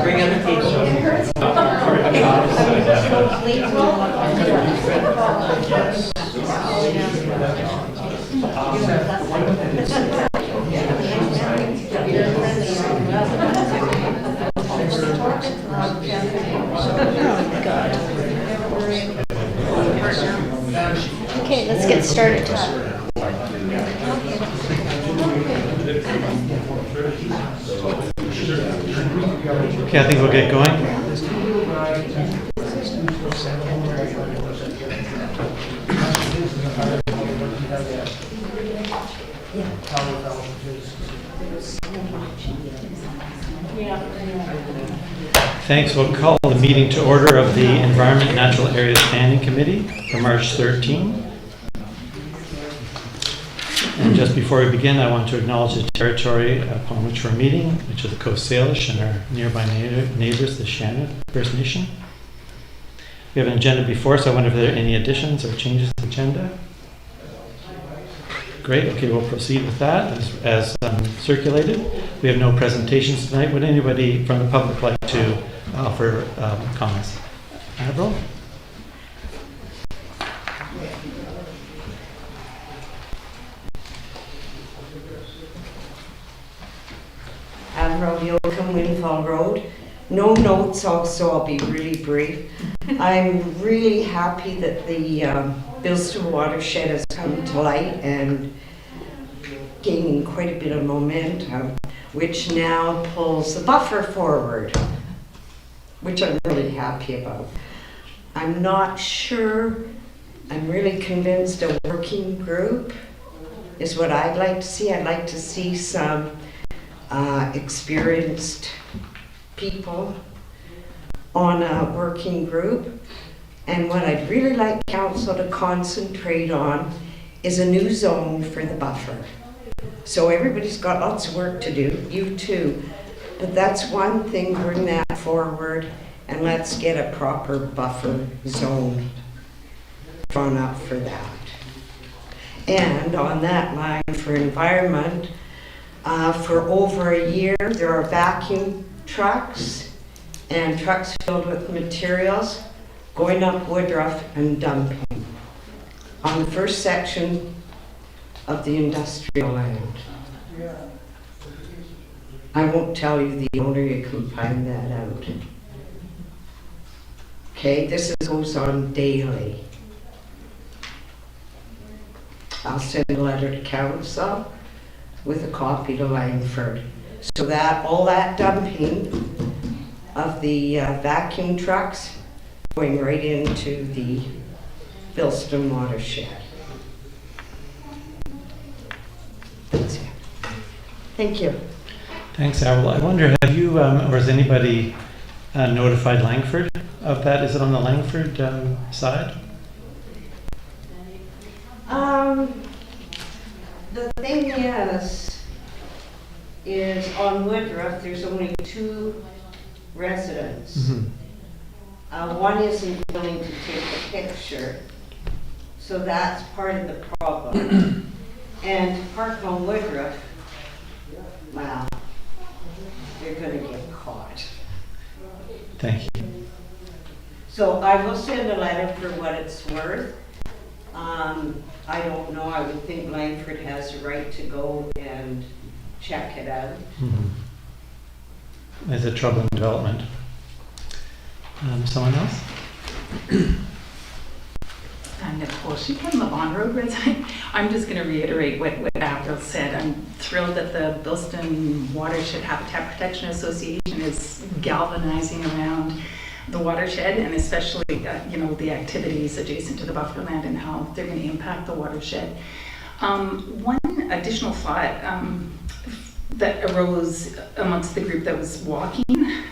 Bring on the Okay, let's get started. Okay, I think we'll get going. Thanks. We'll call the meeting to order of the Environment and Natural Areas Standing Committee for March 13. And just before we begin, I want to acknowledge the territory upon which we're meeting, which are the Coast Salish and our nearby neighbors, the Shannon First Nation. We have an agenda before us. I wonder if there are any additions or changes to the agenda. Great. Okay, we'll proceed with that as circulated. We have no presentations tonight. Would anybody from the public like to offer comments? Admiral? Admiral Yoakum, Windfall Road. No notes also, I'll be really brief. I'm really happy that the Bilston watershed has come to light and gaining quite a bit of momentum, which now pulls the buffer forward, which I'm really happy about. I'm not sure I'm really convinced a working group is what I'd like to see. I'd like to see some experienced people on a working group. And what I'd really like council to concentrate on is a new zone for the buffer. So everybody's got lots of work to do, you too. But that's one thing, bring that forward and let's get a proper buffer zone drawn up for that. And on that line for environment, for over a year, there are vacuum trucks and trucks filled with materials going up Woodruff and dumping on the first section of the industrial land. I won't tell you the owner, you can find that out. Okay, this goes on daily. I'll send a letter to council with a copy to Langford. So that all that dumping of the vacuum trucks going right into the Bilston watershed. That's it. Thank you. Thanks, Errol. I wonder, have you, or has anybody notified Langford of that? Is it on the Langford side? The thing is on Woodruff, there's only 2 residents. Mm-hmm. One isn't willing to take a picture, so that's part of the problem. And to park on Woodruff, wow, you're gonna get caught. Thank you. So I will send a letter for what it's worth. I don't know, I would think Langford has a right to go and check it out. Mm-hmm. Is it troubling development? Someone else? Nicole, she from the Bond Road resident. I'm just going to reiterate what Avril said. I'm thrilled that the Bilston Watershed Habitat Protection Association is galvanizing around the watershed, and especially the activities adjacent to the buffer land and how they're going to impact the watershed. One additional thought that arose amongst the group that was walking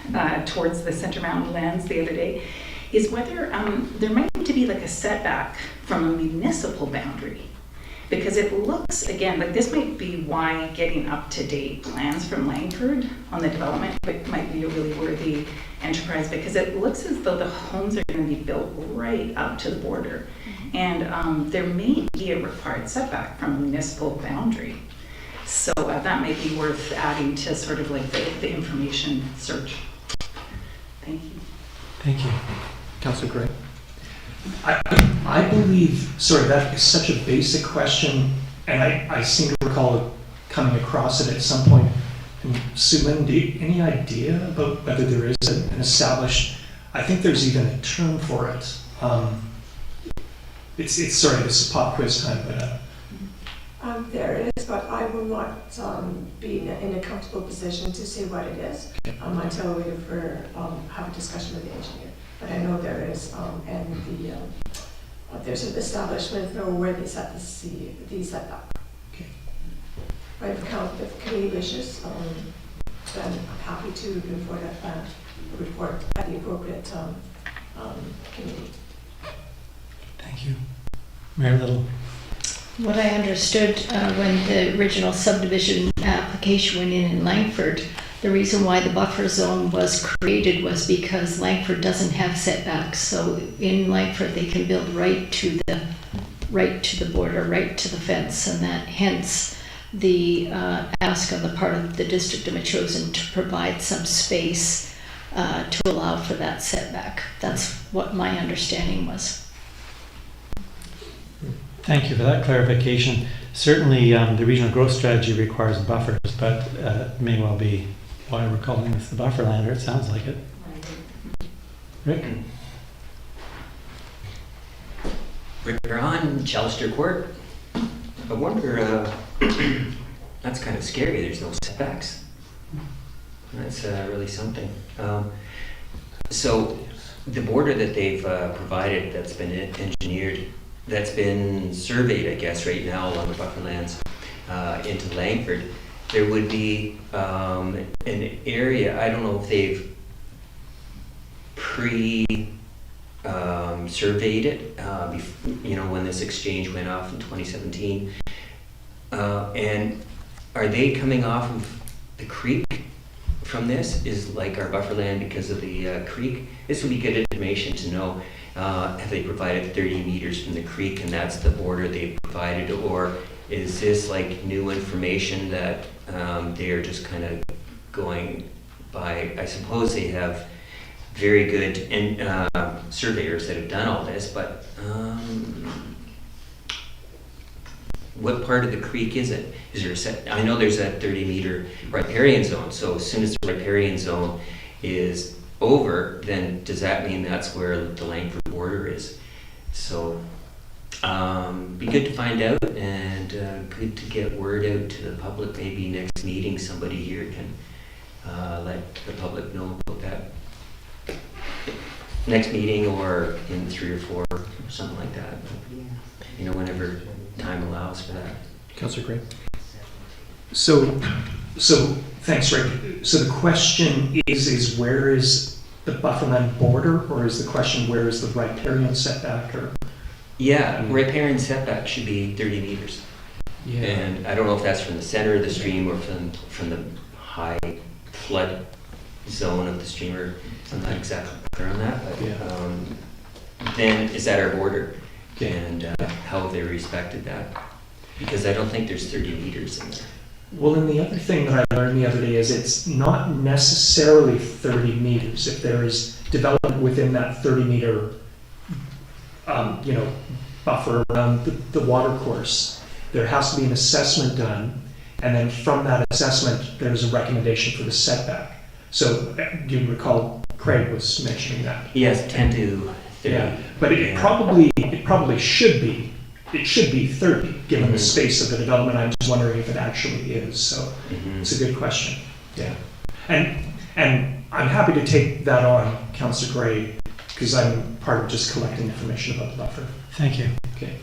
towards the Centre Mountain lands the other day is whether there might need to be like a setback from a municipal boundary. Because it looks, again, like this might be why getting up-to-date plans from Langford on the development might be a really worthy enterprise, because it looks as though the homes are going to be built right up to the border. And there may be a required setback from a municipal boundary. So that might be worth adding to sort of like the information search. Thank you. Thank you. Councillor Gray. I believe, sorry, that is such a basic question, and I seem to recall coming across it at some point. And Suman, any idea about whether there is an established, I think there's even a term for it. Sorry, this is pop quiz time, but. There is, but I will not be in a comfortable position to say what it is until we have a discussion with the engineer. But I know there is, and there's an establishment where they set the setback. Okay. But if the committee wishes, then I'm happy to report at the appropriate committee. Thank you. Mayor Little. What I understood when the original subdivision application went in Langford, the reason why the buffer zone was created was because Langford doesn't have setbacks. So in Langford, they can build right to the border, right to the fence, and that hence the ask on the part of the District of Metchosin to provide some space to allow for that setback. That's what my understanding was. Thank you for that clarification. Certainly, the regional growth strategy requires buffers, but it may well be why we're calling this the buffer land, or it sounds like it. Rick? Rick Perron, Chalister Court. I wonder, that's kind of scary, there's no setbacks. That's really something. So the border that they've provided that's been engineered, that's been surveyed, I guess, right now along the bufferlands into Langford, there would be an area, I don't know if they've surveyed it, when this exchange went off in 2017. And are they coming off of the creek from this? Is like our buffer land because of the creek? This would be good information to know. Have they provided 30 meters from the creek and that's the border they provided? Or is this like new information that they are just kind of going by? I suppose they have very good surveyors that have done all this, but what part of the creek is it? Is there a set? I know there's that 30-meter riparian zone, so as soon as the riparian zone is over, then does that mean that's where the Langford border is? So be good to find out, and good to get word out to the public. Maybe next meeting somebody here can let the public know about that. Next meeting or in 3 or 4 or something like that. Whenever time allows for that. Councillor Gray. So thanks, Rick. So the question is where is the bufferland border, or is the question where is the riparian setback? Or Riparian setback should be 30 meters. Yeah. And I don't know if that's from the center of the stream or from the high flood zone of the stream, or I'm not exactly clear on that, but then is that our border? Okay. And how have they respected that? Because I don't think there's 30 meters in there. Well, and the other thing that I learned the other day is it's not necessarily 30 meters. If there is development within that 30-meter, buffer around the water course, there has to be an assessment done, and then from that assessment, there's a recommendation for the setback. So, do you recall Craig was mentioning that? Yes, 10 to 30. Yeah, but it probably should be. It should be 30, given the space of the development. I'm just wondering if it actually is. So it's a good question. Yeah, and I'm happy to take that on, Councillor Gray, because I'm part of just collecting information about the buffer. Thank you. Okay.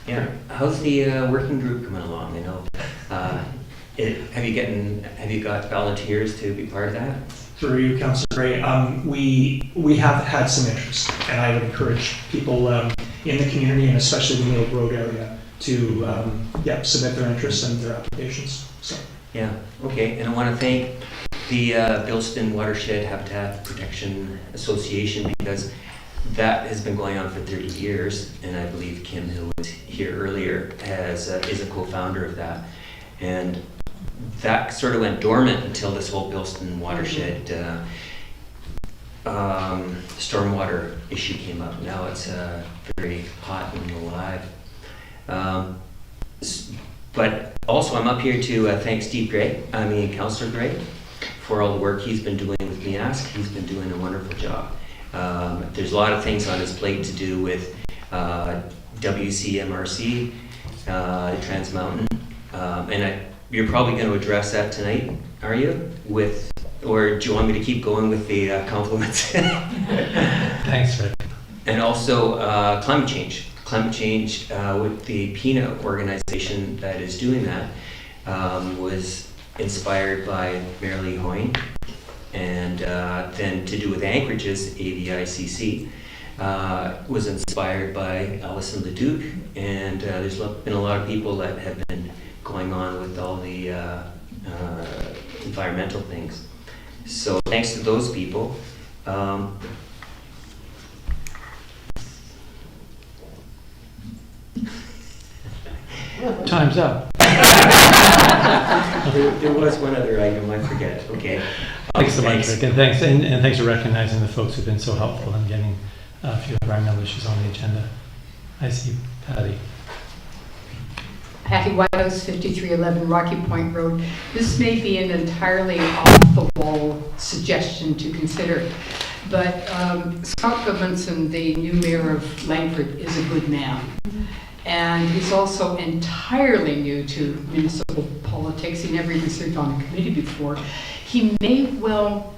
Yeah. How's the working group coming along? I know. Have you got volunteers to be part of that? Through you, Councillor Gray, we have had some interest, and I would encourage people in the community, and especially the Neil Road area, to submit their interests and their applications. So. Yeah. Okay. And I want to thank the Bilston Watershed Habitat Protection Association, because that has been going on for 30 years, and I believe Kim, who was here earlier, is a co-founder of that, and that sort of went dormant until this whole Bilston watershed stormwater issue came up. Now it's very hot and alive. But also I'm up here to thank Councillor Gray, for all the work he's been doing with MEASC. He's been doing a wonderful job. There's a lot of things on his plate to do with WCMRC, Trans Mountain, and you're probably going to address that tonight, are you? Or do you want me to keep going with the compliments? Thanks, Rick. And also climate change. Climate change with the PINA organization that is doing that was inspired by Marilee Hoyne, and then to do with anchorages, AVICC was inspired by Alison Leduc, and there's been a lot of people that have been going on with all the environmental things. So thanks to those people. Time's up. There was one other item, I forget. Okay. Thanks so much, Rick, and thanks for recognizing the folks who've been so helpful in getting a few environmental issues on the agenda. I see Patty. Patty Whitehouse, 5311 Rocky Point Road. This may be an entirely off-the-wall suggestion to consider, but Scott Goodmanson, the new mayor of Langford, is a good man. And he's also entirely new to municipal politics. He never even served on a committee before. He may well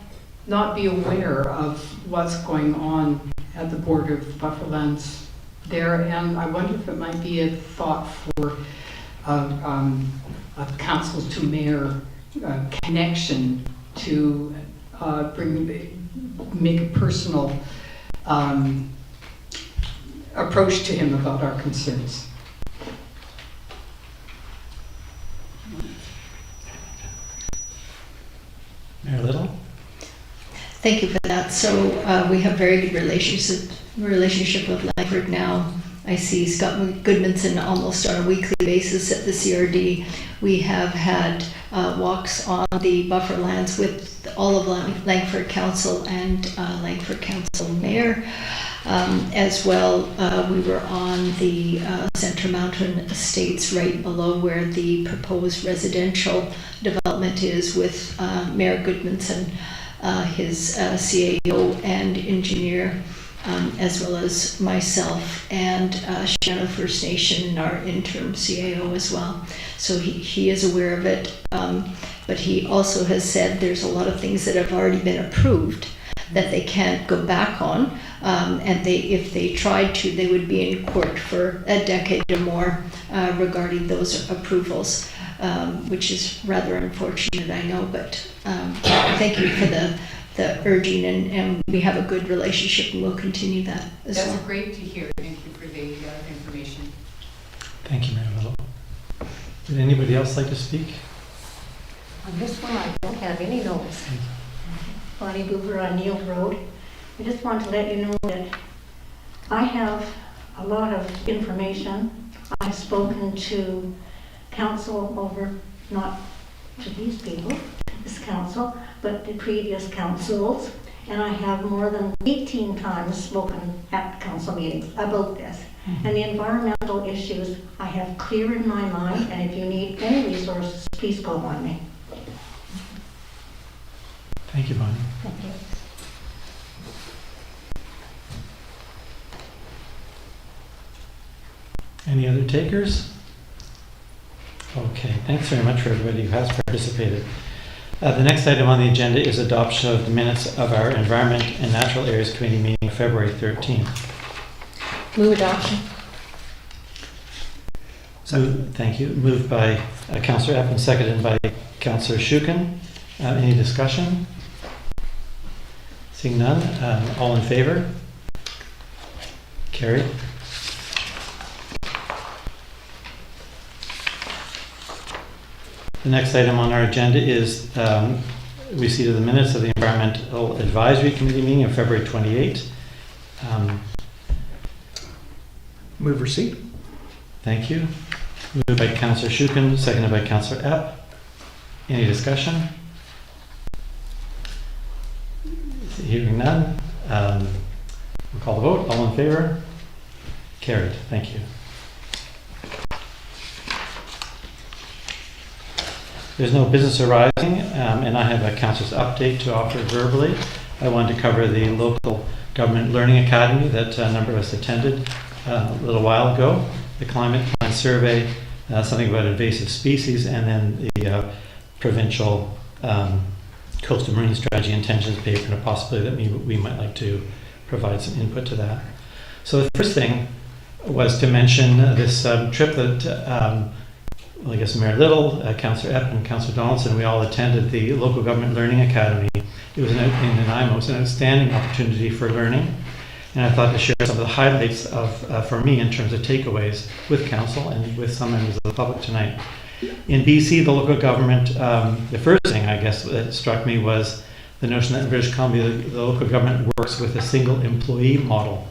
not be aware of what's going on at the border of bufferlands there, and I wonder if it might be a thought for a council to mayor connection to make a personal approach to him about our concerns. Mayor Little? Thank you for that. So we have very good relationship with Langford now. I see Scott Goodmanson almost on a weekly basis at the CRD. We have had walks on the buffer lands with all of Langford Council and Langford Council Mayor. As well, we were on the Centre Mountain Estates right below where the proposed residential development is with Mayor Goodmanson, his CAO and engineer, as well as myself and Shannon First Nation, our interim CAO as well. So he is aware of it, but he also has said there's a lot of things that have already been approved that they can't go back on, and if they tried to, they would be in court for a decade or more regarding those approvals, which is rather unfortunate, I know, but thank you for the urging, and we have a good relationship, and we'll continue that as well. That's great to hear. Thank you for the information. Thank you, Mayor Little. Would anybody else like to speak? On this one, I don't have any notes. Bonnie Boover on Neil Road. I just want to let you know that I have a lot of information. I've spoken to council over, not to these people, this council, but the previous councils, and I have more than 18 times spoken at council meetings about this. And the environmental issues I have clear in my mind, and if you need any resources, please call on me. Thank you, Bonnie. Thank you. Any other takers? Okay, thanks very much for everybody who has participated. The next item on the agenda is adoption of the minutes of our Environment and Natural Areas Committee meeting of February 13th. Move adoption. Thank you. Moved by Councillor Epp and seconded by Councillor Shukin. Any discussion? Seeing none, all in favor? Carried. The next item on our agenda is receipt of the minutes of the Environmental Advisory Committee meeting of February 28. Move receipt. Thank you. Moved by Councillor Shukin, seconded by Councillor Epp. Any discussion? Hearing none, we'll call the vote. All in favor? Carried. Thank you. There's no business arising, and I have a council's update to offer verbally. I wanted to cover the local government learning academy that a number of us attended a little while ago, the climate plan survey, something about invasive species, and then the provincial coastal marine strategy intentions paper, and a possibility that we might like to provide some input to that. So the first thing was to mention this trip that I guess Mayor Little, Councillor Epp, and Councillor Donaldson, we all attended the Local Government Learning Academy. It was in Nanaimo. It was an outstanding opportunity for learning, and I thought to share some of the highlights of for me in terms of takeaways with Council and with some members of the public tonight. In BC, the local government, the first thing I guess that struck me was the notion that in British Columbia, the local government works with a single employee model.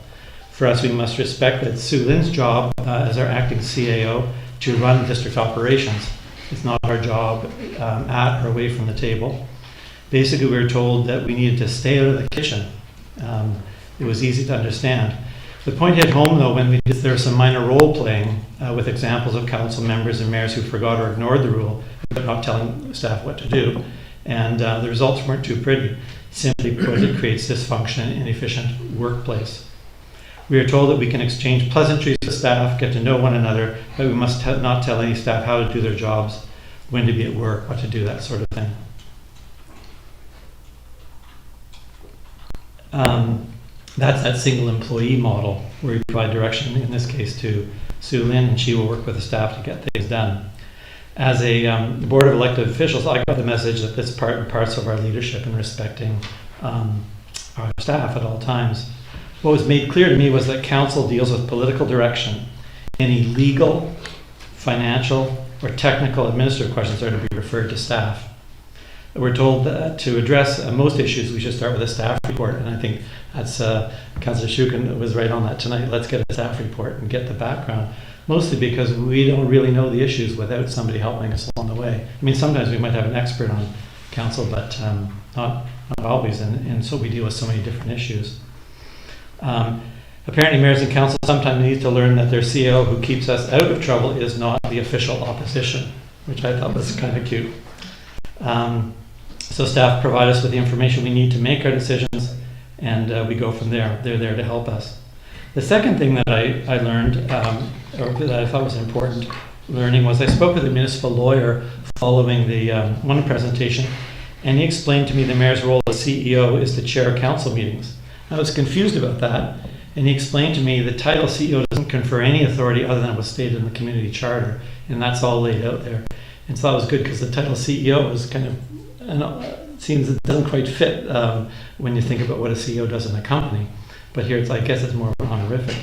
For us, we must respect that Sue Lynn's job as our acting CAO to run district operations. It's not our job at or away from the table. Basically, we were told that we needed to stay out of the kitchen. It was easy to understand. The point hit home, though, when there was some minor role playing with examples of council members and mayors who forgot or ignored the rule, but not telling staff what to do. And the results weren't too pretty. Simply put, it creates dysfunction and inefficient workplace. We are told that we can exchange pleasantries with staff, get to know one another, but we must not tell any staff how to do their jobs, when to be at work, what to do, that sort of thing. That's that single employee model where you provide direction, in this case to Sue Lynn, and she will work with the staff to get things done. As a board of elected officials, I got the message that this part and parts of our leadership in respecting our staff at all times. What was made clear to me was that council deals with political direction. Any legal, financial, or technical administrative questions are to be referred to staff. We're told that to address most issues, we should start with a staff report, and I think that's Councillor Shukin was right on that tonight. Let's get a staff report and get the background, mostly because we don't really know the issues without somebody helping us along the way. I mean, sometimes we might have an expert on council, but not always, and so we deal with so many different issues. Apparently mayors and council sometimes need to learn that their CEO who keeps us out of trouble is not the official opposition, which I thought was kind of cute. So staff provide us with the information we need to make our decisions, and we go from there. They're there to help us. The second thing that I learned, or that I thought was important learning, was I spoke with a municipal lawyer following the one presentation, and he explained to me the mayor's role as CEO is to chair council meetings. I was confused about that, and he explained to me the title CEO doesn't confer any authority other than was stated in the community charter, and that's all laid out there. And so that was good because the title CEO is kind of, seems it doesn't quite fit when you think about what a CEO does in a company. But here I guess it's more honorific.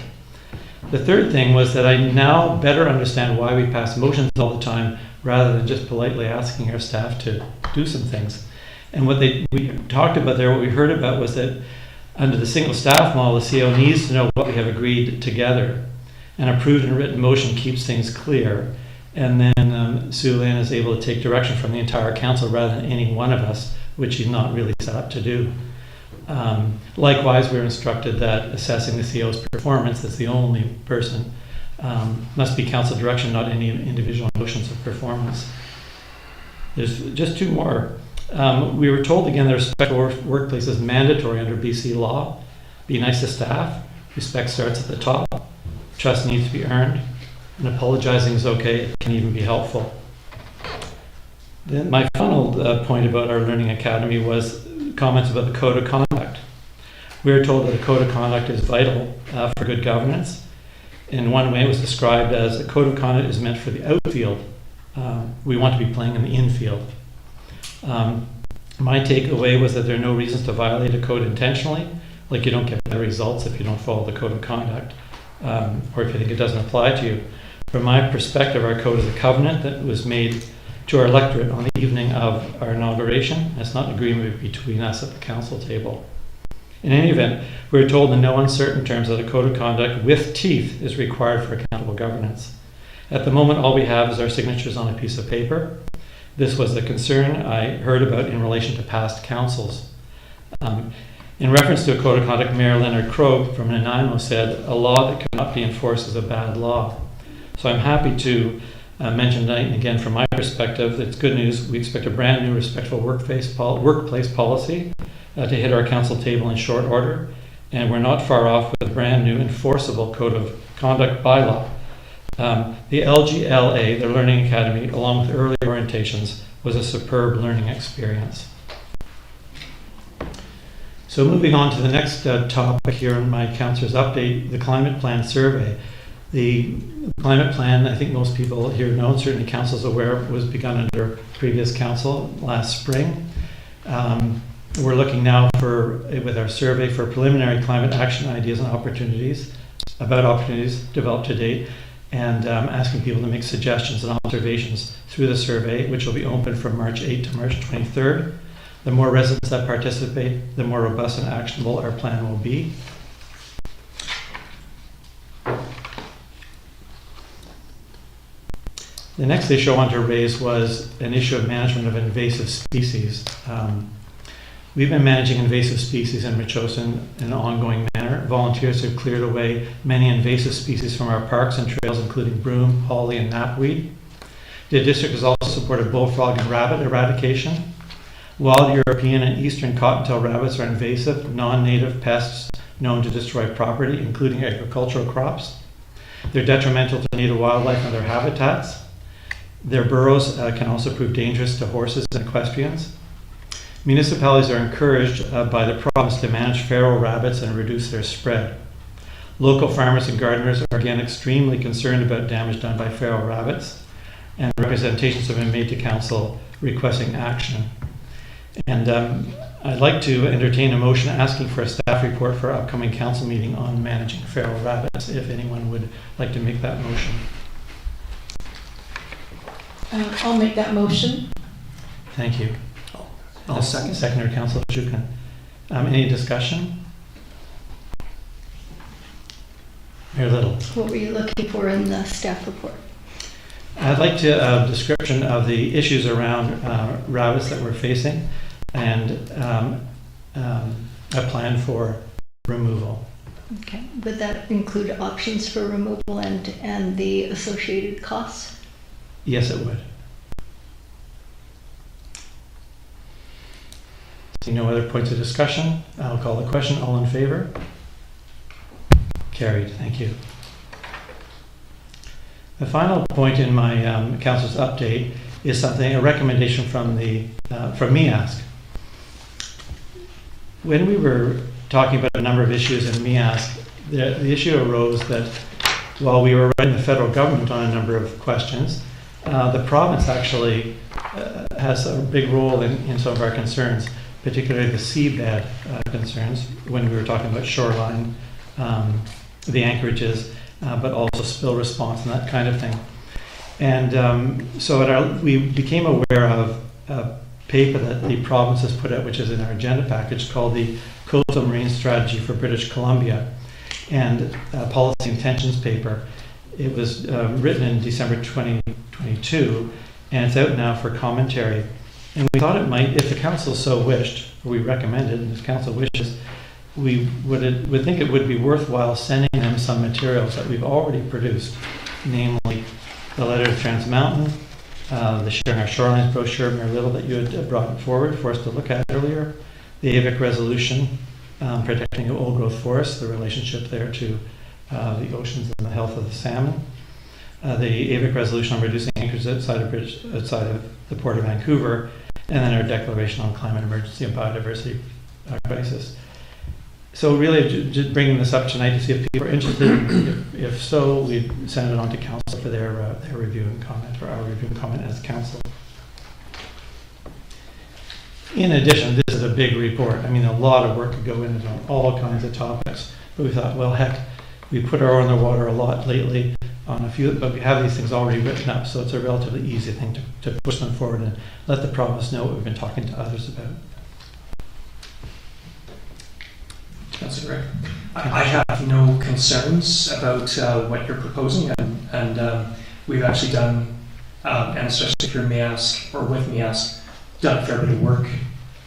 The third thing was that I now better understand why we pass motions all the time rather than just politely asking our staff to do some things. And what we talked about there, what we heard about was that under the single staff model, the CEO needs to know what we have agreed together. An approved and written motion keeps things clear. And then Sue Lynn is able to take direction from the entire council rather than any one of us, which she's not really set up to do. Likewise, we're instructed that assessing the CEO's performance as the only person must be council direction, not any individual motions of performance. There's just two more. We were told again that respect for workplace is mandatory under BC law. Be nice to staff. Respect starts at the top. Trust needs to be earned. And apologizing is okay. It can even be helpful. Then my final point about our Learning Academy was comments about the Code of Conduct. We were told that a Code of Conduct is vital for good governance. In one way, it was described as a Code of Conduct is meant for the outfield. We want to be playing in the infield. My takeaway was that there are no reasons to violate a code intentionally, like you don't get better results if you don't follow the Code of Conduct, or if you think it doesn't apply to you. From my perspective, our code is a covenant that was made to our electorate on the evening of our inauguration. It's not an agreement between us at the council table. In any event, we were told in no uncertain terms that a code of conduct with teeth is required for accountable governance. At the moment, all we have is our signatures on a piece of paper. This was the concern I heard about in relation to past councils. In reference to a code of conduct, Mayor Leonard Krogh from Nanaimo said, "A law that cannot be enforced is a bad law." So I'm happy to mention tonight, and again from my perspective, it's good news. We expect a brand new respectful workplace policy to hit our council table in short order, and we're not far off with a brand new enforceable code of conduct bylaw. The LGLA, the Learning Academy, along with early orientations, was a superb learning experience. So moving on to the next topic here in my councillor's update, the climate plan survey. The climate plan, I think most people here know, and certainly council's aware, was begun under previous council last spring. We're looking now with our survey for preliminary climate action ideas and opportunities developed to date, and asking people to make suggestions and observations through the survey, which will be open from March 8 to March 23rd. The more residents that participate, the more robust and actionable our plan will be. The next issue I want to raise was an issue of management of invasive species. We've been managing invasive species in Metchosin in an ongoing manner. Volunteers have cleared away many invasive species from our parks and trails, including broom, holly, and knapweed. The district has also supported bullfrog and rabbit eradication. Wild European and Eastern cottontail rabbits are invasive, non-native pests known to destroy property, including agricultural crops. They're detrimental to native wildlife and their habitats. Their burrows can also prove dangerous to horses and equestrians. Municipalities are encouraged by the province to manage feral rabbits and reduce their spread. Local farmers and gardeners are again extremely concerned about damage done by feral rabbits, and representations have been made to council requesting action. And I'd like to entertain a motion asking for a staff report for our upcoming council meeting on managing feral rabbits, if anyone would like to make that motion. I'll make that motion. Thank you. I'll second. Seconder, Councillor Shukin. Any discussion? Mayor Little. What were you looking for in the staff report? I'd like to a description of the issues around rabbits that we're facing, and a plan for removal. Okay. Would that include options for removal and the associated costs? Yes, it would. Seeing no other points of discussion, I'll call the question. All in favor? Carried. Thank you. The final point in my council's update is a recommendation from MEASC. When we were talking about a number of issues in MEASC, the issue arose that while we were writing the federal government on a number of questions, the province actually has a big role in some of our concerns, particularly the seabed concerns when we were talking about shoreline, the anchorages, but also spill response and that kind of thing. And so we became aware of a paper that the province has put out, which is in our agenda package, called the Coastal Marine Strategy for British Columbia, and a policy intentions paper. It was written in December 2022, and it's out now for commentary. And we thought it might, if the council so wished, or we recommended, and if council wishes, we would think it would be worthwhile sending them some materials that we've already produced, namely the letter to Trans Mountain, the Sharing Our Shorelines brochure, Mayor Little, that you had brought forward for us to look at earlier, the AVIC resolution, protecting old growth forests, the relationship there to the oceans and the health of the salmon, the AVIC resolution on reducing anchors outside of the Port of Vancouver, and then our declaration on climate emergency and biodiversity crisis. So really, just bringing this up tonight to see if people are interested. If so, we'd send it on to council for their review and comment, for our review and comment as council. In addition, this is a big report. I mean, a lot of work could go into it on all kinds of topics. But we thought, well, heck, we put our oar in the water a lot lately on a few, but we have these things already written up, so it's a relatively easy thing to push them forward and let the province know what we've been talking to others about. Councillor Gregg. I have no concerns about what you're proposing, and we've actually done, and especially through MEASC or with MEASC, done a fair bit of work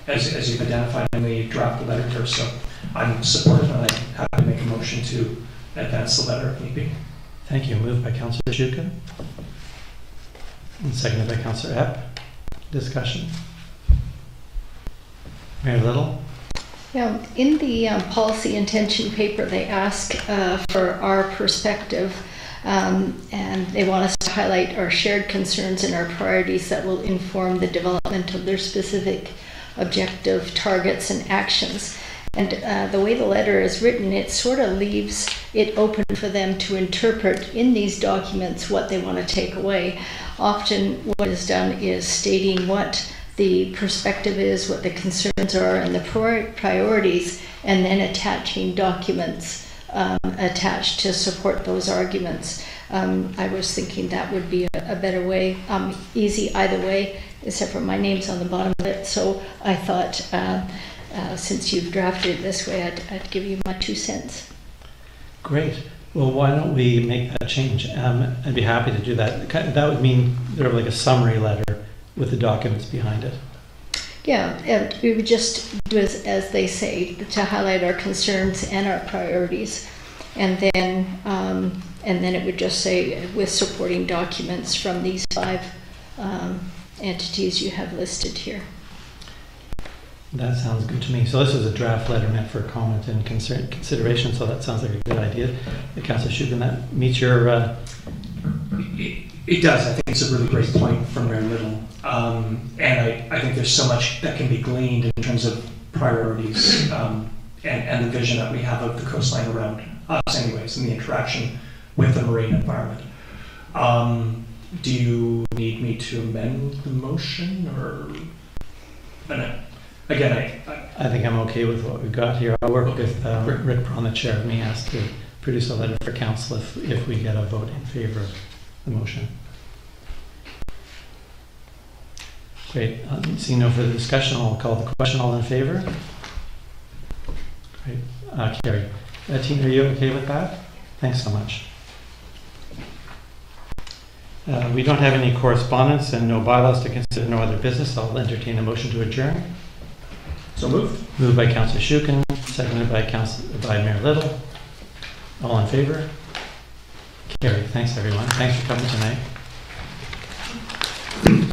as you've identified in the draft letter here. So I'm supportive, and I'm happy to make a motion to advance the letter if need be. Thank you. Moved by Councillor Shukin and seconded by Councillor Epp. Discussion. Mayor Little. Yeah, in the policy intention paper, they ask for our perspective, and they want us to highlight our shared concerns and our priorities that will inform the development of their specific objective, targets, and actions. And the way the letter is written, it sort of leaves it open for them to interpret in these documents what they want to take away. Often what is done is stating what the perspective is, what the concerns are, and the priorities, and then attaching documents attached to support those arguments. I was thinking that would be a better way, easy either way, except for my name's on the bottom of it. So I thought, since you've drafted it this way, I'd give you my 2 cents. Great. Well, why don't we make that change? I'd be happy to do that. That would mean sort of like a summary letter with the documents behind it. Yeah, and we would just do as they say, to highlight our concerns and our priorities, and then it would just say with supporting documents from these 5 entities you have listed here. That sounds good to me. So this is a draft letter meant for comment and consideration, so that sounds like a good idea. Councillor Shukin, that meets your... It does. I think it's a really great point from Mayor Little. And I think there's so much that can be gleaned in terms of priorities and the vision that we have of the coastline around us anyways, and the interaction with the marine environment. Do you need me to amend the motion or? Again, I think I'm okay with what we've got here. I'll work with Rick Braun, the chair of MEAS, to produce a letter for council if we get a vote in favor of the motion. Great. Seeing no further discussion, I'll call the question. All in favor? Great. Carrie. Tina, are you okay with that? Thanks so much. We don't have any correspondence and no bylaws to consider, no other business. I'll entertain a motion to adjourn. So moved. Moved by Councillor Shukin, seconded by Mayor Little. All in favor? Carrie. Thanks everyone. Thanks for coming tonight.